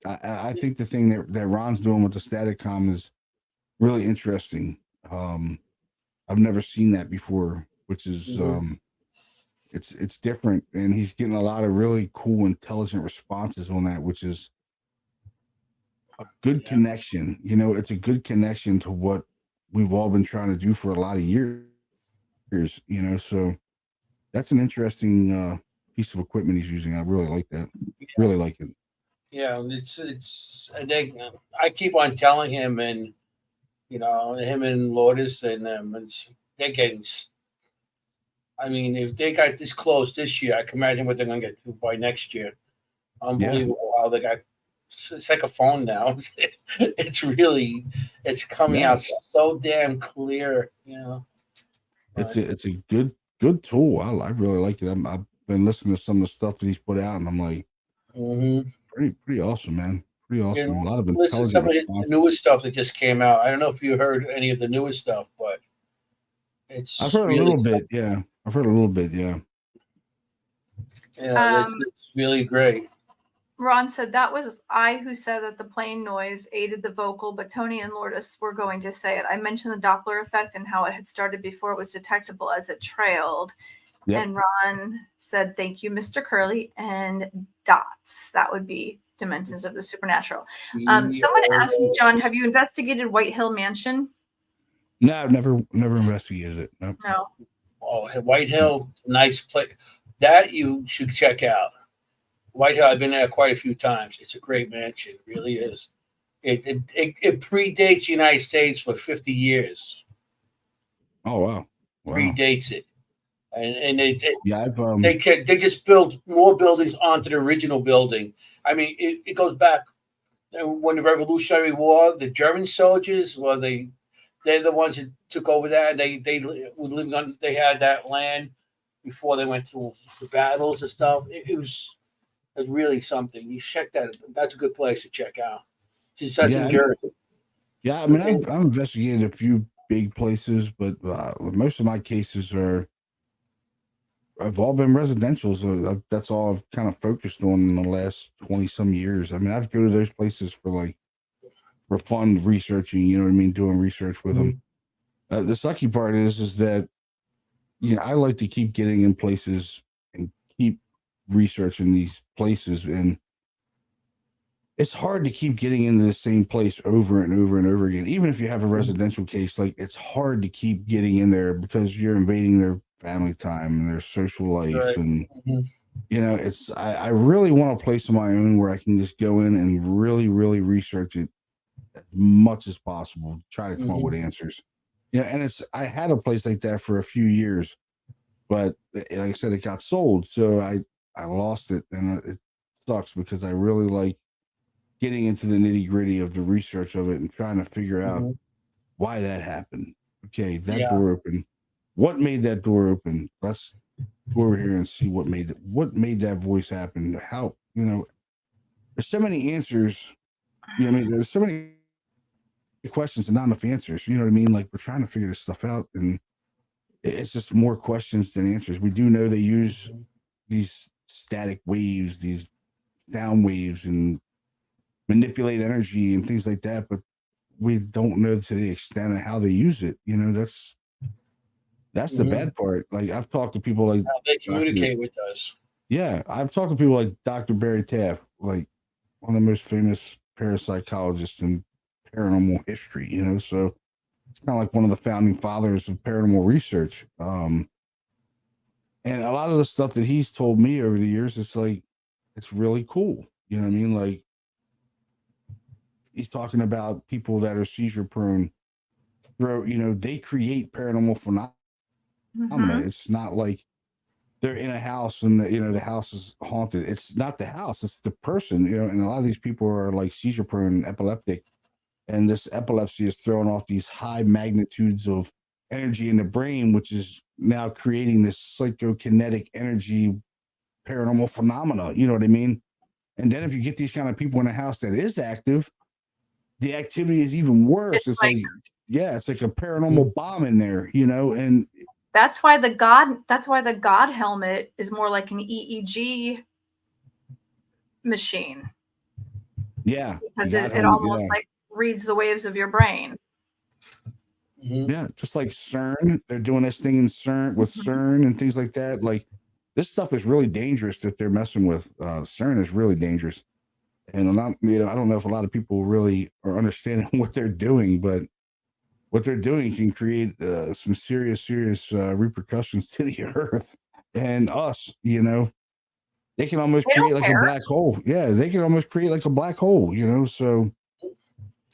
I think the thing that Ron's doing with the static com is really interesting. I've never seen that before, which is it's different, and he's getting a lot of really cool, intelligent responses on that, which is a good connection. It's a good connection to what we've all been trying to do for a lot of years. So that's an interesting piece of equipment he's using. I really like that. Really like it. Yeah, it's. I keep on telling him, and him and Lourdes and them, they're getting. I mean, if they got this close this year, I can imagine what they're going to get to by next year. Unbelievable how they got. It's like a phone now. It's coming out so damn clear. It's a good tool. I really like it. I've been listening to some of the stuff that he's put out, and I'm like, pretty awesome, man. Pretty awesome. A lot of listen to intelligent some of the responses. newest stuff that just came out. I don't know if you heard any of the newest stuff, but I've heard a little bit. Yeah, I've heard a little bit. Yeah. Yeah, it's really great. Ron said that was I who said that the plane noise aided the vocal, but Tony and Lourdes were going to say it. I mentioned the Doppler effect and how it had started before it was detectable as it trailed. Yep. And Ron said, "Thank you, Mr. Curley," and dots. That would be dimensions of the supernatural. Someone asked, John, have you investigated White Hill Mansion? No, I've never investigated it. Nope. No. Oh, White Hill, nice place. That you should check out. White Hill, I've been there quite a few times. It's a great mansion, it really is. It predates the United States for 50 years. Oh wow! Predates it, and they just build more buildings onto the original building. I mean, it goes back when the Revolutionary War. The German soldiers, well, they're the ones that took over that. They were living on. They had that land before they went through the battles and stuff. It was really something. You check that. That's a good place to check out. Since that's in Jersey. Yeah, I mean, I've investigated a few big places, but most of my cases have all been residential. So that's all I've kind of focused on in the last 20 some years. I mean, I'd go to those places for fun researching, you know what I mean? Doing research with them. The sucky part is that, I like to keep getting in places and keep researching these places, and it's hard to keep getting into the same place over and over and over again. Even if you have a residential case, it's hard to keep getting in there because you're invading their family time and their social life. Right. And, I really want a place of my own where I can just go in and really, really research it as much as possible, try to come up with answers. And I had a place like that for a few years, but like I said, it got sold. So I lost it, and it sucks because I really like getting into the nitty gritty of the research of it and trying to figure out why that happened. Okay, that door opened. What made that door open? Let's go over here and see what made that voice happen. How, there's so many answers. I mean, there's so many questions and not enough answers. You know what I mean? We're trying to figure this stuff out, and it's just more questions than answers. We do know they use these static waves, these sound waves, and manipulate energy and things like that, but we don't know to the extent of how they use it. That's the bad part. I've talked to people how they communicate with us. Yeah, I've talked to people like Dr. Barry Taft, one of the most famous parapsychologists in paranormal history. So it's kind of like one of the founding fathers of paranormal research. And a lot of the stuff that he's told me over the years, it's really cool. You know what I mean? He's talking about people that are seizure prone. They create paranormal phenomena. It's not like they're in a house and the house is haunted. It's not the house, it's the person, and a lot of these people are like seizure prone, epileptic, and this epilepsy is throwing off these high magnitudes of energy in the brain, which is now creating this psychokinetic energy paranormal phenomena. You know what I mean? And then if you get these kind of people in a house that is active, the activity is even worse. It's like it's like a paranormal bomb in there, and that's why the God helmet is more like an EEG machine. Yeah. Because it almost like reads the waves of your brain. Yeah, just like CERN, they're doing this thing in CERN with CERN and things like that. Like this stuff is really dangerous that they're messing with. CERN is really dangerous, and I'm not, I don't know if a lot of people really are understanding what they're doing, but what they're doing can create some serious repercussions to the Earth and us. They can almost create like a black hole. Yeah, they can almost create like a black hole. So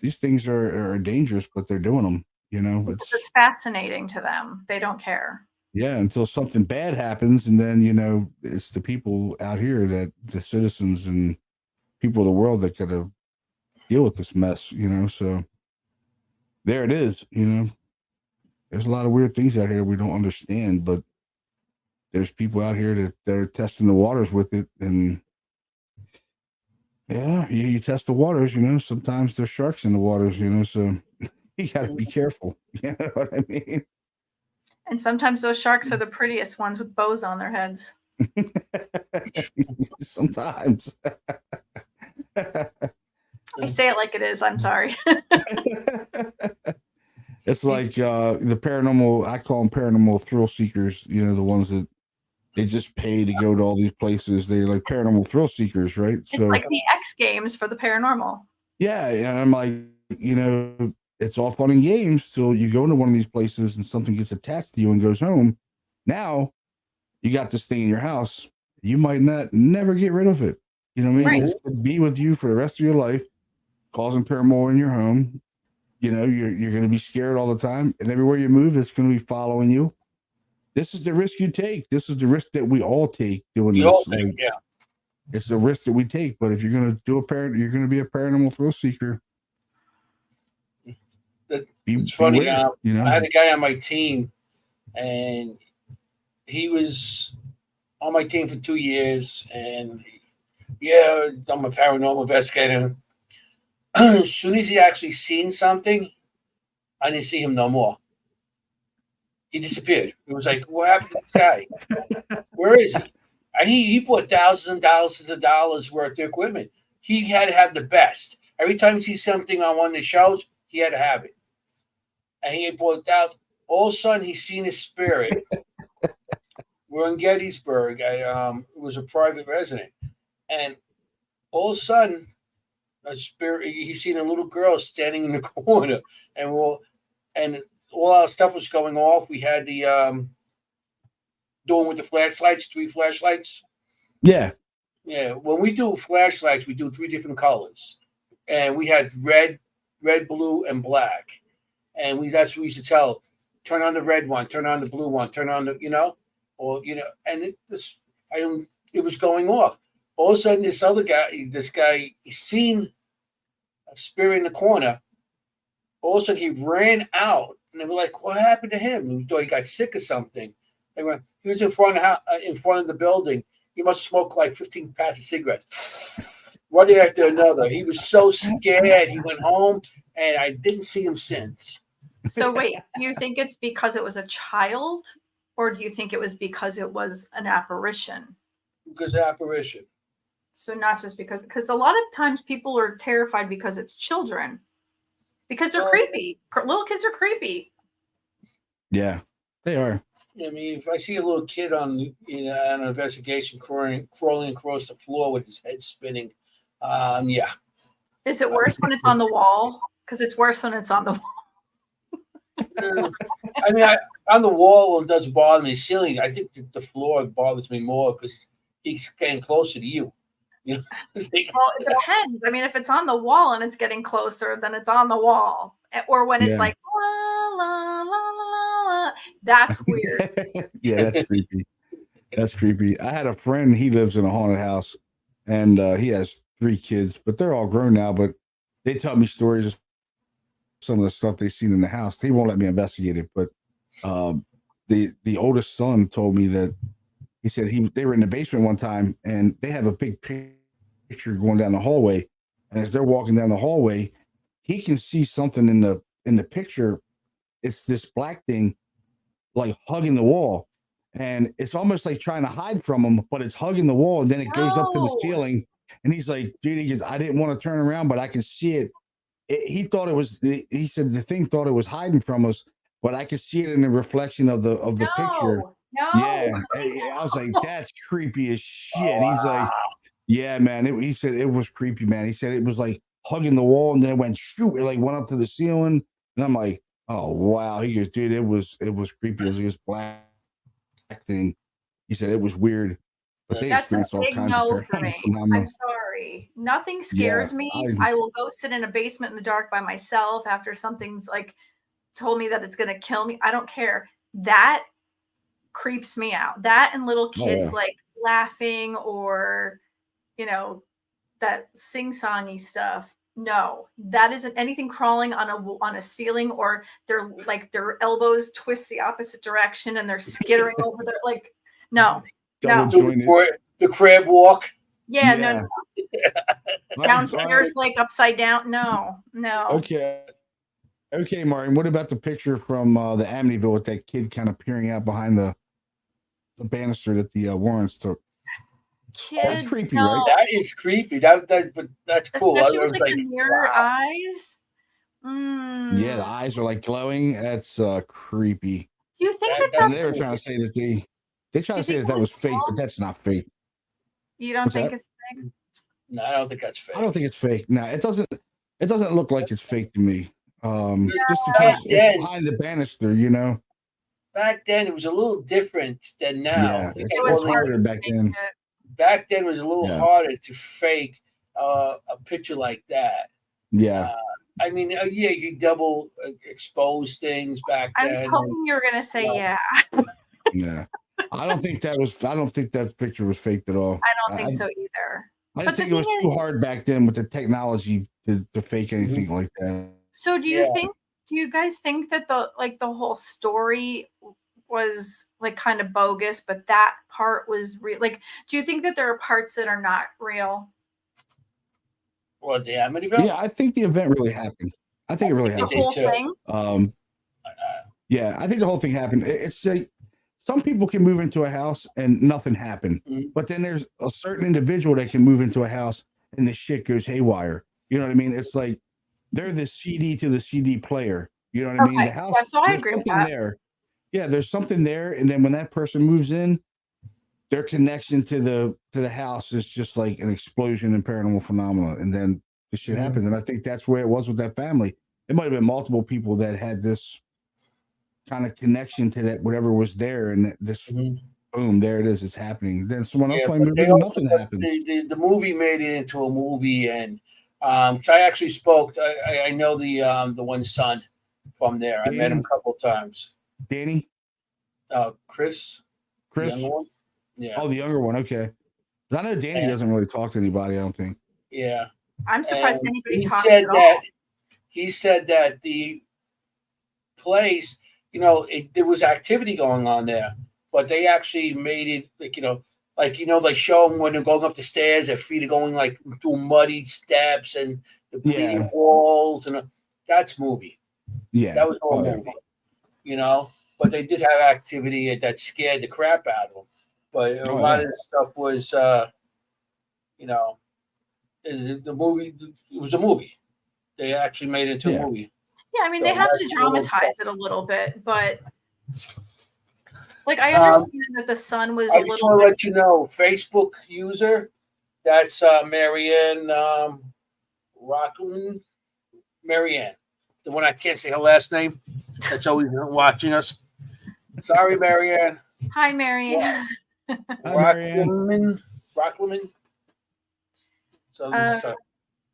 these things are dangerous, but they're doing them. It's fascinating to them. They don't care. Yeah, until something bad happens, and then it's the people out here, that the citizens and people of the world, that gotta deal with this mess. So there it is. There's a lot of weird things out here we don't understand, but there's people out here that they're testing the waters with it, and yeah, you test the waters. Sometimes there's sharks in the waters. So you gotta be careful. You know what I mean? And sometimes those sharks are the prettiest ones with bows on their heads. Sometimes. I say it like it is. I'm sorry. It's like the paranormal, I call them paranormal thrill seekers, the ones that they just pay to go to all these places. They're like paranormal thrill seekers, right? It's like the X Games for the paranormal. Yeah. And I'm like, it's all fun and games till you go into one of these places and something gets attached to you and goes home. Now you got this thing in your house. You might never get rid of it. You know what I mean? Right. It could be with you for the rest of your life, causing turmoil in your home. You're going to be scared all the time, and everywhere you move, it's going to be following you. This is the risk you take. This is the risk that we all take doing this. Yeah, it's the risk that we take. But if you're going to you're going to be a paranormal thrill seeker. It's funny. I had a guy on my team, and he was on my team for 2 years, and I'm a paranormal investigator. As soon as he actually seen something, I didn't see him no more. He disappeared. It was like, what happened to this guy? Where is he? And he bought thousands and thousands of dollars worth of equipment. He had to have the best. Every time he sees something on one of the shows, he had to have it. And he bought thousands. All of a sudden, he's seen a spirit. We're in Gettysburg. It was a private resident. And all of a sudden, a spirit, he's seen a little girl standing in the corner. And all our stuff was going off. We had the doing with the flashlights, 3 flashlights. Yeah. Yeah. When we do flashlights, we do 3 different colors. And we had red, blue, and black. And that's what we used to tell. Turn on the red one, turn on the blue one, turn on the, and it was going off. All of a sudden, this guy, he seen a spirit in the corner. All of a sudden, he ran out. And they were like, what happened to him? We thought he got sick or something. He was in front of the building. He must smoke like 15 packs of cigarettes. One after another. He was so scared. He went home, and I didn't see him since. So wait, do you think it's because it was a child, or do you think it was because it was an apparition? Because apparition. So not just because a lot of times people are terrified because it's children. Because they're creepy. Little kids are creepy. Yeah, they are. I mean, if I see a little kid on an investigation crawling across the floor with his head spinning, yeah. Is it worse when it's on the wall? Because it's worse when it's on the wall. I mean, on the wall, it doesn't bother me. Ceiling, I think the floor bothers me more because he's getting closer to you. Well, it depends. I mean, if it's on the wall and it's getting closer, then it's on the wall. Or when it's like, la, la, la, la, la, that's weird. Yeah, that's creepy. That's creepy. I had a friend, he lives in a haunted house, and he has 3 kids, but they're all grown now, but they tell me stories of some of the stuff they've seen in the house. They won't let me investigate it, but the oldest son told me that he said they were in the basement one time, and they have a big picture going down the hallway, and as they're walking down the hallway, he can see something in the picture. It's this black thing like hugging the wall, and it's almost like trying to hide from him, but it's hugging the wall, and then it goes up to the ceiling. And he's like, dude, he goes, I didn't want to turn around, but I can see it. He thought it was. He said the thing thought it was hiding from us, but I could see it in the reflection of the picture. No. Yeah, I was like, that's creepy as shit. He's like, yeah, man. He said it was creepy, man. He said it was like hugging the wall, and then it went shoot. It like went up to the ceiling, and I'm like, oh wow. He goes, dude, it was creepy. It was this black thing. He said it was weird, but they That's a experienced all big kinds no of for me. phenomena. I'm sorry. Nothing scares me. I will go sit in a basement in the dark by myself after something's like told me that it's going to kill me. I don't care. That creeps me out. That and little kids like laughing or, you know, that sing-songy stuff. No, that isn't anything crawling on a ceiling or they're like their elbows twist the opposite direction and they're skittering over there. Like, no. The crab walk. Yeah. No. Downstairs, like upside down. No. Okay, Martin. What about the picture from the Amityville with that kid kind of peering out behind the banister that the Warrens took? That's creepy, right? That is creepy. But that's cool. Especially with like the mirror eyes. Yeah, the eyes are like glowing. That's creepy. Do you think that's they were trying to say that they try to say that was fake, but that's not fake. You don't think it's fake? No, I don't think that's fake. I don't think it's fake. No, it doesn't look like it's fake to me. Just because it's behind the banister, you know. Back then it was a little different than now. Yeah, it was harder back then. Back then it was a little harder to fake a picture like that. Yeah. I mean, you double expose things back then. I was hoping you were gonna say yeah. Yeah. I don't think that picture was faked at all. I don't think so either. I just think it was too hard back then with the technology to fake anything like that. So do you guys think that the whole story was like kind of bogus, but that part was real? Like, do you think that there are parts that are not real? Well, the Amityville? Yeah, I think the event really happened. I think it really happened. The whole thing? Yeah, I think the whole thing happened. It's like some people can move into a house and nothing happened, but then there's a certain individual that can move into a house and the shit goes haywire. You know what I mean? It's like they're the CD to the CD player. You know what I mean? The house. Yeah, so I agree with that. There. Yeah, there's something there, and then when that person moves in, their connection to the house is just like an explosion in paranormal phenomena, and then the shit happens. And I think that's where it was with that family. It might have been multiple people that had this kind of connection to that whatever was there, and this boom, there it is, it's happening. Then someone else might move in, nothing happens. The movie made it into a movie, and so I actually spoke. I know the one son from there. Danny. I met him a couple of times. Danny. Chris. The younger one? Yeah. Oh, the younger one. Okay. I know Danny doesn't really talk to anybody. I don't think. Yeah. I'm surprised anybody talks at all. He said that the place, there was activity going on there, but they actually made it they show them when they're going up the stairs, their feet are going like through muddy steps and the bleeding walls, and that's movie. Yeah, that was all movie. But they did have activity that scared the crap out of them. But a lot of the stuff was, the movie. It was a movie. They actually made it into a movie. Yeah, I mean, they have to dramatize it a little bit, but like I understand that the son was. I just want to let you know, Facebook user, that's Marianne Rockland. Marianne, the one I can't say her last name. That's always watching us. Sorry, Marianne. Hi, Marianne. Rockland. So.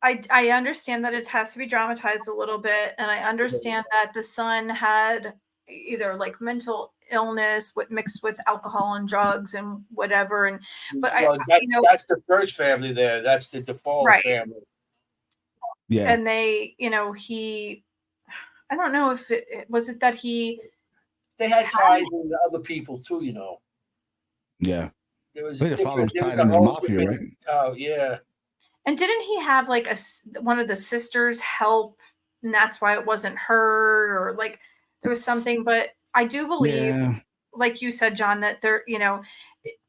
I understand that it has to be dramatized a little bit, and I understand that the son had either like mental illness mixed with alcohol and drugs and whatever. And but that's the first family there. That's the default family. Yeah. And they, I don't know if it was that they had ties with other people too, Yeah. There was the father was tied a into the whole mafia, right? Oh, yeah. And didn't he have like one of the sisters help, and that's why it wasn't her, or like there was something? But I do believe, like you said, John, that there,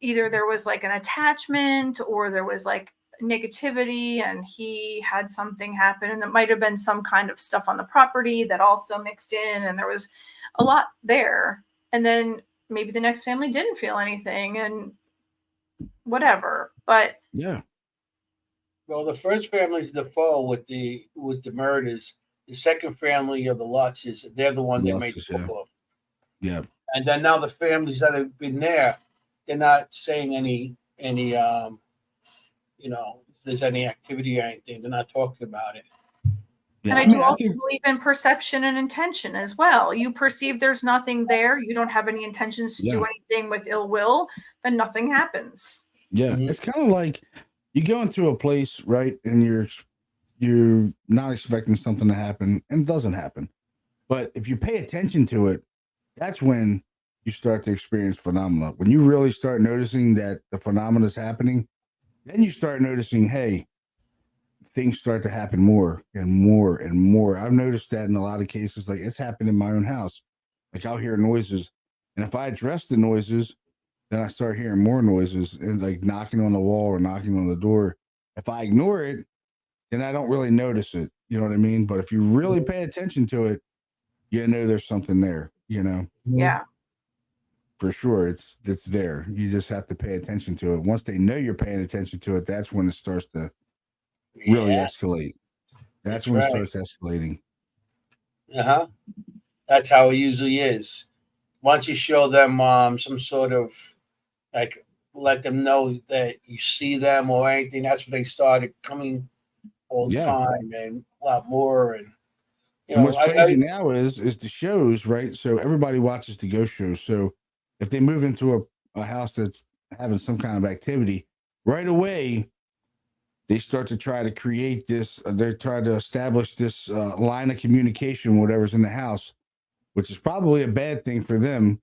either there was like an attachment or there was like negativity, and he had something happen, and it might have been some kind of stuff on the property that also mixed in, and there was a lot there. And then maybe the next family didn't feel anything, and whatever. But yeah. Well, the first family's the foe with the murders. The second family of the Lutzes, they're the one that made the book off. Yeah. And then now the families that have been there, they're not saying any if there's any activity or anything, they're not talking about it. Yeah. And I do also believe in perception and intention as well. You perceive there's nothing there, you don't have any intentions to do anything with ill will, then nothing happens. Yeah. Mm-hmm. It's kind of like you go into a place, right, and you're not expecting something to happen, and it doesn't happen. But if you pay attention to it, that's when you start to experience phenomena. When you really start noticing that the phenomena is happening, then you start noticing, hey, things start to happen more and more and more. I've noticed that in a lot of cases, like it's happened in my own house. Like I'll hear noises, and if I address the noises, then I start hearing more noises and like knocking on the wall or knocking on the door. If I ignore it, then I don't really notice it. You know what I mean? But if you really pay attention to it, you know there's something there, Yeah. For sure. It's there. You just have to pay attention to it. Once they know you're paying attention to it, that's when it starts to really escalate. That's when it starts escalating. Uh-huh. That's how it usually is. Once you show them some sort of like let them know that you see them or anything, that's when they started coming all the time and a lot more. And what's crazy now is the shows, right? So everybody watches the ghost shows. So if they move into a house that's having some kind of activity, right away they start to try to create this. They're trying to establish this line of communication, whatever's in the house, which is probably a bad thing for them.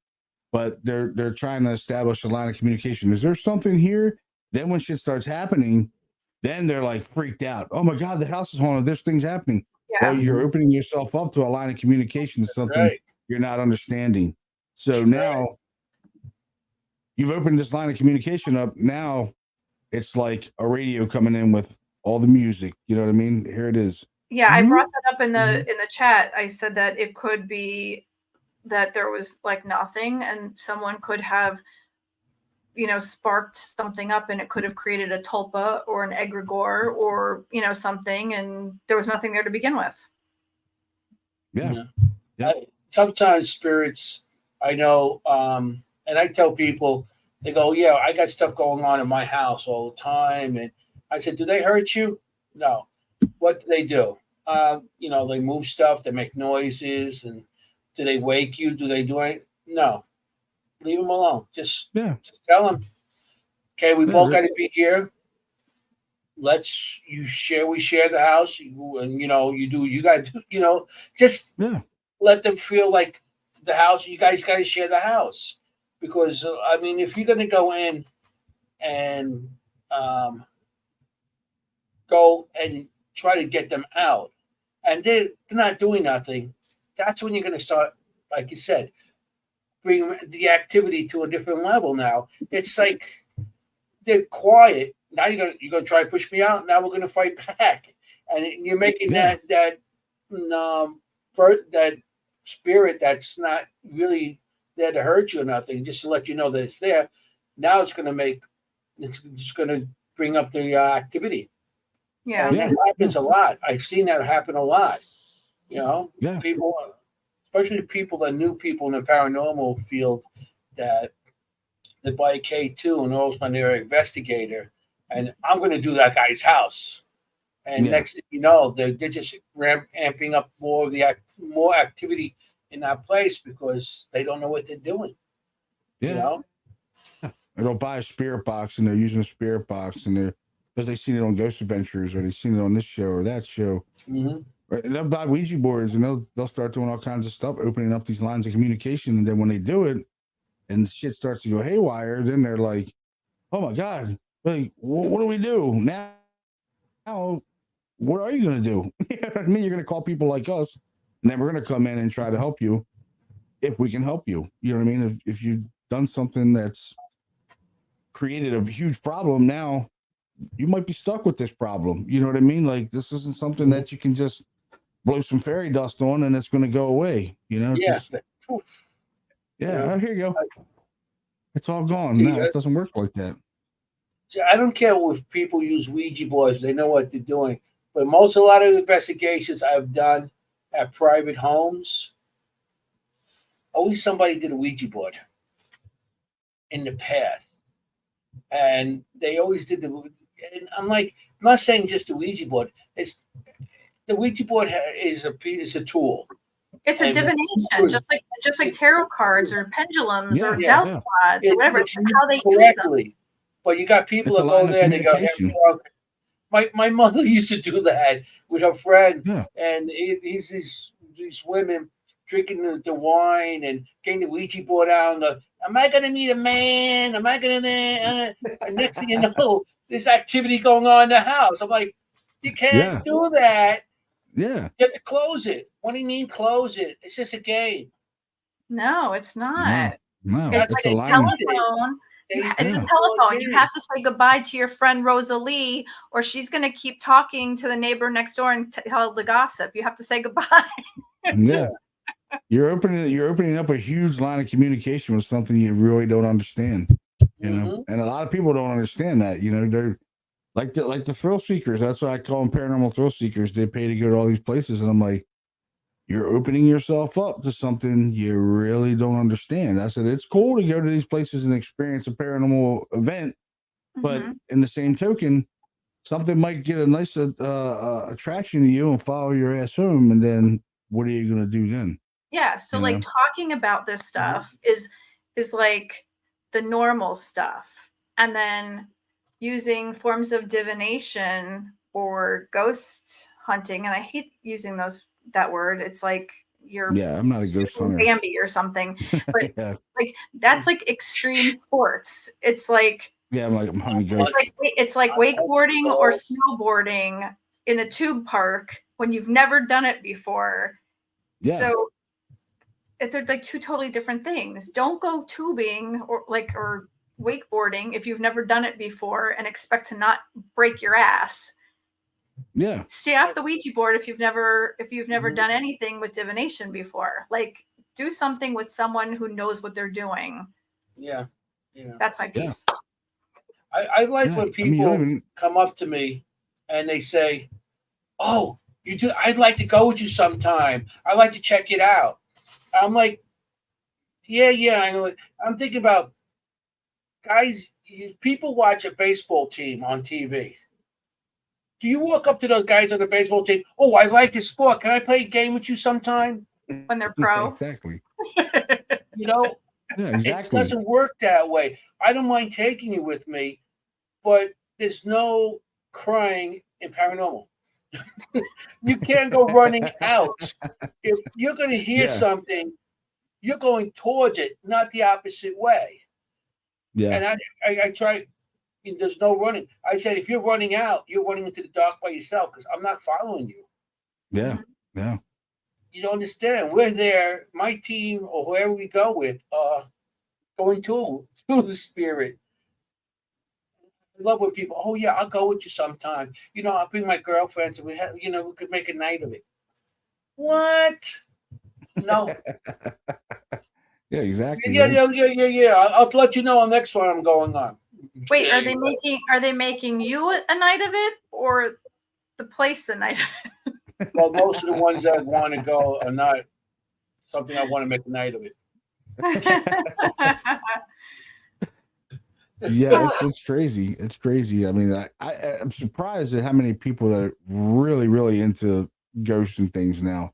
But they're trying to establish a line of communication. Is there something here? Then when shit starts happening, then they're like freaked out. Oh my God, the house is haunted. This thing's happening. Yeah. Well, you're opening yourself up to a line of communication to something you're not understanding. So now you've opened this line of communication up. Now it's like a radio coming in with all the music. You know what I mean? Here it is. Yeah, I brought that up in the chat. I said that it could be that there was like nothing, and someone could have, sparked something up, and it could have created a tulpa or an egregore or something, and there was nothing there to begin with. Yeah. Sometimes spirits, I know, and I tell people, they go, "Yeah, I got stuff going on in my house all the time," and I said, "Do they hurt you?" No. What do they do? They move stuff, they make noises, and do they wake you? Do they do it? No. Leave them alone. Just tell them, okay, we both got to be here. We share the house, and you do what you got to do. Just let them feel like the house. You guys got to share the house, because if you're gonna go in and go and try to get them out, and they're not doing nothing, that's when you're gonna start, like you said, bring the activity to a different level. Now it's like they're quiet. Now you're gonna try to push me out. Now we're gonna fight back, and you're making that spirit that's not really there to hurt you or nothing, just to let you know that it's there. Now it's just gonna bring up the activity. Yeah, and that happens a lot. I've seen that happen a lot. People. Especially people that knew people in the paranormal field that they buy a K2 and knows when they're an investigator, and I'm going to do that guy's house. And next thing you know, they're just amping up more activity in that place because they don't know what they're doing. You know? Or they'll buy a spirit box and they're using a spirit box and they're because they've seen it on Ghost Adventures or they've seen it on this show or that show. Mm-hmm. Right? And they'll buy Ouija boards and they'll start doing all kinds of stuff, opening up these lines of communication. And then when they do it and shit starts to go haywire, then they're like, "Oh my god, like what do we do now? What are you going to do?" You know what I mean? You're going to call people like us, and then we're going to come in and try to help you if we can help you. You know what I mean? If you've done something that's created a huge problem, now you might be stuck with this problem. You know what I mean? Like this isn't something that you can just blow some fairy dust on and it's going to go away. You know? Yeah. Oh, here you go. It's all gone. No, it doesn't work like that. See, I don't care if people use Ouija boards; they know what they're doing. But a lot of investigations I've done at private homes, always somebody did a Ouija board in the past, and they always did and I'm like, I'm not saying just the Ouija board. It's the Ouija board is a tool. It's a divination, just like tarot cards or pendulums or dowse rods or whatever. It's how they use them. But you got people that go there and they go, my mother used to do that with her friend, and these women drinking the wine and getting the Ouija board out. And am I going to meet a man? Am I going to? And next thing you know, there's activity going on in the house. I'm like, you can't do that. Yeah, you have to close it. What do you mean close it? It's just a game. No, it's not. No, it's like a telephone. It's a telephone. You have to say goodbye to your friend Rosalie, or she's going to keep talking to the neighbor next door and tell the gossip. You have to say goodbye. Yeah, you're opening up a huge line of communication with something you really don't understand. You know, and a lot of people don't understand that. You know, they're like the thrill seekers. That's why I call them paranormal thrill seekers. They pay to go to all these places, and I'm like, you're opening yourself up to something you really don't understand. I said, it's cool to go to these places and experience a paranormal event, but in the same token, something might get a nice attraction to you and follow your ass home. And then what are you going to do then? Yeah. So like talking about this stuff is like the normal stuff. And then using forms of divination or ghost hunting. And I hate using that word. It's like I'm not a ghost hunter. Bambi or something, but like that's like extreme sports. It's like I'm hunting ghosts. It's like wakeboarding or snowboarding in a tube park when you've never done it before. So they're like two totally different things. Don't go tubing or wakeboarding if you've never done it before and expect to not break your ass. Yeah. Stay off the Ouija board if you've never done anything with divination before. Like, do something with someone who knows what they're doing. Yeah. That's my piece. I like when people come up to me and they say, "Oh, you do? I'd like to go with you sometime. I'd like to check it out." I'm like, yeah. I'm thinking about guys. People watch a baseball team on TV. Do you walk up to those guys on the baseball team? "Oh, I like this sport. Can I play a game with you sometime?" When they're pro. Exactly. You know, it doesn't work that way. I don't mind taking you with me, but there's no crying in paranormal. You can't go running out. If you're going to hear something, you're going towards it, not the opposite way. Yeah. And I try. There's no running. I said, if you're running out, you're running into the dark by yourself because I'm not following you. Yeah. You don't understand. We're there, my team or whoever we go with, going to the spirit. I love when people, "Oh yeah, I'll go with you sometime. I'll bring my girlfriends and we could make a night of it." What? No. Yeah, exactly. Yeah. I'll let you know on the next one I'm going on. Wait, are they making you a night of it or the place a night of it? Well, most of the ones that want to go are not something I want to make a night of it. Yeah, it's crazy. It's crazy. I mean, I'm surprised at how many people that are really, really into ghosts and things now.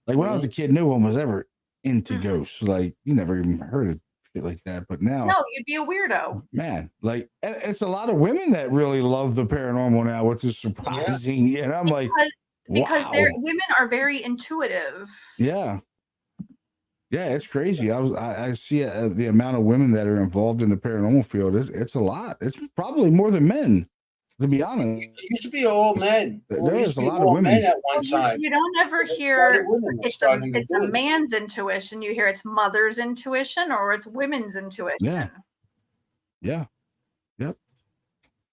Like when I was a kid, no one was ever into ghosts. Like you never even heard of shit like that. But now, no, you'd be a weirdo. Man, like it's a lot of women that really love the paranormal now, which is surprising. And I'm like, because wow. women are very intuitive. Yeah. Yeah, it's crazy. I see the amount of women that are involved in the paranormal field. It's a lot. It's probably more than men, to be honest. It used to be all men. There is a lot of women at one time. You don't ever hear it's a man's intuition. You hear it's mother's intuition or it's women's intuition. Yeah. Yeah. Yep.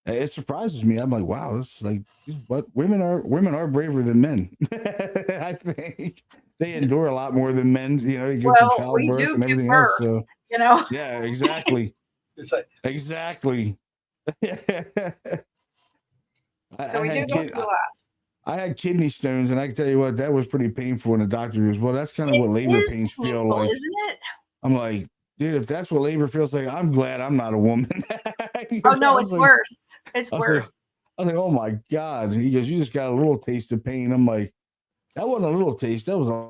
It surprises me. I'm like, wow, this is like, but women are braver than men. I think they endure a lot more than men. You know, they get to childbirth and everything else. So, you know. Yeah, exactly. It's like exactly. So we do go through a lot. I had kidney stones, and I can tell you what, that was pretty painful. And the doctor goes, "Well, that's kind of what labor pains feel like, isn't it?" I'm like, dude, if that's what labor feels like, I'm glad I'm not a woman. Oh no, it's worse. It's worse. I was like, oh my God. And he goes, you just got a little taste of pain. I'm like, that wasn't a little taste. That was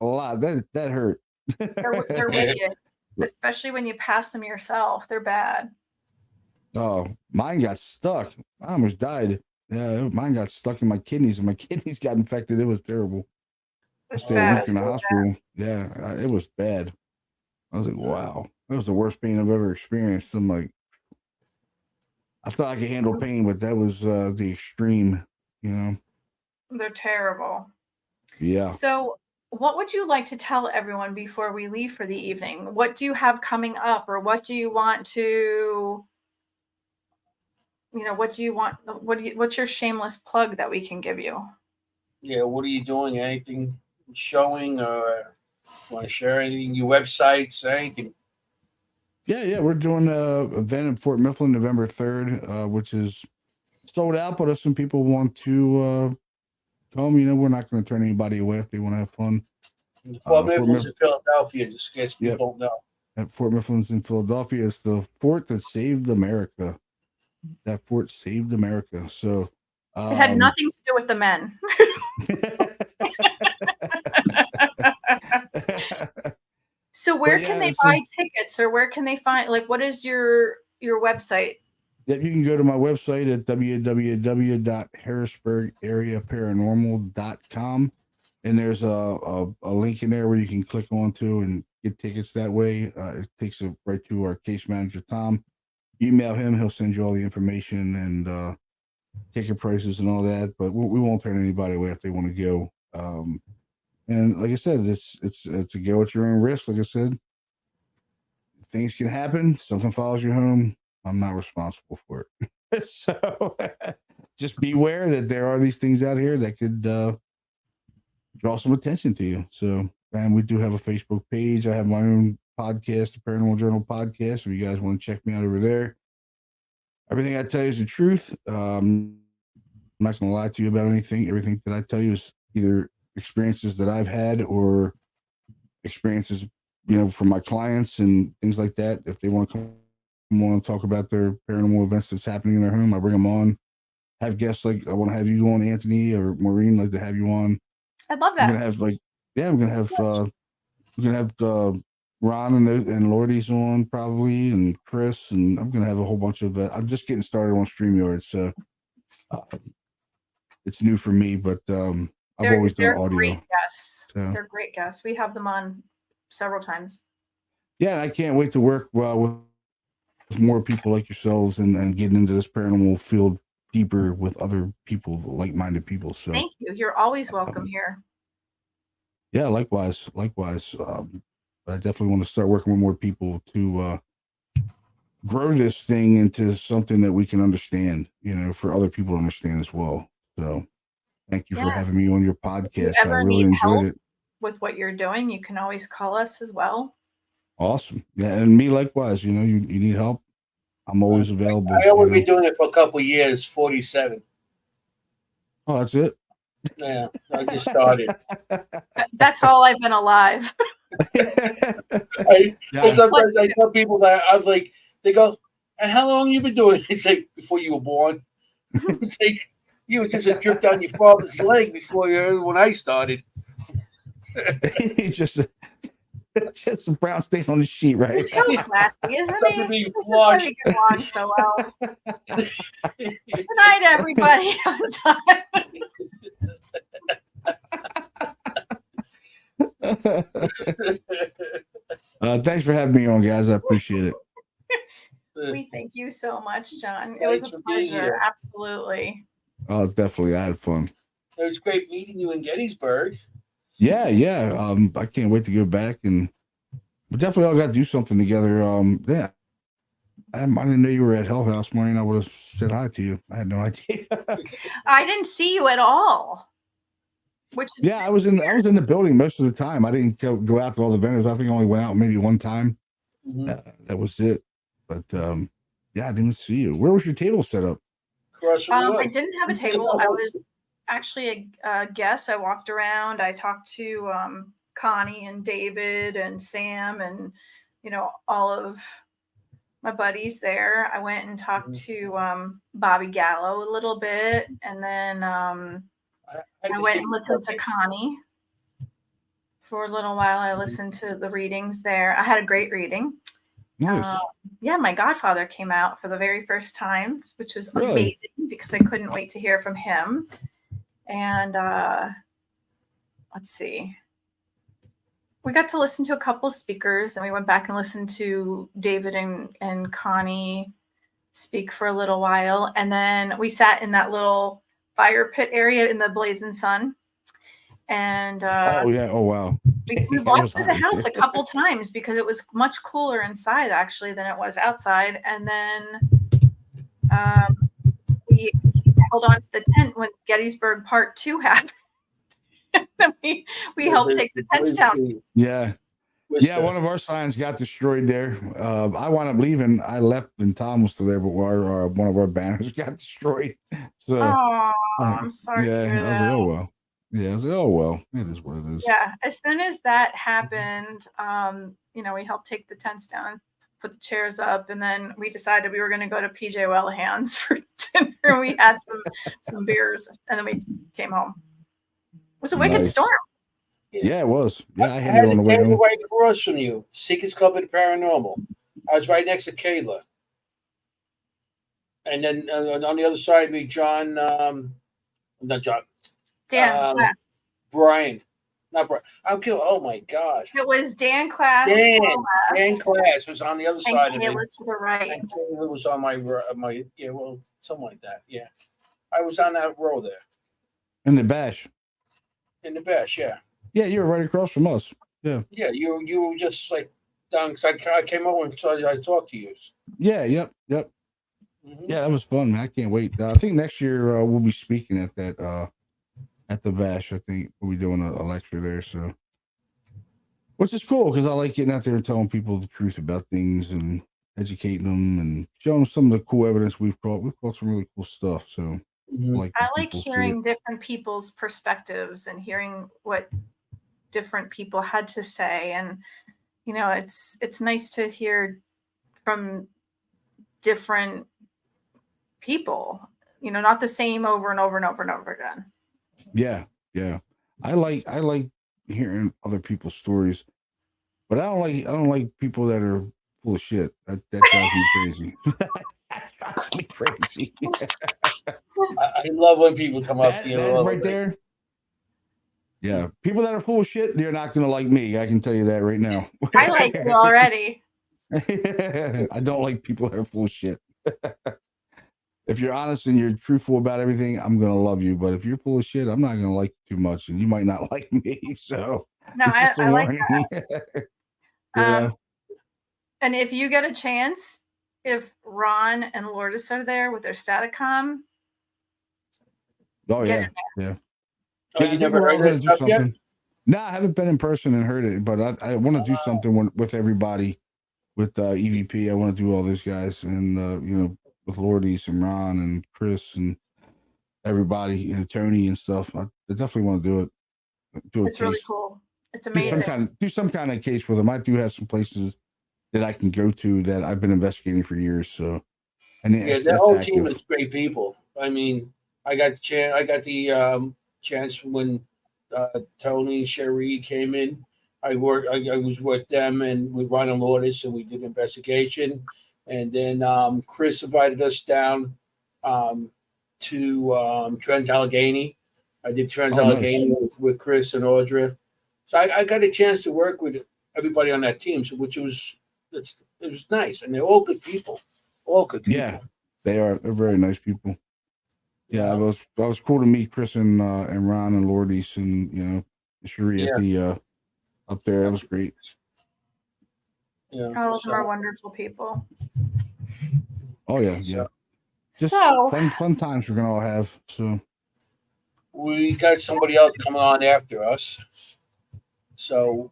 a lot. That hurt. They're wicked, especially when you pass them yourself. They're bad. Oh, mine got stuck. I almost died. Yeah, mine got stuck in my kidneys, and my kidneys got infected. It was terrible. I stayed a week in the hospital. Yeah, it was bad. I was like, wow, that was the worst pain I've ever experienced. I'm like, I thought I could handle pain, but that was the extreme, you know. They're terrible. Yeah. So what would you like to tell everyone before we leave for the evening? What do you have coming up, or what do you want to, what do you want? What's your shameless plug that we can give you? Yeah. What are you doing? Anything showing, or want to share anything? Your websites, anything? Yeah. We're doing an event in Fort Mifflin, November 3rd, which is sold out, but if some people want to come, we're not going to turn anybody away if they want to have fun. Fort Miflin's in Philadelphia, just in case people don't know. At Fort Miflin's in Philadelphia, it's the fort that saved America. That fort saved America. So it had nothing to do with the men. So where can they buy tickets, or where can they find, what is your website? Yeah, you can go to my website at www.harrisburgareaparanormal.com, and there's a link in there where you can click onto and get tickets that way. It takes you right to our case manager, Tom. Email him, he'll send you all the information and ticket prices and all that, but we won't turn anybody away if they want to go. And like I said, it's a go at your own risk. Like I said, things can happen. Something follows you home. I'm not responsible for it. So just beware that there are these things out here that could draw some attention to you. So, and we do have a Facebook page. I have my own podcast, the Paranormal Journal podcast. If you guys want to check me out over there, everything I tell you is the truth. I'm not going to lie to you about anything. Everything that I tell you is either experiences that I've had or experiences, from my clients and things like that. If they want to come on and talk about their paranormal events that's happening in their home, I bring them on. Have guests like I want to have you on, Anthony or Maureen, like to have you on. I'd love that. I'm gonna have Ron and Lordy's on probably, and Chris, and I'm gonna have a whole bunch of. I'm just getting started on StreamYard, so it's new for me, but I've always done audio. Great guests. So. They're great guests. We have them on several times. Yeah, I can't wait to work with more people like yourselves and getting into this paranormal field deeper with other people, like-minded people. So thank you. You're always welcome here. Yeah, likewise. But I definitely want to start working with more people to grow this thing into something that we can understand, for other people to understand as well. So thank you for having me on your podcast. I really enjoyed it. With what you're doing, you can always call us as well. Awesome. Yeah, and me likewise. You need help, I'm always available. I only been doing it for a couple of years, 47. Oh, that's it? Yeah, I just started. That's all I've been alive. Sometimes I tell people that I'm like, they go, and how long you been doing it? It's like, before you were born. It's like, you were just a drip down your father's leg when I started. Just some brown stain on the sheet, right? He's so classy, isn't Something he? being This is why flushed. we get along so well. Good night, everybody. I'm done. Thanks for having me on, guys. I appreciate it. We thank you so much, John. It was a pleasure. Absolutely. Oh, definitely. I had fun. It was great meeting you in Gettysburg. Yeah. I can't wait to go back, and we definitely all got to do something together. Yeah. I didn't know you were at Hell House, Maureen. I would have said hi to you. I had no idea. I didn't see you at all. Which is I was in the building most of the time. I didn't go out to all the vendors. I think I only went out maybe one time. That was it. But I didn't even see you. Where was your table set up? I didn't have a table. I was actually a guest. I walked around. I talked to Connie and David and Sam and all of my buddies there. I went and talked to Bobby Gallo a little bit, and then I went and listened to Connie for a little while. I listened to the readings there. I had a great reading. Nice. My godfather came out for the very first time, which was amazing because I couldn't wait to hear from him. And let's see. We got to listen to a couple of speakers, and we went back and listened to David and Connie speak for a little while. And then we sat in that little fire pit area in the blazing sun. And oh wow. We walked through the house a couple times because it was much cooler inside actually than it was outside. And then we held on to the tent when Gettysburg Part 2 happened. we helped take the tents down. Yeah. One of our signs got destroyed there. I wound up leaving. I left and Tom was still there, but one of our banners got destroyed. So I'm sorry. I was like, oh well. Yeah, I was like, oh well, it is what it is. Yeah, as soon as that happened, we helped take the tents down, put the chairs up, and then we decided we were going to go to PJ Wellahan's for dinner. We had some beers, and then we came home. It was a wicked storm. Yeah, it was. Yeah, I had a table right across from you, Seekers Club at Paranormal. I was right next to Kayla, and then on the other side of me, John, not John. Dan Class. Brian. Not Brian. I'm kidding. Oh my God. It was Dan Class. Dan Class was on the other side of me. To the right. And Kayla was on my something like that. Yeah. I was on that row there. In the bash. Yeah. Yeah, you were right across from us. Yeah. Yeah, you were just like down because I came over and I talked to you. Yeah, yep. Mm-hmm. Yeah, that was fun, man. I can't wait. I think next year we'll be speaking at that at the bash. I think we'll be doing a lecture there, so which is cool because I like getting out there and telling people the truth about things and educating them and showing them some of the cool evidence we've caught. We've caught some really cool stuff. So I like hearing different people's perspectives and hearing what different people had to say, and it's nice to hear from different people. Not the same over and over and over and over again. Yeah. I like hearing other people's stories, but I don't like people that are full of shit. That drives me crazy. That drives me crazy. I love when people come up to you. Right there. Yeah, people that are full of shit, they're not gonna like me. I can tell you that right now. I like you already. I don't like people that are full of shit. If you're honest and you're truthful about everything, I'm gonna love you. But if you're full of shit, I'm not gonna like you too much, and you might not like me. So no, I like that. Yeah. And if you get a chance, if Ron and Lourdes are there with their Staticom, yeah. Oh, you never heard that stuff yet? No, I haven't been in person and heard it, but I want to do something with everybody, with EVP. I want to do all those guys, and with Lourdes and Ron and Chris and everybody, Tony and stuff. I definitely want to do it. It's really cool. It's amazing. Do some kind of case with them. I do have some places that I can go to that I've been investigating for years. So, and the whole team is great people. I mean, I got the chance when Tony Cherie came in. I was with them and with Ryan Lourdes, and we did investigation. And then Chris invited us down to Trans Allegheny. I did Trans Allegheny with Chris and Audra. So I got a chance to work with everybody on that team, which was it was nice, and they're all good people. All good people. Yeah, they are. They're very nice people. Yeah, it was cool to meet Chris and Ron and Lourdes and Cherie at the up there. It was great. Yeah, all of them are wonderful people. Oh yeah. Just fun times we're gonna all have. So we got somebody else coming on after us. So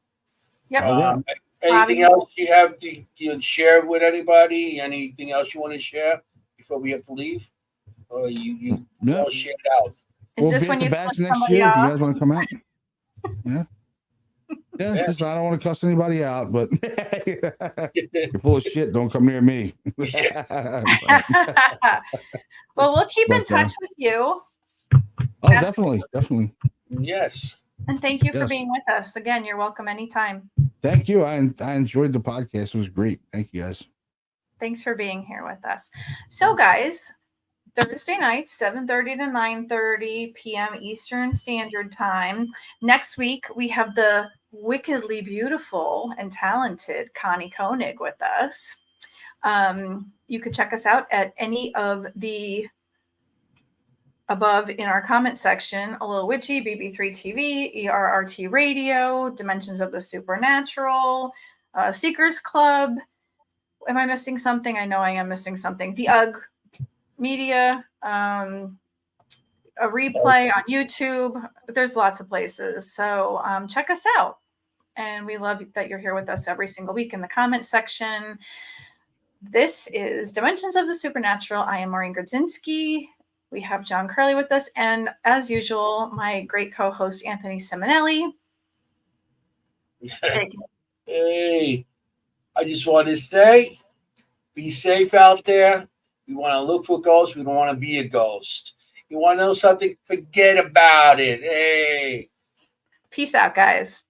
anything else you have to share with anybody? Anything else you want to share before we have to leave? Or you all share it out? Is this when you batch next year? If you guys want to come out? Yeah. Just I don't want to cuss anybody out, but you're full of shit. Don't come near me. Well, we'll keep in touch with you. Oh, definitely. Yes. And thank you for being with us. Again, you're welcome anytime. Thank you. I enjoyed the podcast. It was great. Thank you, guys. Thanks for being here with us. So, guys, Thursday nights, 7:30 to 9:30 p.m. Eastern Standard Time. Next week, we have the wickedly beautiful and talented Connie Koenig with us. You could check us out at any of the above in our comment section: A Little Witchy, BB3 TV, ERRT Radio, Dimensions of the Supernatural, Seekers Club. Am I missing something? I know I am missing something. The UGG Media, a replay on YouTube. There's lots of places. So check us out. And we love that you're here with us every single week in the comment section. This is Dimensions of the Supernatural. I am Maureen Grodzinski. We have John Curley with us. And as usual, my great co-host, Anthony Simonelli. Hey, I just want to say, be safe out there. We want to look for ghosts. We don't want to be a ghost. You want to know something? Forget about it. Hey. Peace out, guys.